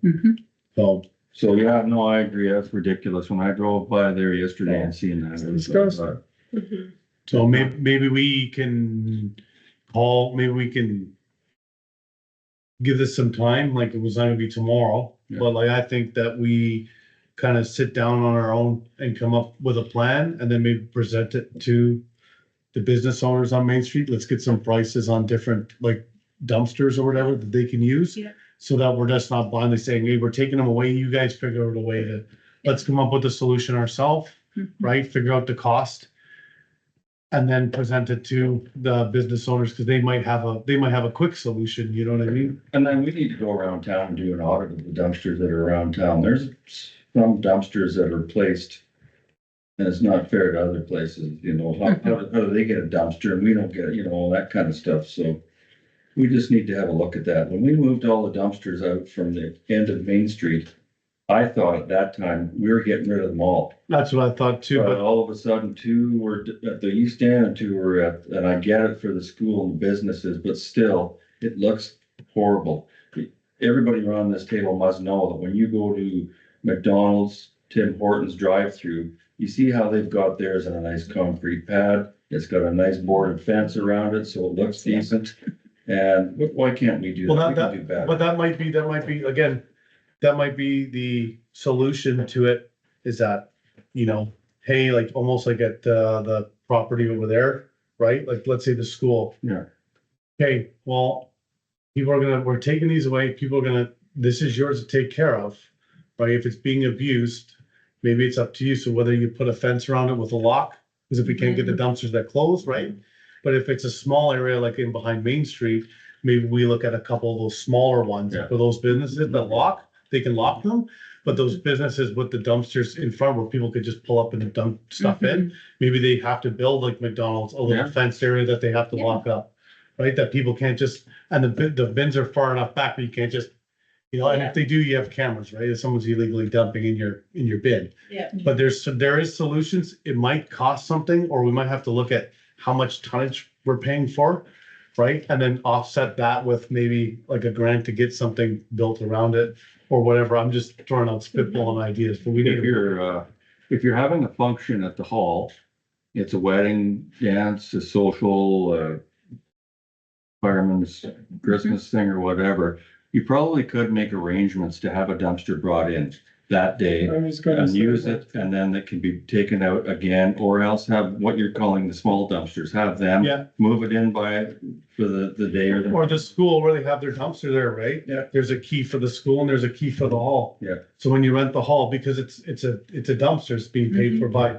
B: So,
A: So, yeah, no, I agree, that's ridiculous. When I drove by there yesterday and seeing that. it was
D: Disgusting.
J: Mhm.
B: so maybe we can give this some time, like it was not gonna be tomorrow,
A: Yeah.
B: but like I think that we kind of sit down on our own and come up with a plan, and then maybe present it to the business owners on Main Street. Let's get some prices on different like dumpsters or whatever that they can use.
J: Yeah.
B: So that we're just not blindly saying, hey, we're taking them away, you guys figure out a way to, let's come up with a solution ourselves, right? Figure out the cost. And then present it to the business owners, because they might have a quick solution, you know what I mean?
A: And then we need to go around town and do an audit of the dumpsters that are around town. There's some dumpsters that are placed. And it's not fair to other places, you know, how do they get a dumpster and we don't get, you know, all that kind of stuff, so. We just need to have a look at that. When we moved all the dumpsters out from the end of Main Street, I thought at that time we were getting rid of them all.
B: That's what I thought too,
A: But
B: but
A: all of a sudden, 2 were at the east end and 2 were at, and I get it for the school and businesses, but still, it looks horrible. Everybody around this table must know that when you go to McDonald's, Tim Hortons drive-through, you see how they've got theirs in a nice concrete pad. It's got a nice boarded fence around it, so it looks decent. And why can't we do
B: Well,
A: that? We
B: that-
A: can do better.
B: but that might be, again, that might be the solution to it, is that, you know, hey, like, almost like at the property over there, right? Like, let's say the school.
A: Yeah.
B: Okay, well, we're taking these away, this is yours to take care of, right? If it's being abused, maybe it's up to you. So whether you put a fence around it with a lock, because if we can't get the dumpsters that close, right? But if it's a small area like in behind Main Street, maybe we look at a couple of those smaller ones
A: Yeah.
B: for those businesses that lock, they can lock them. But those businesses with the dumpsters in front where people could just pull up and dump stuff in, maybe they have to build like McDonald's, a little
A: Yeah.
B: fenced area that they have to
K: Yeah.
B: lock up. Right? That people can't just, and the bins are far enough back, but you can't just, you know, and if they do, you have cameras, right? If someone's illegally dumping in your bin.
J: Yeah.
B: But there is solutions. It might cost something, or we might have to look at how much tonnage we're paying for, right? And then offset that with maybe like a grant to get something built around it, or whatever. I'm just throwing out spitballing ideas, but we need
A: If you're having a function at the hall, it's a wedding, dance, a social, fireman's Christmas thing or whatever, you probably could make arrangements to have a dumpster brought in that day
D: I was gonna
A: and
D: say
A: use
D: that.
A: it, and then it can be taken out again, or else have what you're calling the small dumpsters, have them
B: Yeah.
A: move it in for the day or the.
B: Or the school where they have their dumpster there, right?
A: Yeah.
B: There's a key for the school and there's a key for the hall.
A: Yeah.
B: So when you rent the hall, because it's a dumpster, it's being paid for by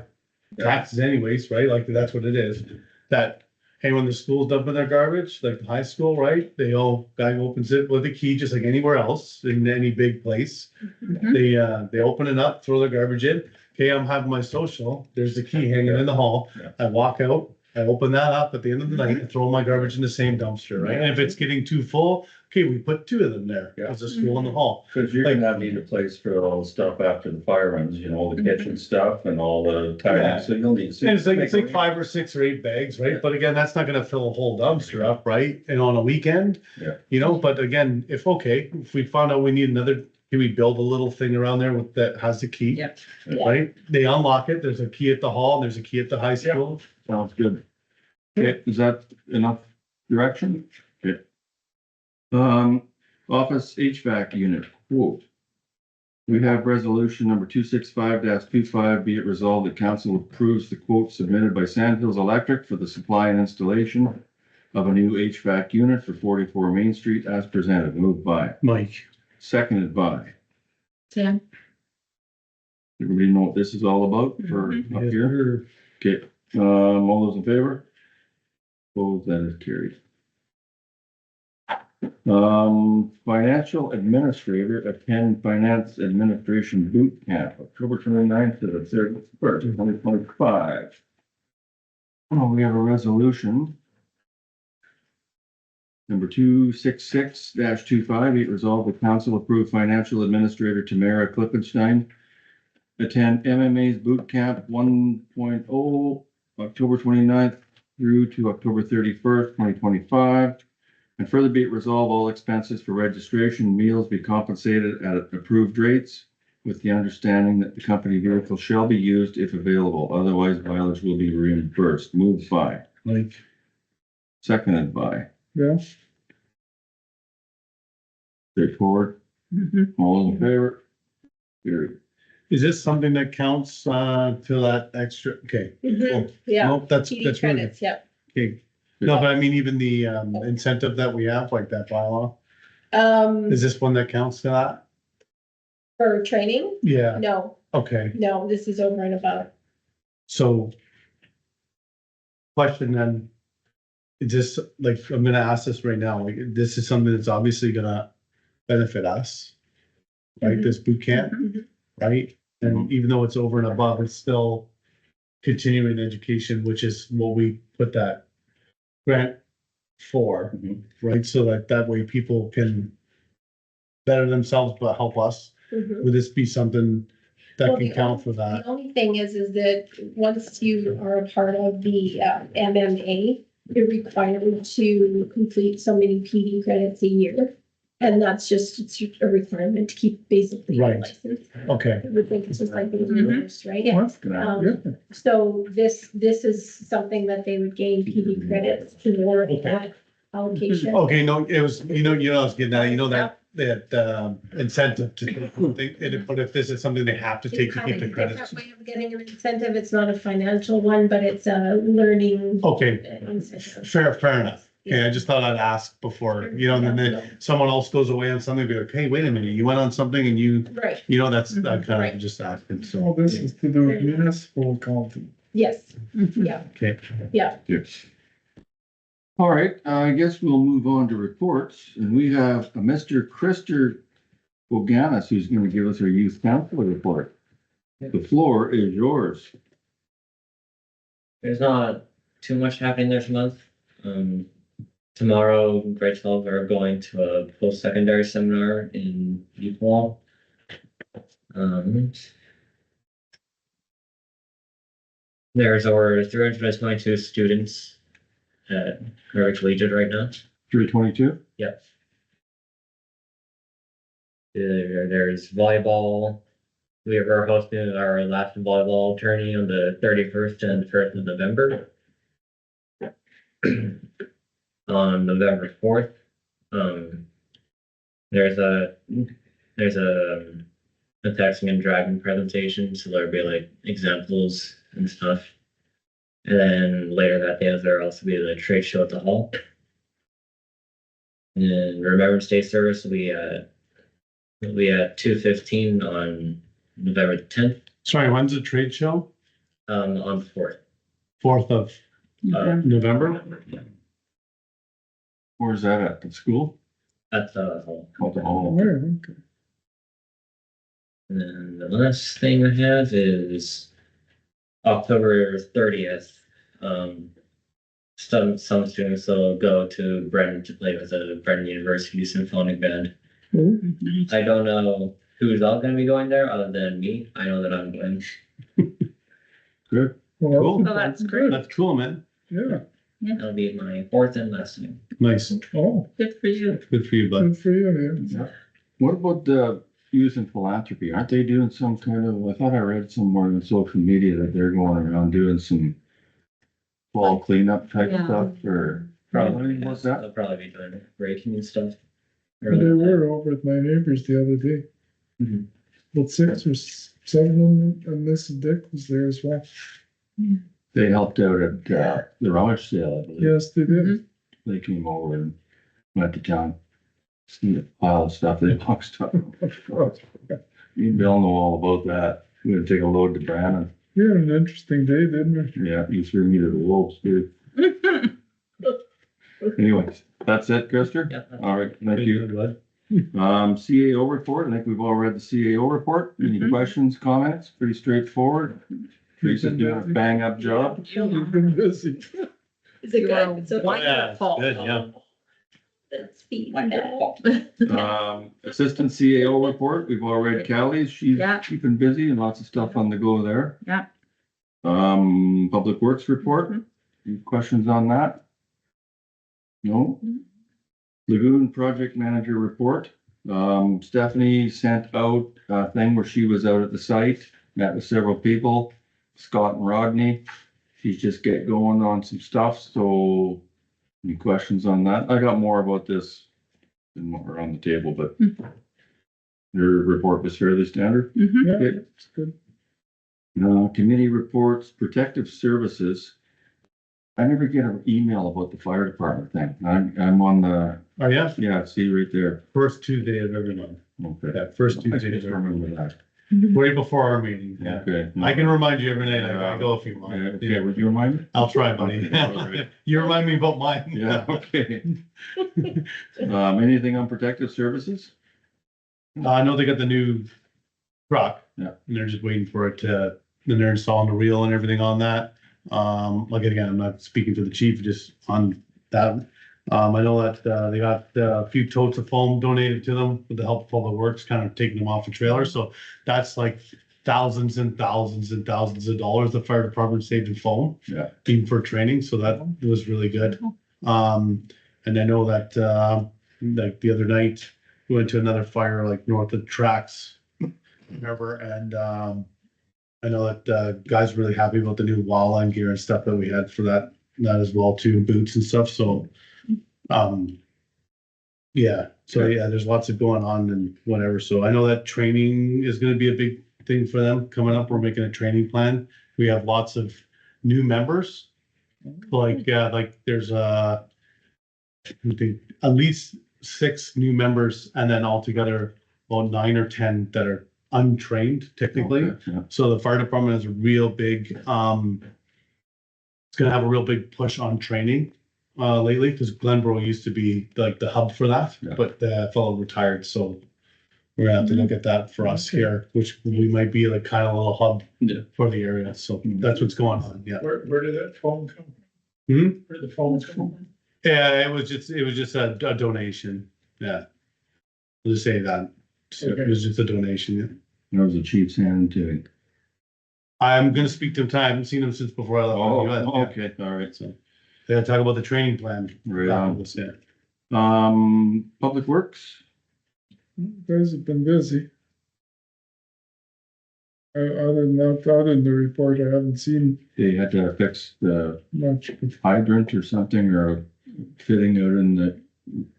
B: taxes anyways, right? Like that's what it is. That, hey, when the school's dumping their garbage, like the high school, right? Guy opens it with a key, just like anywhere else in any big place. They open it up, throw their garbage in. Okay, I'm having my social. There's the key hanging in the hall.
A: Yeah.
B: I walk out, I open that up at the end of the night and throw my garbage in the same dumpster, right? And if it's getting too full, okay, we put two of them there.
A: Yeah.
B: There's a school in the hall.
A: Cause you're gonna need a place for all the stuff after the fire runs, you know, all the kitchen stuff and all the tires, so you'll need.
B: And it's like 5 or 6 or 8 bags, right?
A: Yeah.
B: But again, that's not gonna fill a whole dumpster up, right? And on a weekend.
A: Yeah.
B: You know, but again, if we found out we need another, can we build a little thing around there with, that has the key?
K: Yep.
B: Right? They unlock it, there's a key at the hall, and there's a key at the high school.
A: Sounds good. Okay, is that enough direction? Okay. Office HVAC unit quote. We have resolution number 265-25, be it resolved that council approves the quote submitted by Sandhills Electric for the supply and installation of a new HVAC unit for 44 Main Street as presented. Moved by,
B: Mike.
A: seconded by.
C: Sam?
A: Everybody know what this is all about for up here? Okay, all those in favor? Opposed, that is carried. Financial administrator attend finance administration boot camp, October 29th to the 31st, 2025. Oh, we have a resolution. Number 266-25, be it resolved, the council approved financial administrator Tamara Klippenstein attend MMA's boot camp 1.0, October 29th through to October 31st, 2025. And further be it resolved, all expenses for registration, meals be compensated at approved rates with the understanding that the company vehicle shall be used if available. Otherwise, mileage will be reimbursed. Moved by,
B: Mike.
A: seconded by,
D: Yeah,
A: straightforward. All those in favor? Carried.
B: Is this something that counts, to that extra, okay. Cool.
J: Yeah,
B: Nope, that's
J: TD
B: really good.
J: credits, yep.
B: Okay. No, but I mean, even the, incentive that we have, like that bylaw, is this one that counts to that?
J: For training?
B: Yeah,
J: No,
B: okay,
J: no, this is over and above.
B: so. Question then, is this, like, I'm gonna ask this right now, like, this is something that's obviously gonna benefit us. Right, this boot camp, right? And even though it's over and above, it's still continuing education, which is what we put that grant for,
A: Mhm.
B: right? So that way people can better themselves, but help us.
J: Mhm.
B: Would this be something that
J: Well,
B: can
J: the
B: count for
J: The
B: that?
J: only thing is that once you are a part of the MMA, you're required to complete so many PD credits a year. And that's just, it's a requirement to keep basically your
B: Right.
J: license.
B: Okay,
J: I would think it's just like being
K: Mhm.
J: reversed, right?
D: Yes.
J: So this is something that they would gain PD credits to warrant
B: Okay.
J: that allocation.
B: okay, no, it was, you know, I was getting at, that incentive to, but if this is something they have to take to keep the
J: It's
B: credits.
J: a different way of getting an incentive. It's not a financial one, but it's a learning
B: Okay,
J: incentive.
B: fair enough. Okay, I just thought I'd ask before, you know, and then someone else goes away on something, be like, hey, wait a minute, you went on something and you,
J: Right,
B: you know, that's, I kind
J: Right.
B: of just asking, so,
D: all this is to do with municipal accounting.
J: yes, yeah,
B: okay.
J: yeah.
A: Yes. All right, I guess we'll move on to reports, and we have a Mr. Krister Boganis who's gonna give us our youth council report. The floor is yours.
F: There's not too much happening this month. Tomorrow, grade 12 are going to a post-secondary seminar in Newport. There's over 322 students at Harvard Collegiate right now.
A: 322?
F: Yep. There's volleyball. We are hosting our last volleyball tourney on the 31st and 1st of November. On November 4th, there's a texting and driving presentation, so there'll be like examples and stuff. And then later that day, there'll also be the trade show at the hall. And then Remembrance Day service will be at 2:15 on November 10th,
B: Sorry, when's the trade show?
F: on the 4th.
B: 4th of November?
A: Where's that at? The school?
F: At the hall.
A: Oh, the hall.
D: Where? Okay.
F: And then the last thing I have is October 30th. Some students will go to Brennan to play with the Brennan University Symphonic Band. I don't know who's all gonna be going there other than me. I know that I'm going.
A: Good.
D: Well,
B: Cool.
K: Oh, that's great.
B: That's cool, man.
D: Yeah,
F: That'll be my 4th and last time.
B: Nice.
D: oh,
K: Good for you.
B: Good for you, bud.
D: good for you, yeah.
A: What about the youth and philanthropy? Aren't they doing some kind of, I thought I read somewhere on social media that they're going around doing some fall cleanup type
K: Yeah.
A: stuff or probably what's that?
F: They'll probably be doing raking and stuff.
D: They were over at my neighbor's the other day.
F: Mhm.
D: About 6 or 7 of them, and Mrs. Dick was there as well.
A: They helped out at the rummage sale, I believe.
D: Yes, they did.
A: They came over and went to town. See a pile of stuff, they boxed up. You and Bill know all about that. We're gonna take a load to Brandon.
D: We had an interesting day, didn't we?
A: Yeah, you threw me to the wolves, dude. Anyways, that's it, Krister?
F: Yeah, that's-
A: All right, thank you.
B: Bud.
A: CAO report, I think we've all read the CAO report. Any questions, comments? Pretty straightforward. Teresa's doing a bang up job.
D: You've been busy.
J: Is it
K: You are
J: good? It's okay.
K: wonderful.
B: Good, yeah.
J: That's feedback.
K: Wonderful.
A: Assistant CAO report, we've all read Callie's. She's
K: Yeah.
A: keeping busy and lots of stuff on the go there.
K: Yeah.
A: Public Works report, any questions on that? No? Lagoon Project Manager report. Stephanie sent out a thing where she was out at the site, met with several people, Scott and Rodney. She's just get going on some stuff, so any questions on that? I got more about this than what are on the table, but your report was fairly standard.
K: Mhm.
D: Yeah,
A: Okay.
D: it's good.
A: Committee reports, protective services. I never get an email about the fire department thing. I'm on the,
B: Oh, yeah,
A: yeah, see right there.
B: first Tuesday of every month.
A: Okay.
B: Yeah, first
A: I
B: Tuesday
A: just
B: of every
A: remember
B: month.
A: that.
B: Way before our meeting, yeah.
A: Okay.
B: I can remind you every night, I gotta go if you want.
A: Okay, would you remind me?
B: I'll try, buddy.
A: Okay, all right.
B: You remind me about mine.
A: Yeah, okay. Anything on protective services?
B: I know they got the new truck.
A: Yeah.
B: And they're just waiting for it to, then they're installing the reel and everything on that. Like again, I'm not speaking to the chief, just on that. I know that, they got a few totes of foam donated to them with the help of Public Works, kind of taking them off the trailer. So that's like thousands and thousands and thousands of dollars the fire department saved in foam.
A: Yeah.
B: Even for training. So that was really good. And I know that, like the other night, we went to another fire like north of tracks. Remember, and I know that guys were really happy about the new wall line gear and stuff that we had for that as well too, boots and stuff. So yeah, so yeah, there's lots of going on and whatever. So I know that training is gonna be a big thing for them coming up. We're making a training plan. We have lots of new members. Like there's I think at least 6 new members and then altogether about 9 or 10 that are untrained technically.
A: Okay, yeah.
B: So the fire department has a real big, it's gonna have a real big push on training lately, because Glenboro used to be like the hub for that,
A: Yeah.
B: but the fellow retired, so we're gonna have to look at that for us here, which we might be like kind of a little hub
A: Yeah.
B: for the area. So that's what's going on, yeah.
D: Where did that phone come from?
B: Hmm?
D: Where did the phone come from?
B: Yeah, it was just a donation, yeah. I'll just say that. So it was just a donation, yeah.
A: There was a chief's hand too.
B: I'm gonna speak to him tonight. I haven't seen him since before I left.
A: Oh,
B: the US, yeah.
A: okay, all right.
B: So they gotta talk about the training plan.
A: Right on.
B: Yeah.
A: Public Works,
D: You guys have been busy. Other than that, other than the report, I haven't seen
A: They had to fix the
D: much.
A: hydrant or something or fitting out in the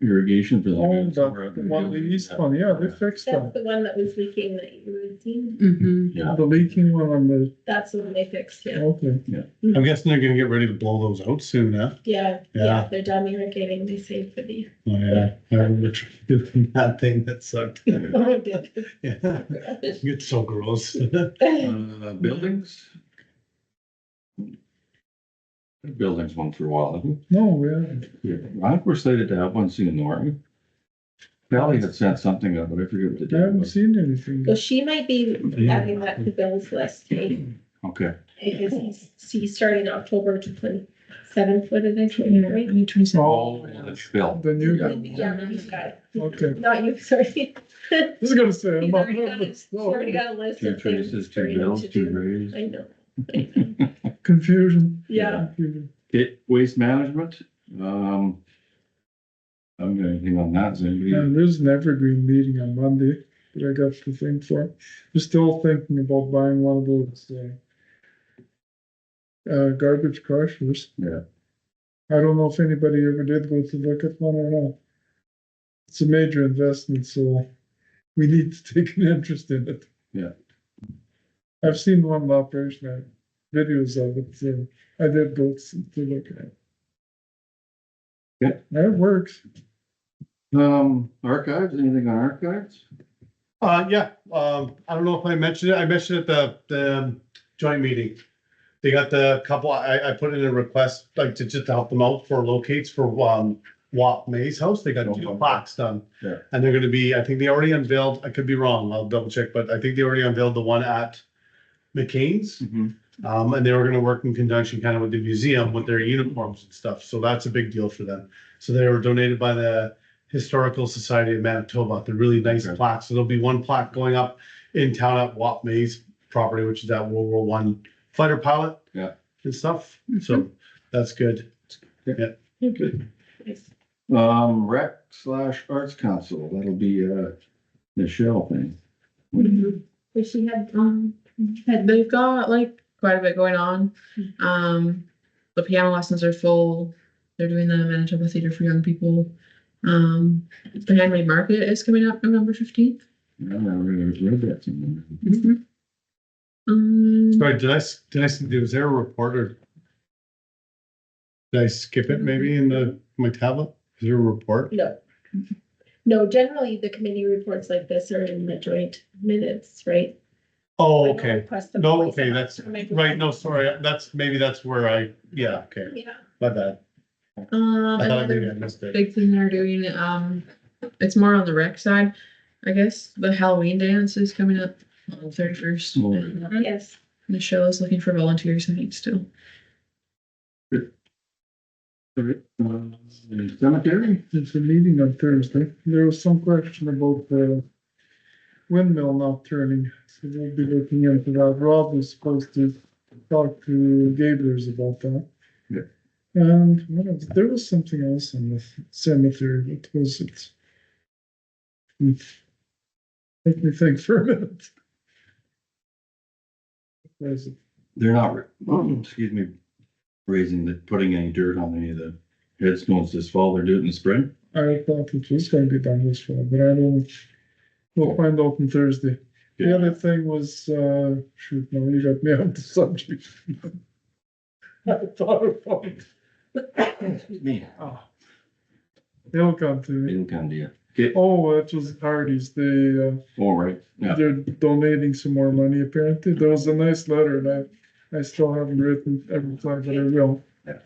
A: irrigation for
D: Oh,
A: the.
D: the one, the east one, yeah, they fixed
J: That's
D: that.
J: the one that was leaking that you had seen.
C: Mhm.
A: Yeah,
D: The leaking one on the,
J: That's the one they fixed, yeah.
D: okay.
B: I'm guessing they're gonna get ready to blow those out soon, huh?
J: Yeah,
B: Yeah.
J: yeah, they're done irrigating, they saved for the.
B: Oh, yeah, I remember doing that thing that sucked.
J: Oh, did.
B: Yeah, it's so gross.
A: buildings? Buildings one for a while, haven't
D: No, we haven't.
A: we? Yeah, I think we're slated to have one soon, aren't we? Valley had sent something up, but I forget what the
D: I
A: date
D: haven't
A: was.
D: seen anything.
J: Well, she might be adding that to Bill's list, hey,
A: Okay,
J: because he's starting October 27th, what did I say, right?
C: You 27.
D: Oh,
A: the bill.
D: the new
A: Yeah.
D: guy.
J: Yeah, the new guy.
D: Okay.
J: Not you, sorry.
D: I was gonna say, I'm
J: He's
D: not.
J: already got a list
A: Two
J: of things
A: traces,
J: for
A: two
J: him
A: bills,
J: to
A: two
J: do.
A: raise.
J: I know.
D: Confusion.
J: Yeah.
D: Confusion.
A: Okay, waste management, I haven't got anything on that, is anybody?
D: There's an evergreen meeting on Monday that I got to think for. We're still thinking about buying one of those, garbage crushers.
A: Yeah.
D: I don't know if anybody ever did go to look at one or not. It's a major investment, so we need to take an interest in it.
A: Yeah.
D: I've seen one in operation, videos of it, so I did go to look at it.
A: Yeah.
D: That works.
A: Archives, anything on archives?
B: Yeah, I don't know if I mentioned it, I mentioned it at the joint meeting. They got the couple, I put in a request, like to just help them out for locates for, Wap May's house, they got 2 plaques done.
A: Yeah.
B: And they're gonna be, I think they already unveiled, I could be wrong, I'll double check, but I think they already unveiled the one at McCain's. And they were gonna work in conjunction kind of with the museum with their uniforms and stuff, so that's a big deal for them. So they were donated by the Historical Society of Manitoba, they're really nice
A: Okay.
B: plaques, so there'll be one plaque going up in town at Wap May's property, which is that World War One fighter pilot.
A: Yeah.
B: And stuff, so that's good.
A: Good.
J: Nice.
A: Rec/Arts Council, that'll be, Michelle thing.
J: Wish she had,
C: They've got like quite a bit going on. The piano lessons are full. They're doing the Manitoba Theatre for Young People. The Handmade Market is coming up November 15th.
A: I never read that somewhere.
B: Sorry, did I, was there a report or? Did I skip it maybe in my tablet? Is there a report?
J: no. No, generally, the committee reports like this are in the joint minutes, right?
B: Oh,
J: I don't
B: okay.
J: request them
B: No,
J: twice a
B: okay,
J: month,
B: that's,
J: or maybe
B: right,
J: once.
B: no, sorry, that's where yeah, okay,
J: Yeah.
B: my bad. I thought maybe I
C: Another
B: missed it.
C: big thing they're doing, it's more on the rec side, I guess. The Halloween dance is coming up on the 31st.
A: Oh.
C: And
J: Yes.
C: Michelle is looking for volunteers, I think, still.
A: Cemetery?
D: It's a meeting on Thursday. There was some question about the windmill not turning, so we'll be looking into that. Rob was supposed to talk to Gablers about that.
A: Yeah.
D: And what else? There was something else on the cemetery. What was it? Let me think for a minute. What was it?
A: They're not, excuse me, putting any dirt on any of the headstones this fall. They're doing it in the spring.
D: I thought it was going to be done this fall, but I don't. We'll find out on Thursday. The other thing was, shoot, no, you got me on the subject. I thought about it.
A: Excuse me.
D: They'll come to me.
A: It'll come to you. Okay,
D: Oh, it was Hardy's.
A: all right, yeah.
D: They're donating some more money apparently. There was a nice letter and I still haven't written every time, but I will.
A: Yeah.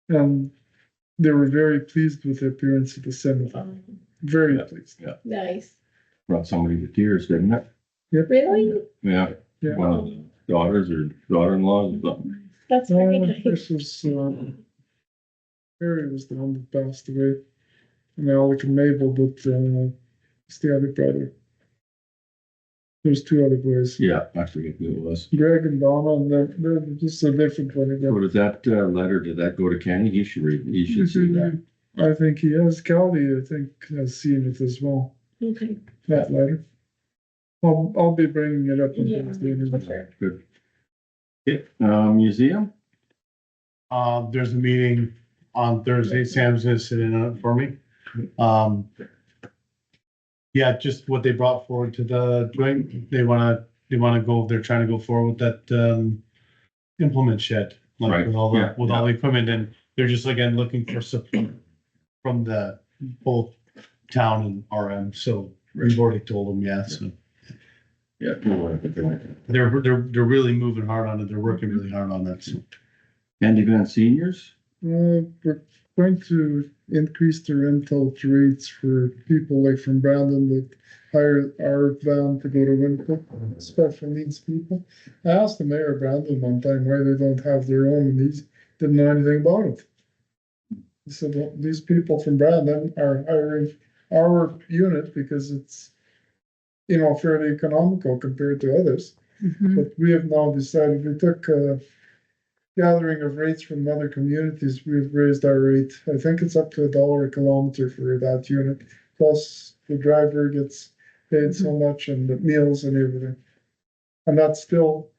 D: And they were very pleased with the appearance of the cemetery. Very
A: Yeah.
D: pleased.
J: Nice.
A: Brought somebody to tears, didn't it?
J: Really?
A: Yeah,
D: Yeah.
A: one of the daughters or daughter-in-law or something.
J: That's very nice.
D: This was, Harry was the one that passed away. And Alec and Mabel, but, it's the other brother. There's 2 other boys.
A: Yeah, I forget who it was.
D: Greg and Donna, and they're just a different one
A: So
D: again.
A: did that, letter, did that go to Kenny? He should read, he should see that.
D: I think he has. Caldy, I think, has seen it as well.
J: Okay.
D: that letter. I'll be bringing it up on
J: Yeah.
D: Thursday. anyway.
A: Good. Yeah, museum?
B: There's a meeting on Thursday. Sam's gonna sit in on it for me. Yeah, just what they brought forward to the joint, they wanna go, they're trying to go forward with that, implement shed. Like
A: Right,
B: with all
A: yeah,
B: the equipment, and they're just again looking for support from the both town and RM, so we've already told them, yeah, so.
A: Yeah.
B: They're really moving hard on it, they're working really hard on that, so.
A: Candy Van seniors?
D: We're going to increase the rental rates for people like from Brandon that hire our van to go to Winnipeg, special needs people. I asked the mayor of Brandon one time why they don't have their own, and he didn't know anything about it. He said, well, these people from Brandon are hiring our unit because it's, fairly economical compared to others.
K: Mhm.
D: But we have now decided, we took a gathering of rates from other communities, we've raised our rate. I think it's up to $1 a kilometer for that unit. Plus the driver gets paid so much and the meals and everything. And that's still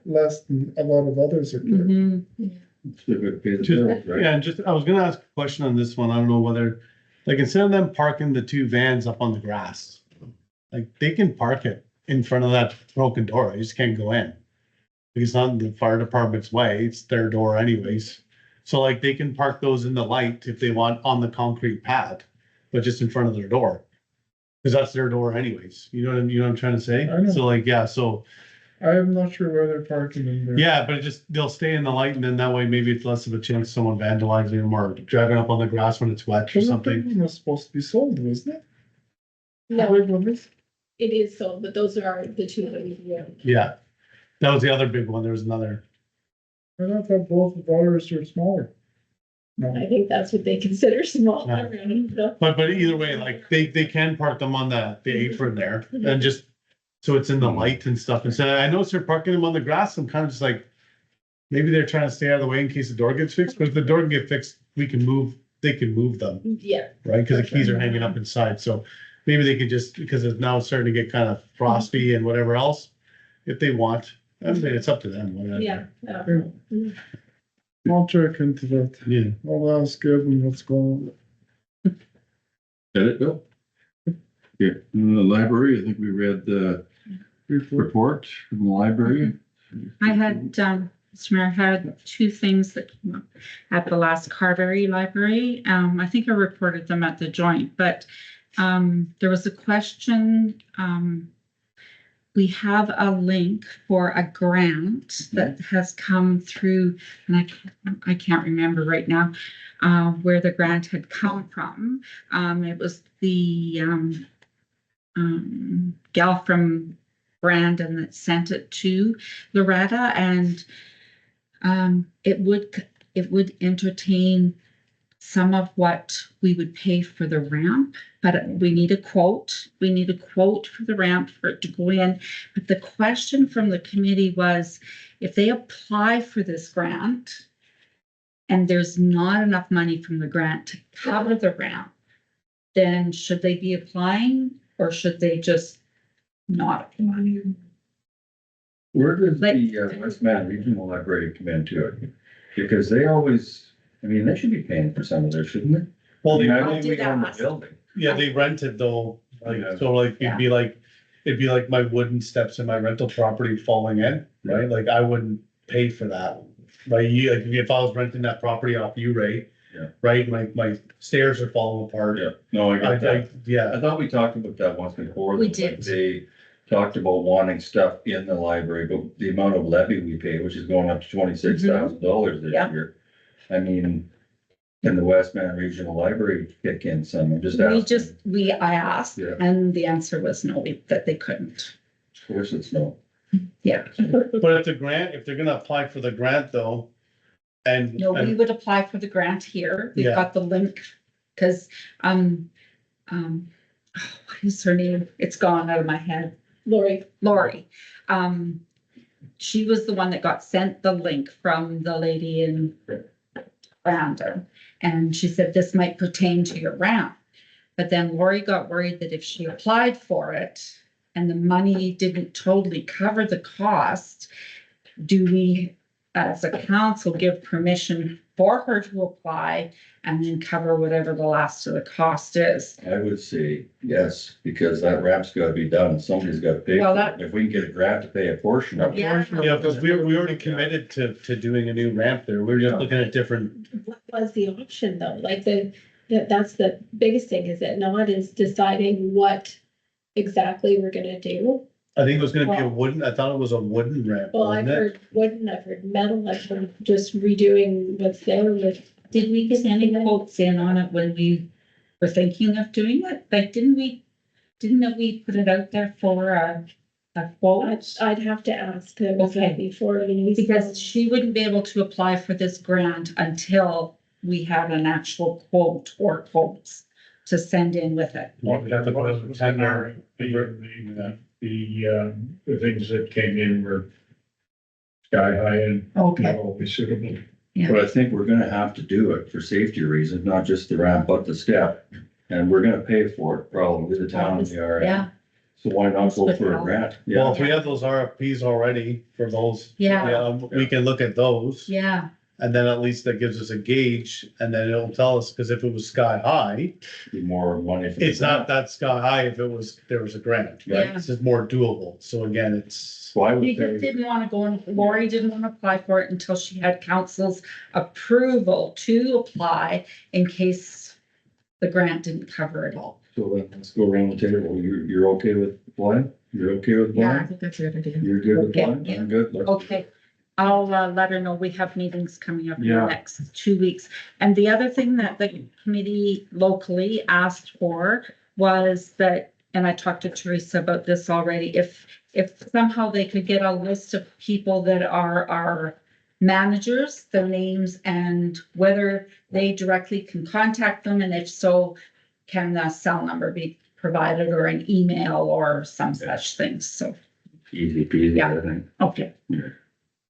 D: less than a lot of others are getting.
K: Mhm.
A: Still good pay the
B: Just-
A: bills, right?
B: Yeah, and just, I was gonna ask a question on this one, I don't know whether, like, instead of them parking the two vans up on the grass, like, they can park it in front of that broken door, they just can't go in. It's not the fire department's way, it's their door anyways. So like, they can park those in the light if they want on the concrete pad, but just in front of their door. Cause that's their door anyways, you know what I'm trying to say?
D: I know.
B: So like, yeah, so,
D: I'm not sure where they're parking in there.
B: yeah, but it just, they'll stay in the light and then that way maybe it's less of a chance someone vandalizing them or driving up on the grass when it's wet or
D: But
B: something.
D: It was supposed to be sold, wasn't it?
J: No,
D: Big one is?
J: it is sold, but those are the two that we own.
B: Yeah, that was the other big one, there was another.
D: I thought both of ours were smaller. No,
J: I think that's what they consider small.
B: Yeah. But either way, like, they can park them on the apron there and just, so it's in the light and stuff. And so I noticed they're parking them on the grass. I'm kind of just like, maybe they're trying to stay out of the way in case the door gets fixed, but if the door can get fixed, they can move them,
J: Yeah,
B: right? Cause the keys are hanging up inside. So maybe they could just, because it's now starting to get kind of frosty and whatever else, if they want, I mean, it's up to them. whatever.
J: yeah.
D: I'll check into that.
B: Yeah.
D: I'll ask Evan what's going on.
A: Did it, Bill? Yeah, in the library, I think we read the report from the library.
K: I had, Mr. Mayor, had two things that came up at the last Carberry Library. I think I reported them at the joint, but there was a question. We have a link for a grant that has come through, and I can't remember right now where the grant had come from. It was the gal from Brandon that sent it to Loretta, and it would entertain some of what we would pay for the ramp, but we need a quote. We need a quote for the ramp for it to go in. But the question from the committee was, if they apply for this grant and there's not enough money from the grant to cover the ramp, then should they be applying or should they just not apply?
A: Where does
K: Like-
A: the Westman Regional Library come into it? Because they always, I mean, they should be paying for some of this, shouldn't they?
B: Well,
A: I mean, I
K: I
A: think we
K: did
A: own the
K: ask.
A: building.
B: yeah, they rented though, like,
A: Yeah.
B: so like,
K: Yeah.
B: it'd be like my wooden steps in my rental property falling in, right? Like, I wouldn't pay for that. Like, like, if I was renting that property off you, Ray.
A: Yeah.
B: Right, my stairs are falling apart.
A: Yeah, no, I got that.
B: Yeah,
A: I thought we talked about that once before.
K: We
A: like,
K: did.
A: They talked about wanting stuff in the library, but the amount of levy we pay, which is going up to $26,000 this
K: Yeah.
A: year. I mean, can the Westman Regional Library kick in some? I'm just asking.
K: I asked,
A: Yeah.
K: and the answer was no, that they couldn't.
A: Of course it's no.
K: Yeah.
B: but if they're gonna apply for the grant though, and.
K: No, we would apply for the grant here. We've
B: Yeah.
K: got the link, because, what is her name? It's gone out of my head. Lori. She was the one that got sent the link from the lady in Brandon. And she said, this might pertain to your ramp. But then Lori got worried that if she applied for it and the money didn't totally cover the cost, do we, as a council, give permission for her to apply and then cover whatever the last of the cost is?
A: I would say yes, because that ramp's gotta be done. Somebody's gotta pay
K: Well,
A: for it. If we can get a grant to pay a portion of it.
K: Yeah.
H: Yeah, because we already committed to doing a new ramp there. We were just looking at different,
J: What was the option though? Like that's the biggest thing, is it not, is deciding what exactly we're gonna do.
H: I think it was gonna be a wooden, I thought it was a wooden ramp,
J: Well, I've
H: wasn't it?
J: heard wooden, I've heard metal, I've heard just redoing what's there with.
K: Did we get any quotes in on it when we were thinking of doing it? Like, didn't we put it out there for a quote?
J: I'd have to ask them
K: Okay.
J: before we.
K: Because she wouldn't be able to apply for this grant until we had an actual quote or quotes to send in with it.
D: The things that came in were sky high and
K: Okay.
D: not always suitable.
A: But I think we're gonna have to do it for safety reasons, not just the ramp, but the step. And we're gonna pay for it, probably the town and the RA.
K: Yeah,
A: So why not go for a grant?
H: Well,
A: Yeah,
H: if we have those RFPs already for those,
K: yeah,
H: we can look at those.
K: yeah,
H: And then at least that gives us a gauge and then it'll tell us, because if it was sky high,
A: be more money. for the
H: it's not that sky high if there was a grant, right?
K: Yeah.
H: It's just more doable. So again, it's,
A: So I would
K: we just
A: say,
K: didn't wanna go and Lori didn't wanna apply for it until she had council's approval to apply in case the grant didn't cover it all.
A: so let's go around the table. You're okay with applying? You're okay with
C: Yeah, I
A: applying?
C: think that's a good idea.
A: You're good with
K: Okay,
A: applying?
K: yeah.
A: I'm good. Let's-
K: Okay, I'll let her know we have meetings coming up in the
A: Yeah.
K: next 2 weeks. And the other thing that the committee locally asked for was that, and I talked to Teresa about this already, if somehow they could get a list of people that are our managers, their names, and whether they directly can contact them, and if so, can the cell number be provided or an email or some such things, so,
A: Easy peasy,
K: Yeah.
A: I think.
K: okay.
A: Yeah.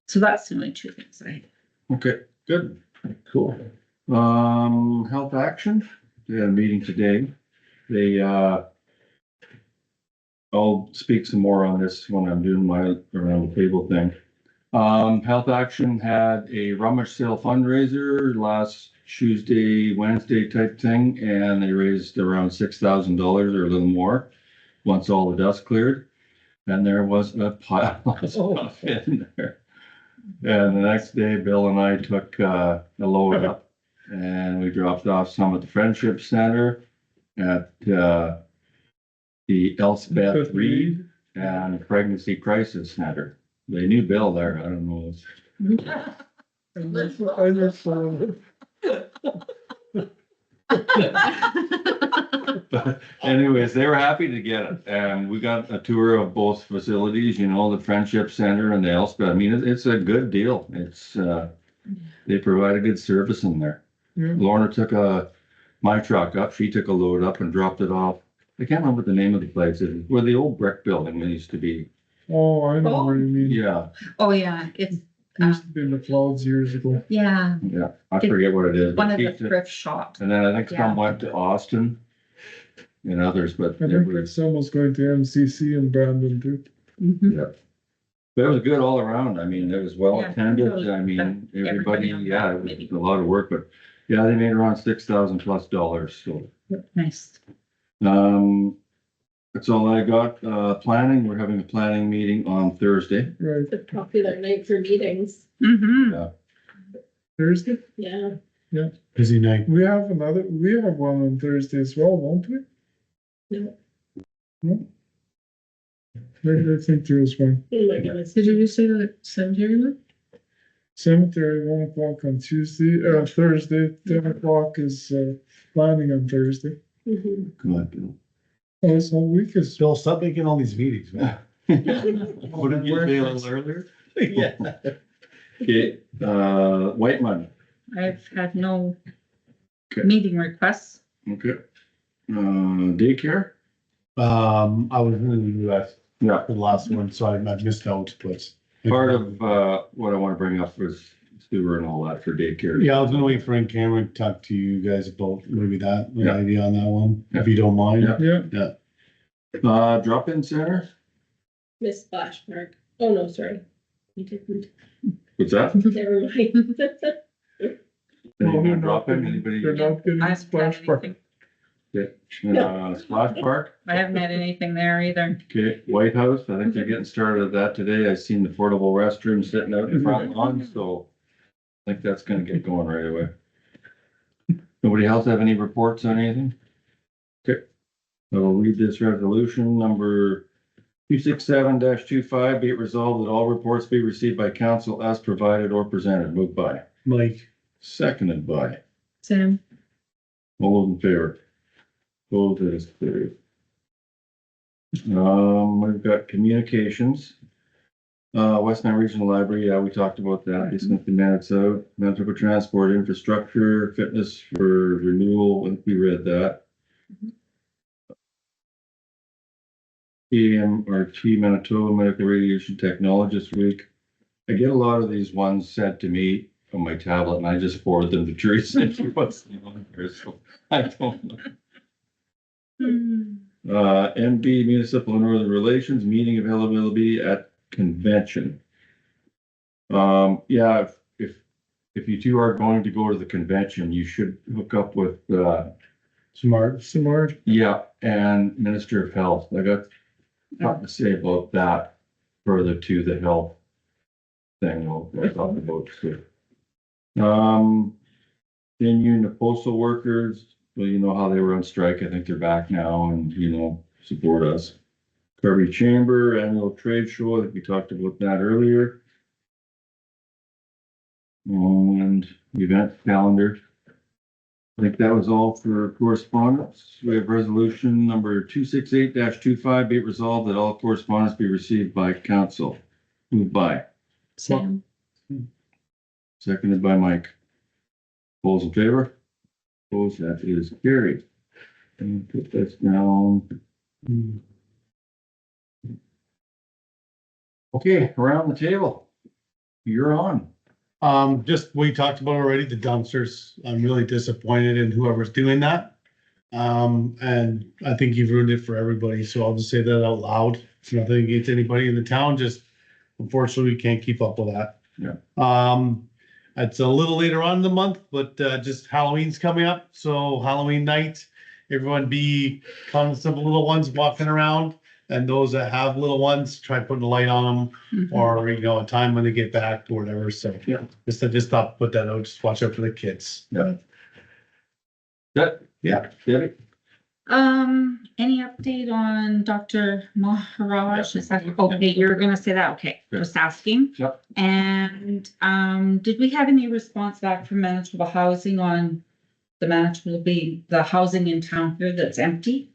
K: So that's the only two things I.
A: Okay, good. Cool. Health Action, they had a meeting today. They, I'll speak some more on this when I'm doing my around the table thing. Health Action had a rummage sale fundraiser last Tuesday, Wednesday type thing, and they raised around $6,000 or a little more once all the dust cleared. And there was a pile of stuff in there. And the next day, Bill and I took a load up and we dropped off some at the Friendship Center at the Elspeth Reed and Pregnancy Crisis Center. They knew Bill there. I don't know.
D: I just,
A: But anyways, they were happy to get it. And we got a tour of both facilities, you know, the Friendship Center and the Elspeth. I mean, it's a good deal. It's, they provide a good service in there.
D: Yeah.
A: Lorna took my truck up. She took a load up and dropped it off. I can't remember the name of the place. It's where the old brick building used to be.
D: oh, I know what you mean.
A: Yeah,
K: Oh, yeah, it's,
D: It used to be in the clouds years ago.
K: yeah,
A: yeah. I forget what it is.
K: one
A: but
K: of
A: she
K: the
A: took-
K: thrift shops.
A: And then I think
K: Yeah.
A: some went to Austin and others, but
D: I
A: it
D: think
A: was,
D: that some was going to MCC in Brandon too.
K: Mhm.
A: yeah. But it was good all around. I mean, it was well
K: Yeah,
A: attended.
K: it was-
A: I mean, everybody,
K: everybody on
A: yeah,
K: that
A: it was
K: committee.
A: a lot of work, but yeah, they made around $6,000+. So,
K: Nice.
A: that's all I got. Planning, we're having a planning meeting on Thursday.
D: Right,
J: The popular night for meetings,
K: Mm-hmm.
D: Thursday?
J: yeah.
H: busy night.
D: We have one on Thursday as well, won't we?
J: No.
D: No? Maybe I think there is one.
J: Oh my goodness.
C: Did you just say the cemetery one?
D: Cemetery, 1 o'clock on Thursday, 10 o'clock is, planning on Thursday.
J: Mhm.
A: Good, Bill.
D: Oh, this whole week is,
H: Bill, stop making all these meetings, man.
A: What did you say a little earlier?
H: Yeah.
A: Okay, White Money.
K: I've had no
A: Okay.
K: meeting requests.
A: Okay. Daycare?
H: I was in the US
A: Yeah.
H: for the last one, so I missed out, but.
A: Part of, what I want to bring up was sewer and all that for daycare.
B: Yeah, I was gonna wait for Cameron to talk to you guys about maybe that, an
A: Yeah.
B: idea on that one, if you don't mind.
A: Yeah.
D: Yeah,
A: Drop-in center,
J: Miss Splash Park. Oh, no, sorry. We didn't.
A: what's that?
J: Never mind.
D: no, they're not,
A: Drop-in, anybody?
D: they're not getting
K: I
D: a
K: haven't
D: splash
K: had
D: park.
K: anything.
A: Splash Park,
K: I haven't had anything there either.
A: okay, White House, I think they're getting started at that today. I seen the portable restroom sitting out in the front lawn, so I think that's gonna get going right away. Nobody else have any reports on anything? Okay, I will read this resolution number 267-25, be it resolved that all reports be received by council as provided or presented. Moved by,
B: Mike,
A: seconded by,
C: Sam,
A: all those in favor? Opposed, it is carried. We've got communications. Western Regional Library, yeah, we talked about that. Just the minutes out. Manitoba Transport Infrastructure, fitness for renewal, I think we read that. EMRT Manitoba Medical Radiation Technologist Week. I get a lot of these ones sent to me on my tablet and I just forward them to Teresa and she puts them on there, so I don't know. MB Municipal and Northern Relations, meeting availability at convention. Yeah, if you two are going to go to the convention, you should hook up with,
B: smart.
D: Smart.
A: yeah, and Minister of Health. I got something to say about that further to the health thing we'll talk about too. Then the postal workers, well, you know how they were on strike. I think they're back now and, support us. Kirby Chamber Annual Trade Show, I think we talked about that earlier. And event calendar. I think that was all for correspondence. We have resolution number 268-25, be it resolved that all correspondence be received by council. Moved by,
C: Sam,
A: seconded by Mike. All those in favor? Opposed, that is carried. And put this down. Okay, around the table. You're on.
B: Just, we talked about already, the dumpsters. I'm really disappointed in whoever's doing that. And I think you've ruined it for everybody, so I'll just say that out loud. It's nothing against anybody in the town, just unfortunately, we can't keep up with that.
A: Yeah.
B: It's a little later on in the month, but, just Halloween's coming up, so Halloween night, everyone be cognizant of little ones walking around. And those that have little ones, try putting a light on them, or, a time when they get back or whatever, so.
A: Yeah.
B: Just thought, put that out, just watch out for the kids.
A: Yeah. That,
B: Yeah.
A: Debbie?
K: Any update on Dr. Maharaj? Is that, okay, you're gonna say that, okay,
A: Yeah.
K: just asking.
A: Yep.
K: And, did we have any response back from Manitoba Housing on the housing in town here that's empty?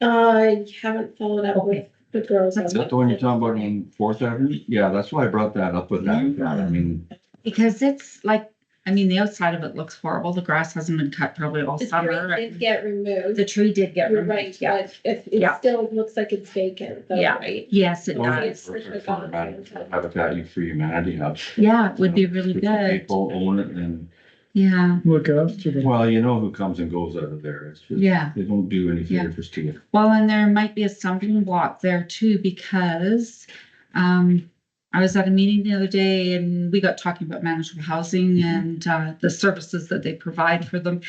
J: I haven't followed up with the girls.
A: Is that the one you're talking about on Fourth Avenue? Yeah, that's why I brought that up with that. I mean,
K: Because it's like, the outside of it looks horrible. The grass hasn't been cut probably all
J: The
K: summer.
J: tree did get removed.
K: The tree did get
J: You're
K: removed,
J: right,
K: yeah.
J: but it
K: Yeah.
J: still looks like it's vacant though,
K: Yeah.
J: right?
K: Yes, it
A: Well,
K: does.
A: Habitat for Humanity House.
K: Yeah, it would be really
A: If
K: good.
A: People own it and,
K: Yeah,
D: Look after them.
A: well, you know who comes and goes out of there. It's just,
K: yeah.
A: they don't do any
K: Yeah.
A: favors to you.
K: Well, and there might be a stumbling block there too, because, I was at a meeting the other day and we got talking about Manitoba Housing and, the services that they provide for them.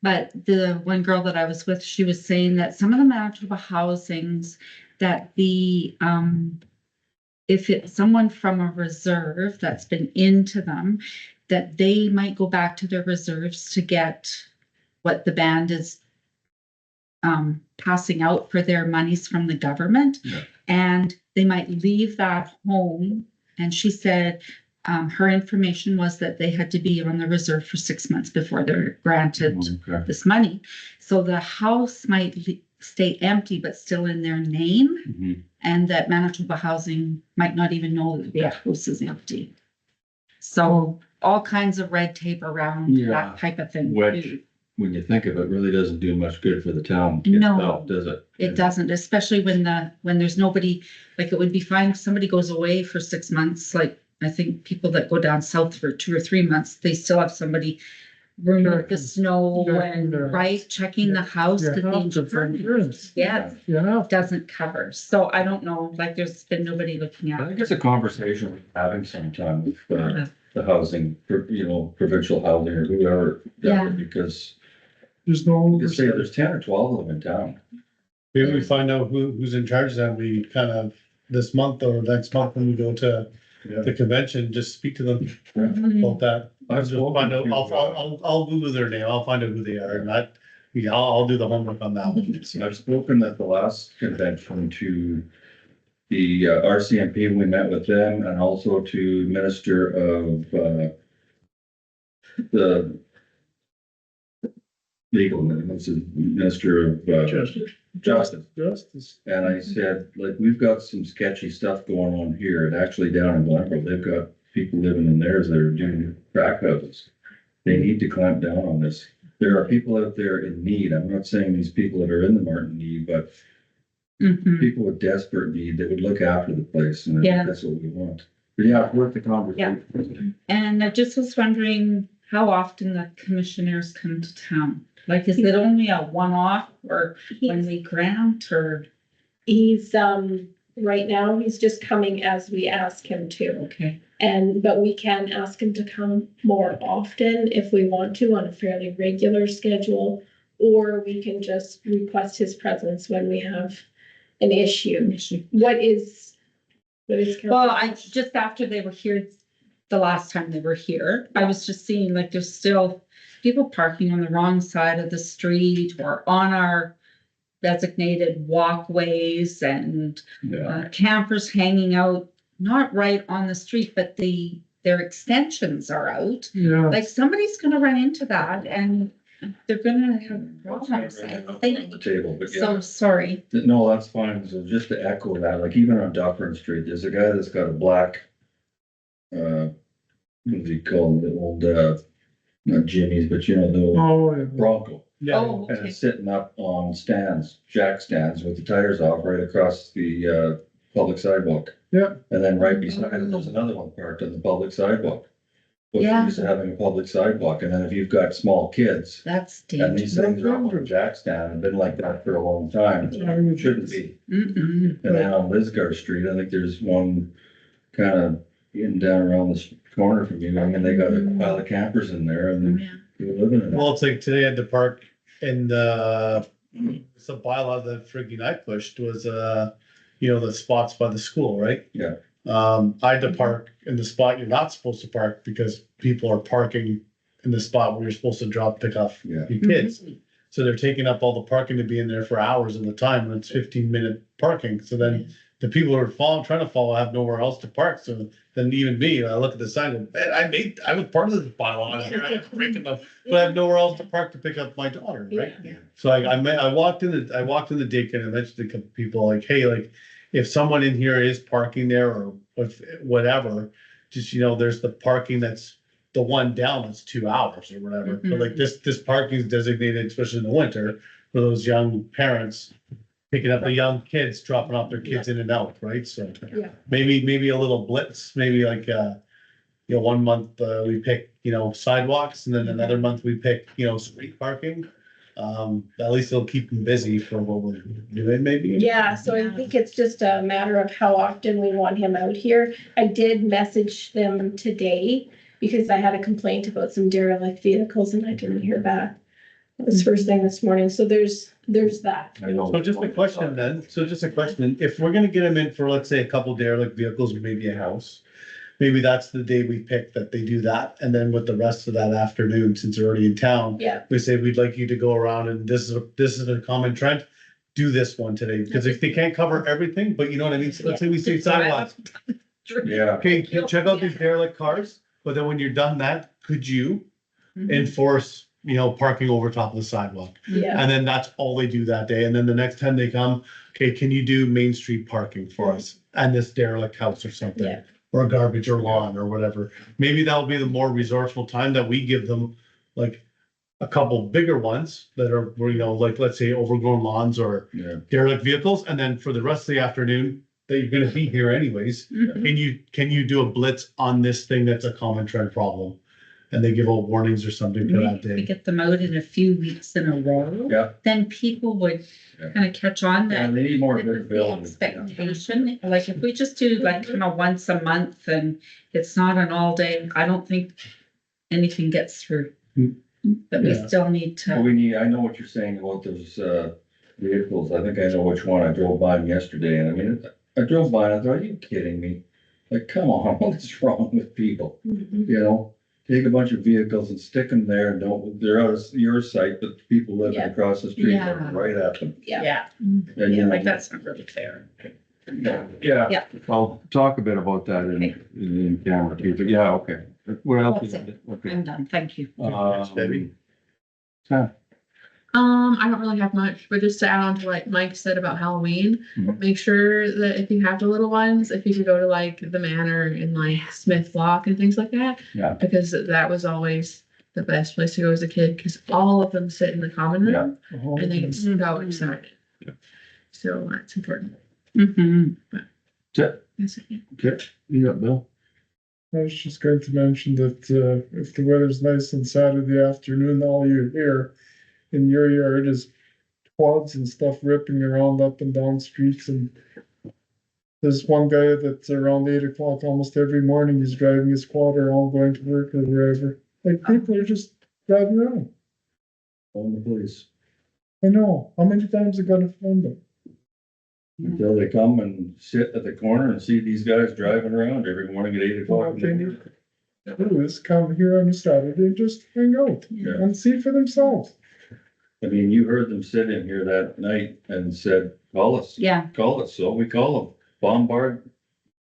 K: But the one girl that I was with, she was saying that some of the Manitoba Housings that if it's someone from a reserve that's been into them, that they might go back to their reserves to get what the band is passing out for their monies from the government.
A: Yeah.
K: And they might leave that home. And she said, her information was that they had to be on the reserve for 6 months before they're granted
A: Okay.
K: this money. So the house might stay empty, but still in their name.
A: Mhm.
K: And that Manitoba Housing might not even know that their house is empty. So all kinds of red tape around
A: Yeah.
K: that type of thing.
A: Which,
K: too.
A: when you think of it, really doesn't do much good for the town
K: No.
A: itself, does it?
K: It doesn't, especially when there's nobody, like it would be fine if somebody goes away for 6 months, like I think people that go down south for 2 or 3 months, they still have somebody remove the snow and, right, checking the house.
D: You
K: 'cause the
D: have to for insurance.
K: Yes,
D: You have to.
K: doesn't cover. So I don't know, like there's been nobody looking
A: I
K: at.
A: think it's a conversation we're having sometime with, the housing, provincial housing or whoever.
K: Yeah.
A: Because
D: There's no
A: you say
D: oversight.
A: there's 10 or 12 of them in town.
B: Maybe we find out who's in charge of that. We kind of this month or next month when we go to the convention, just speak to them
K: Mhm.
B: about that. I'll
A: I've
B: just
A: spoken
B: find out,
A: to-
B: I'll Google their name. I'll find out who they are and I'll do the homework on that one.
A: I've spoken at the last convention to the RCMP, we met with them, and also to Minister of the legal, Minister of Justice.
D: Justice.
A: And I said, like, we've got some sketchy stuff going on here, and actually down in Glenville, they've got people living in theirs that are doing crack houses. They need to clamp down on this. There are people out there in need. I'm not saying these people that are in the Martin need, but
K: Mhm.
A: people with desperate need that would look after the place, and I
K: Yeah.
A: think that's what we want. But yeah, worth the conversation.
K: And I just was wondering how often the commissioners come to town? Like, is it only a one-off or when we grant or?
J: He's, right now, he's just coming as we ask him to.
K: Okay.
J: But we can ask him to come more often if we want to on a fairly regular schedule. Or we can just request his presence when we have an issue. What is?
K: Well, I, just after they were here, the last time they were here, I was just seeing like there's still people parking on the wrong side of the street or on our designated walkways and
A: Yeah,
K: campers hanging out, not right on the street, but their extensions are out.
D: Yeah.
K: Like somebody's gonna run into that and they're gonna have problems, I
A: on the
K: think.
A: table, but
K: So
A: yeah,
K: sorry.
A: no, that's fine. So just to echo that, like even on Dufferin Street, there's a guy that's got a black, what do you call it, the old, not Jimmy's, but the old
D: Oh, yeah.
A: Bronco.
K: Oh,
A: And
K: okay.
A: it's sitting up on jack stands with the tires off right across the, public sidewalk.
D: Yeah.
A: And then right beside it, there's another one parked on the public sidewalk. What's the
K: Yeah.
A: use of having a public sidewalk? And then if you've got small kids,
K: That's
A: and these
K: dangerous.
A: things are up on jack stand, have been like that for a long time, it shouldn't be.
K: Mm-mm.
A: And then on Lisgar Street, I think there's one kind of in down around this corner from you, I mean, they got a pile of campers in there and
K: Yeah.
A: people living in it.
B: Well, it's like today I had to park in some bylaw that friggin' I pushed was, the spots by the school, right?
A: Yeah.
B: I had to park in the spot you're not supposed to park because people are parking in the spot where you're supposed to pick off
A: Yeah.
B: your kids. So they're taking up all the parking to be in there for hours at a time, and it's 15-minute parking. So then the people who are trying to follow have nowhere else to park. So then even me, I look at the sign, and go, man, I was part of this bylaw here. I was breaking them, but I have nowhere else to park to pick up my daughter, right?
J: Yeah.
B: So I walked in the daycare and I mentioned to people like, hey, like, if someone in here is parking there or if whatever, just, there's the parking that's the one down that's 2 hours or whatever. But like this parking is designated, especially in the winter, for those young parents picking up the young kids, dropping off their kids in and out, right? So
J: Yeah.
B: maybe a little blitz, maybe like, 1 month, we pick, sidewalks and then another month we pick, street parking. At least it'll keep them busy for what we're doing, maybe.
J: Yeah, so I think it's just a matter of how often we want him out here. I did message them today because I had a complaint about some derelict vehicles and I didn't hear back. It was first thing this morning, so there's that.
A: I know.
B: So just a question then, if we're gonna get them in for, let's say, a couple derelict vehicles or maybe a house, maybe that's the day we pick that they do that, and then with the rest of that afternoon, since they're already in town,
J: Yeah,
B: we say, we'd like you to go around and this is a common trend, do this one today, because if they can't cover everything, but you know what I mean, so let's say we say sidewalks.
A: Yeah,
B: Okay, check out these derelict cars, but then when you're done that, could you enforce, parking over top of the sidewalk?
J: yeah,
B: And then that's all they do that day. And then the next time they come, okay, can you do Main Street parking for us? And this derelict house or something,
J: Yeah.
B: or garbage or lawn or whatever. Maybe that'll be the more resourceful time that we give them, like a couple bigger ones that are, like, let's say overgrown lawns or
A: yeah.
B: derelict vehicles. And then for the rest of the afternoon,
H: that you're gonna be here anyways. Can you do a blitz on this thing that's a common trend problem? And they give out warnings or something for that
K: We
H: day.
K: get them out in a few weeks in a row.
A: Yeah.
K: Then people would
A: Yeah.
K: kind of catch on that.
A: And they need more
K: This is the
A: visibility.
K: expectation, like if we just do like, once a month and it's not an all day, I don't think anything gets through. But we
H: Yeah.
K: still need
A: Well,
K: to,
A: we need, I know what you're saying about those, vehicles. I think I know which one. I drove by them yesterday and I mean, I drove by and I thought, are you kidding me? Like, come on, what's wrong with people? You know, take a bunch of vehicles and stick them there and don't, they're out of your sight, but the people living
J: Yeah.
A: across the street are
K: Yeah.
A: right at them.
K: yeah,
A: And, you
K: like
A: know,
K: that's not really fair.
A: yeah,
K: Yeah.
A: I'll talk a bit about that in camera too, but yeah, okay. What else? is
K: That's
A: it? Okay.
K: I'm done, thank you.
H: Debbie?
A: Huh.
C: I don't really have much, but just to add on to what Mike said about Halloween,
A: Mhm.
C: make sure that if you have the little ones, if you could go to like the Manor in like Smith Block and things like that.
A: Yeah.
C: Because that was always the best place to go as a kid, because all of them sit in the common room and they get so excited.
A: Yeah.
C: So that's important.
K: Mhm.
C: That's it.
A: Okay, you got Bill?
D: I was just going to mention that, if the weather's nice on Saturday afternoon, all you hear in your yard is quads and stuff ripping around up and down streets, and there's one guy that's around 8 o'clock almost every morning, he's driving his quad around, going to work or wherever. Like, people are just driving around.
A: Phone the police.
D: I know, how many times I gotta phone them?
A: Until they come and sit at the corner and see these guys driving around every morning at 8 o'clock.
D: What they need to do is come here on a Saturday and just hang out
A: Yeah.
D: and see for themselves.
A: I mean, you heard them sit in here that night and said, call us,
K: Yeah,
A: call us. So we call them, bombard,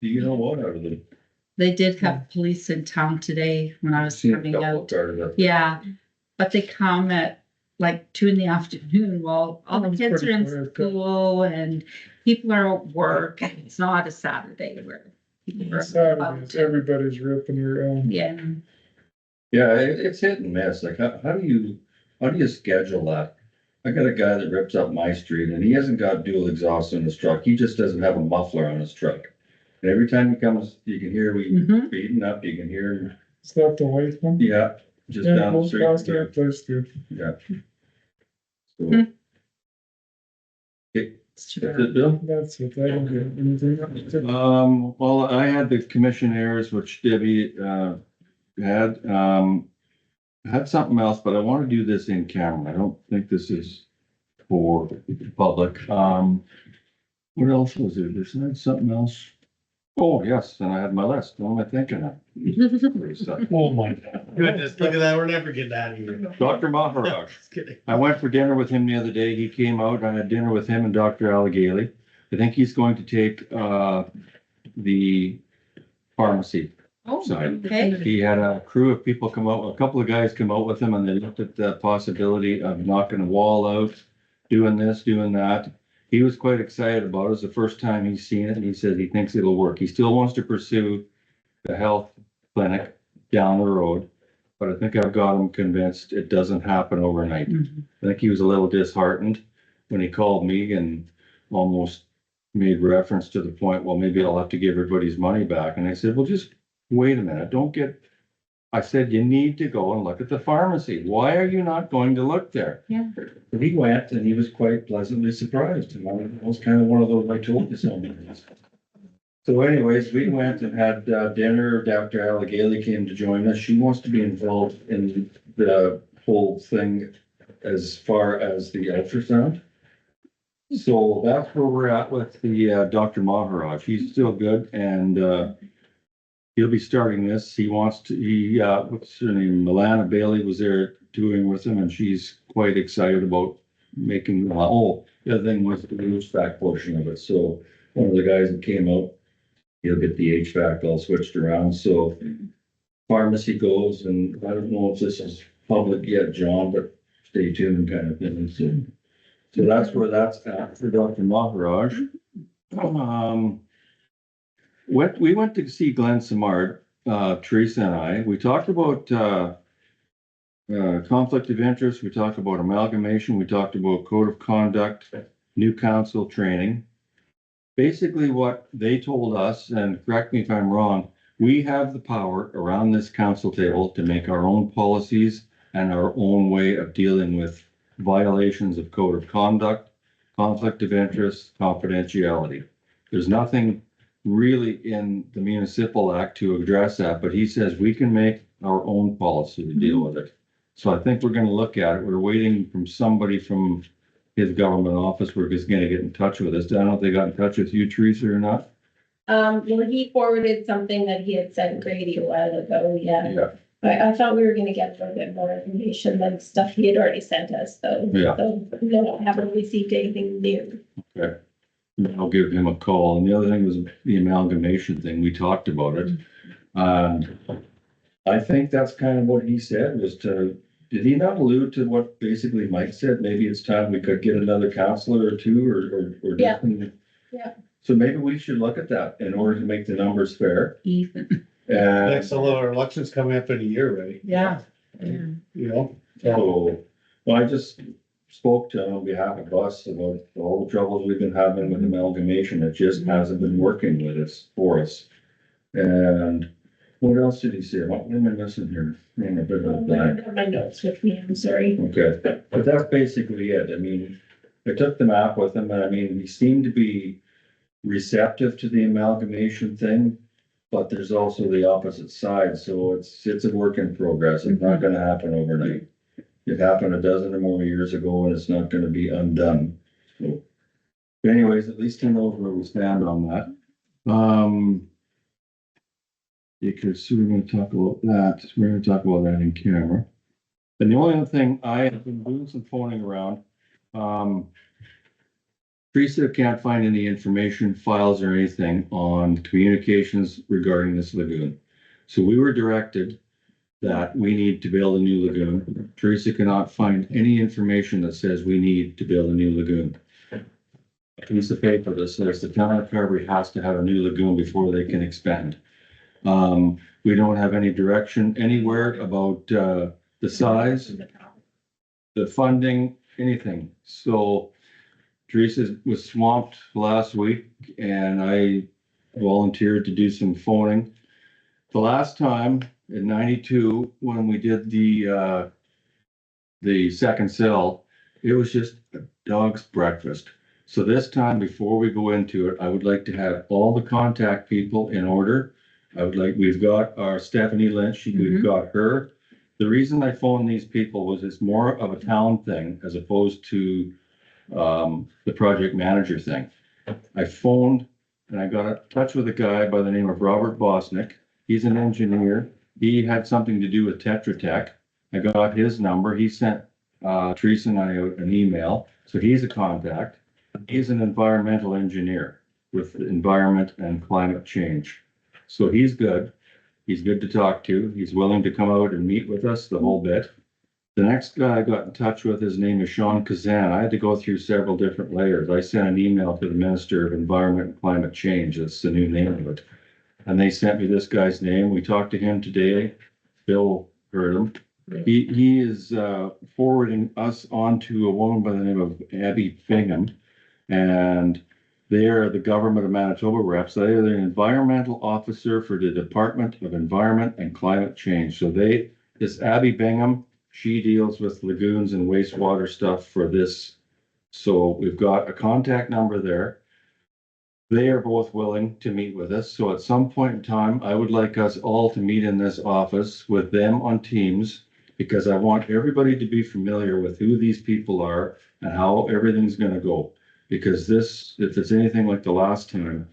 A: you know what, out of them.
K: they did have police in town today when I was
A: Seen a
K: coming
A: couple
K: out.
A: of cars up.
K: Yeah, but they come at like 2 PM while all the
D: That's
K: kids are
D: pretty
K: in
D: quiet, yeah.
K: school and people are at work. And it's not a Saturday where people are
D: Saturdays,
K: out.
D: everybody's ripping around.
K: Yeah,
A: Yeah, it's hit and miss. Like, how do you schedule that? I got a guy that rips up my street and he hasn't got dual exhaust on his truck. He just doesn't have a muffler on his truck. And every time he comes, you can hear we
K: Mhm.
A: speeding up, you can hear,
D: Is that the white one?
A: yeah, just
D: Yeah,
A: down the
D: goes past our
A: street.
D: place too.
A: Yeah. So.
K: Hmm.
A: Okay,
K: it's too
A: that's
K: bad.
A: it, Bill?
D: That's it, I don't get anything else.
A: Well, I had the commissionaires, which Debbie, had, had something else, but I want to do this in camera. I don't think this is for the public. What else was there? There's something else. Oh, yes, and I had my list. What am I thinking of?
H: Oh my goodness, look at that, we're never getting out of here.
A: Dr. Maharaj.
H: Just kidding.
A: I went for dinner with him the other day. He came out. I had dinner with him and Dr. Allegaly. I think he's going to take, the pharmacy
K: Oh,
A: side.
K: okay.
A: He had a crew of people come out, a couple of guys come out with him and they looked at the possibility of knocking a wall out, doing this, doing that. He was quite excited about it. It was the first time he's seen it and he said he thinks it'll work. He still wants to pursue the health clinic down the road. But I think I've got him convinced it doesn't happen overnight.
K: Mhm.
A: I think he was a little disheartened when he called me and almost made reference to the point, well, maybe I'll have to give everybody's money back. And I said, well, just wait a minute, I said, you need to go and look at the pharmacy. Why are you not going to look there?
K: Yeah.
A: And he went and he was quite pleasantly surprised. And I was kind of one of those, I told you so. So anyways, we went and had dinner. Dr. Allegaly came to join us. She wants to be involved in the whole thing as far as the ultrasound. So that's where we're at with the Dr. Maharaj. He's still good and he'll be starting this. He wants to, what's her name? Milana Bailey was there doing with him and she's quite excited about making, the other thing was the HVAC portion of it. So one of the guys that came out, he'll get the HVAC all switched around. So pharmacy goes and I don't know if this is public yet, John, but stay tuned kind of thing. So that's where that's at for Dr. Maharaj. We went to see Glenn Samard, Teresa and I. We talked about conflict of interest. We talked about amalgamation. We talked about code of conduct, new council training. basically what they told us, and correct me if I'm wrong, we have the power around this council table to make our own policies and our own way of dealing with violations of code of conduct, conflict of interest, confidentiality. There's nothing really in the municipal act to address that, but he says we can make our own policy to deal with it. So I think we're gonna look at it. We're waiting from somebody from his government office where he's gonna get in touch with us. I don't know if they got in touch with you, Teresa, or not.
J: Well, he forwarded something that he had sent Grady a while ago, yeah.
A: Yeah.
J: I thought we were gonna get a little bit more information than stuff he had already sent us, though.
A: Yeah.
J: So, no, I haven't received anything new.
A: Okay. I'll give him a call. And the other thing was the amalgamation thing. We talked about it. And I think that's kind of what he said was did he not allude to what basically Mike said? Maybe it's time we could get another counselor or two or
J: Yeah.
A: different-
J: Yeah.
A: So maybe we should look at that in order to make the numbers fair.
K: Even,
H: Next,
A: And
H: all our elections coming up in a year, right?
K: yeah.
H: You know?
A: so, well, I just spoke to him on behalf of us about all the troubles we've been having with amalgamation. It just hasn't been working with us, for us. And what else did he say? What am I missing here? I'm a bit of a
J: I
A: blank.
J: don't have my notes with me, I'm sorry.
A: Okay, but that's basically it. I mean, I took the map with him and I mean, he seemed to be receptive to the amalgamation thing. But there's also the opposite side, so it's a work in progress. It's not gonna happen overnight. It happened a dozen or more years ago and it's not gonna be undone. So, but anyways, at least he knows where we stand on that. Because we're gonna talk about that. We're gonna talk about that in camera. And the only other thing, I have been doing some phoning around. Teresa can't find any information, files or anything on communications regarding this lagoon. So we were directed that we need to build a new lagoon. Teresa cannot find any information that says we need to build a new lagoon. A piece of paper that says the town of Carberry has to have a new lagoon before they can expand. We don't have any direction anywhere about, the size, the funding, anything. So Teresa was swamped last week and I volunteered to do some phoning. The last time in 92, when we did the second cell, it was just a dog's breakfast. So this time, before we go into it, I would like to have all the contact people in order. We've got our Stephanie Lynch, we've got her. The reason I phoned these people was it's more of a town thing as opposed to the project manager thing. I phoned and I got in touch with a guy by the name of Robert Bosnick. He's an engineer. He had something to do with Tetra Tech. I got his number. He sent Teresa and I out an email. So he's a contact. He's an environmental engineer with environment and climate change. So he's good. He's good to talk to. He's willing to come out and meet with us the whole bit. The next guy I got in touch with, his name is Sean Kazan. I had to go through several different layers. I sent an email to the Minister of Environment and Climate Change. That's the new name of it. And they sent me this guy's name. We talked to him today. Bill heard him. He is forwarding us on to a woman by the name of Abby Bingham. And they are the government of Manitoba reps. They are the environmental officer for the Department of Environment and Climate Change. So this Abby Bingham, she deals with lagoons and wastewater stuff for this. So we've got a contact number there. They are both willing to meet with us. So at some point in time, I would like us all to meet in this office with them on Teams, because I want everybody to be familiar with who these people are and how everything's gonna go. Because this, if it's anything like the last time,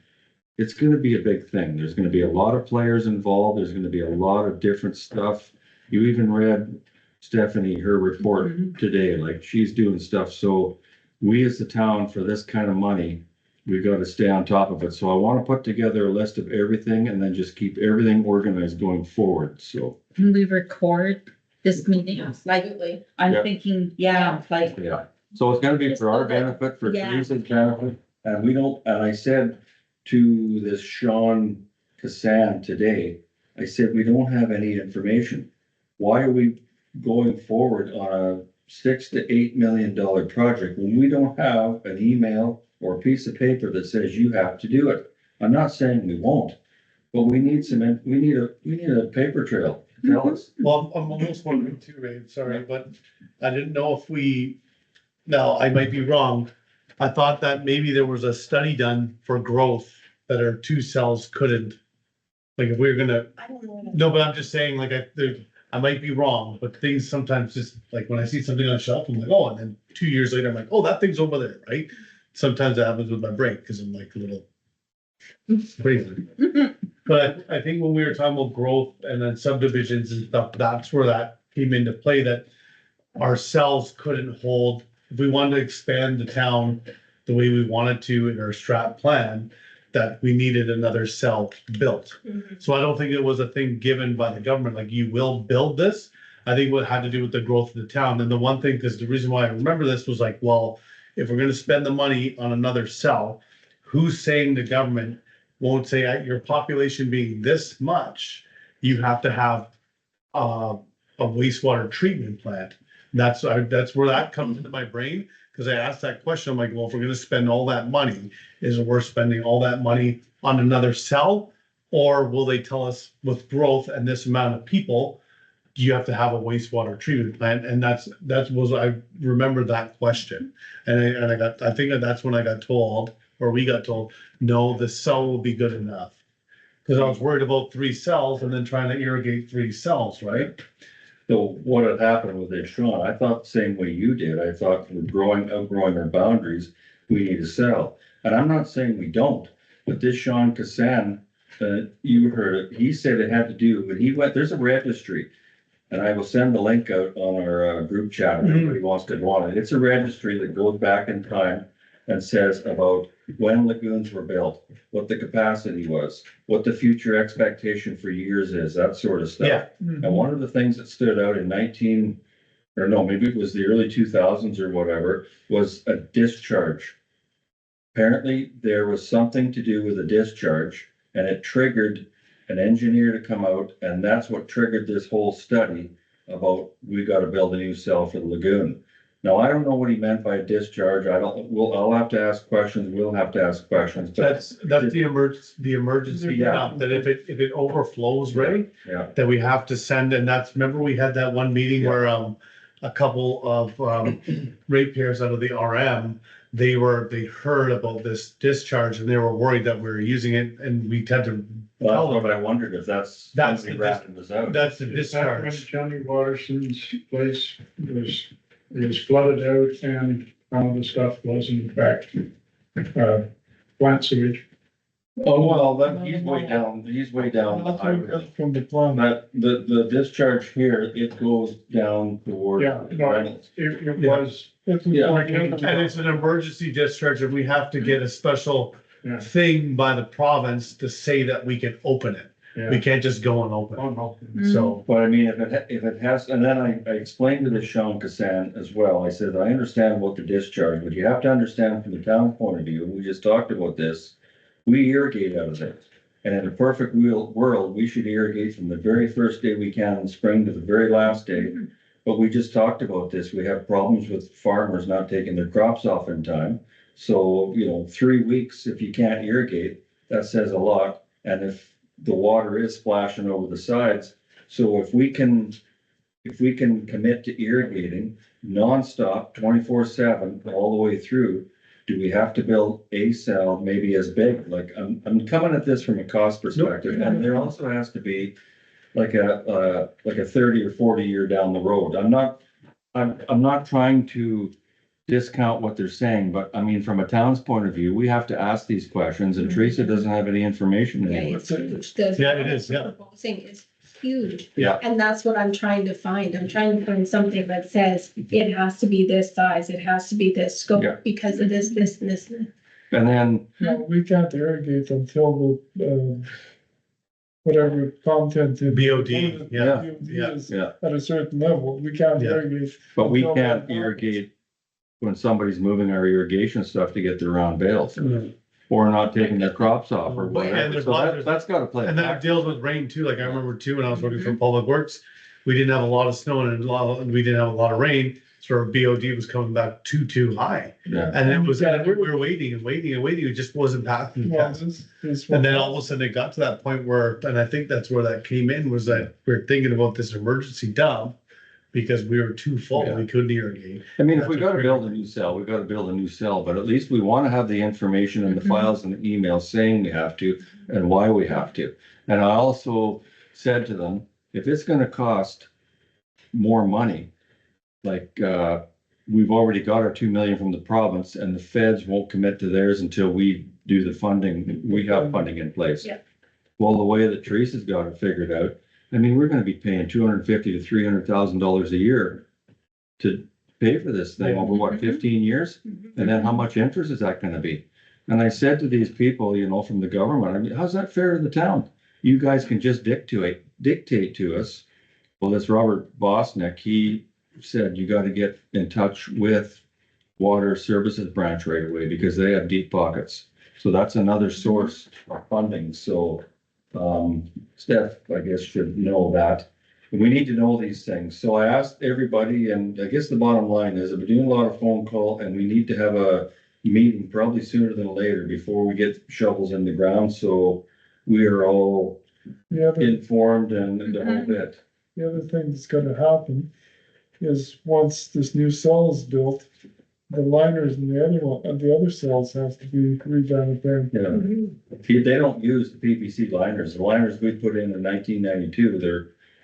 A: it's gonna be a big thing. There's gonna be a lot of players involved. There's gonna be a lot of different stuff. You even read Stephanie, her report today, like she's doing stuff. So we as the town, for this kind of money, we've got to stay on top of it. So I want to put together a list of everything and then just keep everything organized going forward. So,
K: Can we record this meeting? Like,
J: Absolutely.
K: I'm
A: Yeah.
K: thinking, yeah, like,
A: yeah. So it's gonna be
J: Just
A: for our
J: so that-
A: benefit, for
K: Yeah.
A: Teresa's benefit. And we don't, and I said to this Sean Kassan today, I said, we don't have any information. Why are we going forward on a $6 to $8 million project when we don't have an email or a piece of paper that says you have to do it. I'm not saying we won't, but we need a paper trail. Tell us.
B: Well, I'm almost wondering too, Ray, sorry, but I didn't know if now, I might be wrong. I thought that maybe there was a study done for growth that our two cells couldn't. Like if we were gonna,
J: I don't know.
B: no, but I'm just saying, like, I might be wrong, but things sometimes just, like, when I see something on a shelf, I'm like, oh, and then 2 years later, I'm like, oh, that thing's over there, right? Sometimes that happens with my brain, because I'm like a little crazy. But I think when we were talking about growth and then subdivisions and stuff, that's where that came into play, that our cells couldn't hold, if we wanted to expand the town the way we wanted to in our strat plan, that we needed another cell built. So I don't think it was a thing given by the government, like you will build this. I think what had to do with the growth of the town. And the one thing, because the reason why I remember this was like, well, if we're gonna spend the money on another cell, who's saying the government won't say at your population being this much, you have to have a wastewater treatment plant. That's where that comes into my brain, because I asked that question. I'm like, well, if we're gonna spend all that money, is it worth spending all that money on another cell? Or will they tell us with growth and this amount of people, you have to have a wastewater treatment plant? And I remember that question. And I think that's when I got told, or we got told, no, the cell will be good enough. Because I was worried about 3 cells and then trying to irrigate 3 cells, right?
A: So what had happened with it, Sean, I thought the same way you did. I thought we're outgrowing our boundaries, we need to sell. And I'm not saying we don't, but this Sean Cassan, you heard it, he said it had to do, but there's a registry. And I will send the link out on our group chat if anybody wants to go on it. It's a registry that goes back in time and says about when lagoons were built, what the capacity was, what the future expectation for years is, that sort of stuff.
B: Yeah.
A: And one of the things that stood out in maybe it was the early 2000s or whatever, was a discharge. Apparently, there was something to do with a discharge, and it triggered an engineer to come out, and that's what triggered this whole study about we got to build a new cell for the lagoon. Now, I don't know what he meant by a discharge. I'll have to ask questions. We'll have to ask questions. But
B: That's the emergency,
A: Yeah.
B: that if it overflows, Ray,
A: yeah,
B: that we have to send, and remember we had that one meeting
A: Yeah.
B: where, a couple of, ratepayers out of the RM, they heard about this discharge and they were worried that we were using it, and we had to
A: well,
B: tell them,
A: but I wondered if that's
B: That's
A: somebody
B: the
A: ratting this out.
B: that's the
D: When
B: discharge.
D: Johnny Waterson's place was flooded out and some of the stuff was in fact, plant sewage.
A: Oh, well, he's way down the highway.
D: From the plant.
A: But the discharge here, it goes down toward
D: Yeah, no,
A: Reynolds.
D: it
B: Yeah.
D: was.
A: Yeah.
B: And it's an emergency discharge, and we have to get a special
D: Yeah.
B: thing by the province to say that we can open it. We can't just go and open
D: Oh,
B: it.
D: no.
B: So,
A: But I mean, if it has, and then I explained to the Sean Cassan as well, I said, I understand about the discharge, but you have to understand from the town's point of view, and we just talked about this, we irrigate out of there. And in a perfect world, we should irrigate from the very first day we can in spring to the very last day. But we just talked about this, we have problems with farmers not taking their crops off in time. So, 3 weeks, if you can't irrigate, that says a lot. And if the water is splashing over the sides, so if we can commit to irrigating nonstop, 24/7, all the way through, do we have to build a cell maybe as big? Like, I'm coming at this from a cost perspective, and there also has to be like a 30 or 40 year down the road. I'm not trying to discount what they're saying, but I mean, from a town's point of view, we have to ask these questions, and Teresa doesn't have any information
J: Yeah,
A: anymore.
J: it's huge. The
B: Yeah, it is, yeah.
J: proposing is huge.
A: Yeah.
J: And that's what I'm trying to find. I'm trying to find something that says it has to be this size, it has to be this
A: Yeah.
J: scope because of this, and this.
A: And then,
D: No, we can't irrigate until the, whatever content. in-
B: BOD, yeah,
D: BOD
B: yeah,
D: is
A: yeah,
D: At a certain level, we can't
B: Yeah.
D: irrigate.
A: but we
D: until
A: can't
D: that
A: irrigate when somebody's moving our irrigation stuff to get their round bales,
D: happens.
A: or not taking their crops off or
B: And
A: whatever.
B: there's
A: So
B: lots of-
A: that's gotta play. a
B: and then it
A: factor.
B: deals with rain too, like I remember too, when I was working for Public Works, we didn't have a lot of snow and we didn't have a lot of rain, sort of BOD was coming back too high.
A: Yeah.
B: And it was, and we were waiting and waiting and waiting, it just wasn't happening.
D: Well, this
B: And then all of a sudden it got to that point where, and I think that's where that came in, was that we're thinking about this emergency dump. Because we were too full, we couldn't irrigate.
A: I mean, if we gotta build a new cell, we gotta build a new cell, but at least we wanna have the information and the files and the emails saying we have to and why we have to. And I also said to them, if it's gonna cost more money, like, we've already got our 2 million from the province and the feds won't commit to theirs until we do the funding, we have funding in place.
J: Yeah.
A: Well, the way that Teresa's got it figured out, I mean, we're gonna be paying $250,000 to $300,000 a year to pay for this thing over what, 15 years? And then how much interest is that gonna be? And I said to these people, you know, from the government, I mean, how's that fair to the town? You guys can just dictate to us. Well, this Robert Bosnick, he said you gotta get in touch with Water Services Branch right away because they have deep pockets. So that's another source of funding. So Steph, I guess, should know that. We need to know these things. So I asked everybody, and I guess the bottom line is that we're doing a lot of phone call and we need to have a meeting probably sooner than later before we get shovels in the ground. So we are all informed and the whole bit.
D: The other thing that's gonna happen is once this new cell is built, the liners and the other cells have to be redone again.
A: Yeah. They don't use the PVC liners. The liners we put in 1992,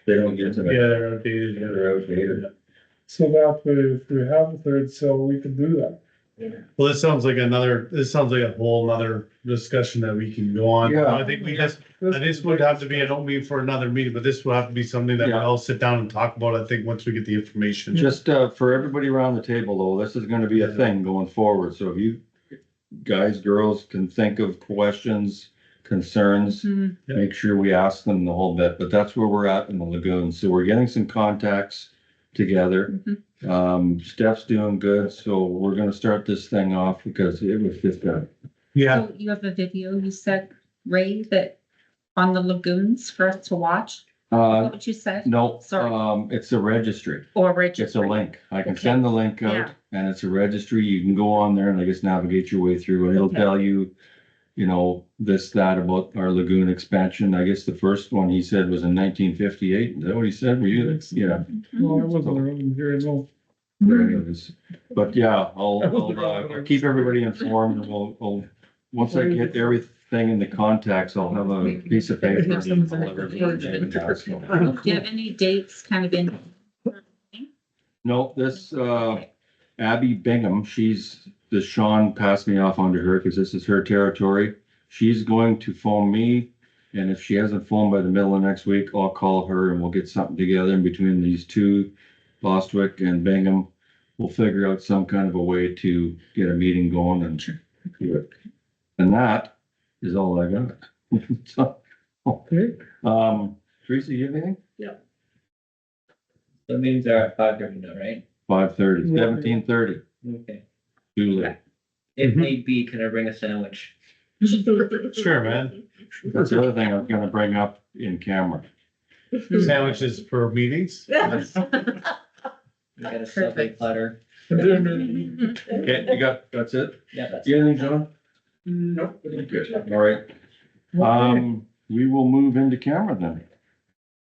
A: they don't use them.
B: Yeah, they're outdated.
A: Yeah, they're outdated.
D: So that way, if we have a third cell, we can do that.
B: Well, this sounds like a whole nother discussion that we can go on.
A: Yeah.
B: I think this would have to be an open for another meeting, but this will have to be something that we'll
A: Yeah.
B: all sit down and talk about, I think, once we get the information.
A: Just for everybody around the table though, this is gonna be a thing going forward. So if you guys, girls can think of questions, concerns, make sure we ask them the whole bit. But that's where we're at in the lagoon. So we're getting some contacts together. Steph's doing good, so we're gonna start this thing off because it was just
B: Yeah,
K: So you have a video, you said, Ray, that on the lagoons for us to watch? What you said?
A: no,
K: Sorry.
A: it's a registry.
K: Or
A: It's
K: registry?
A: a link. I can
K: Okay.
A: send the link
K: Yeah.
A: out and it's a registry. You can go on there and I guess navigate your way through and it'll
K: Okay.
A: tell you, you know, this, that about our lagoon expansion. I guess the first one he said was in 1958. Is that what he said? Were you? Yeah.
D: No, I wasn't around here, no.
A: But anyways, but yeah, I'll keep everybody informed and we'll, once I get everything in the contacts, I'll have a piece of paper.
C: Have some
A: I'll have everything down.
K: Do you have any dates kind of in?
A: No, this, Abby Bingham, this Sean passed me off onto her because this is her territory. She's going to phone me. And if she hasn't phoned by the middle of next week, I'll call her and we'll get something together in between these two, Bostwick and Bingham. We'll figure out some kind of a way to get a meeting going and do it. And that is all I got. So,
D: Okay.
A: Teresa, you have anything?
F: The meetings are at 5:30 now, right?
A: 5:30,
D: Yeah.
A: 17:30,
F: Okay.
A: too late.
F: If need be, can I bring a sandwich?
B: sure, man.
A: That's the other thing I was gonna bring up in camera.
B: Sandwiches for meetings.
F: We got a Subway
K: Perfect.
F: platter.
A: Okay, that's it?
F: Yeah, that's.
A: You anything, John?
E: Nope.
A: Good, all right. We will move into camera then.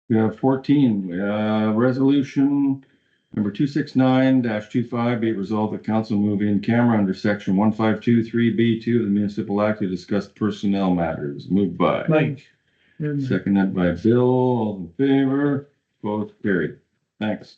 A: We have 14, resolution number 269-25, be it resolved that council move in camera under section 1523B2 of the municipal act to discuss personnel matters. Moved by,
B: Mike.
A: seconded by Bill, all in favor, both carried. Thanks.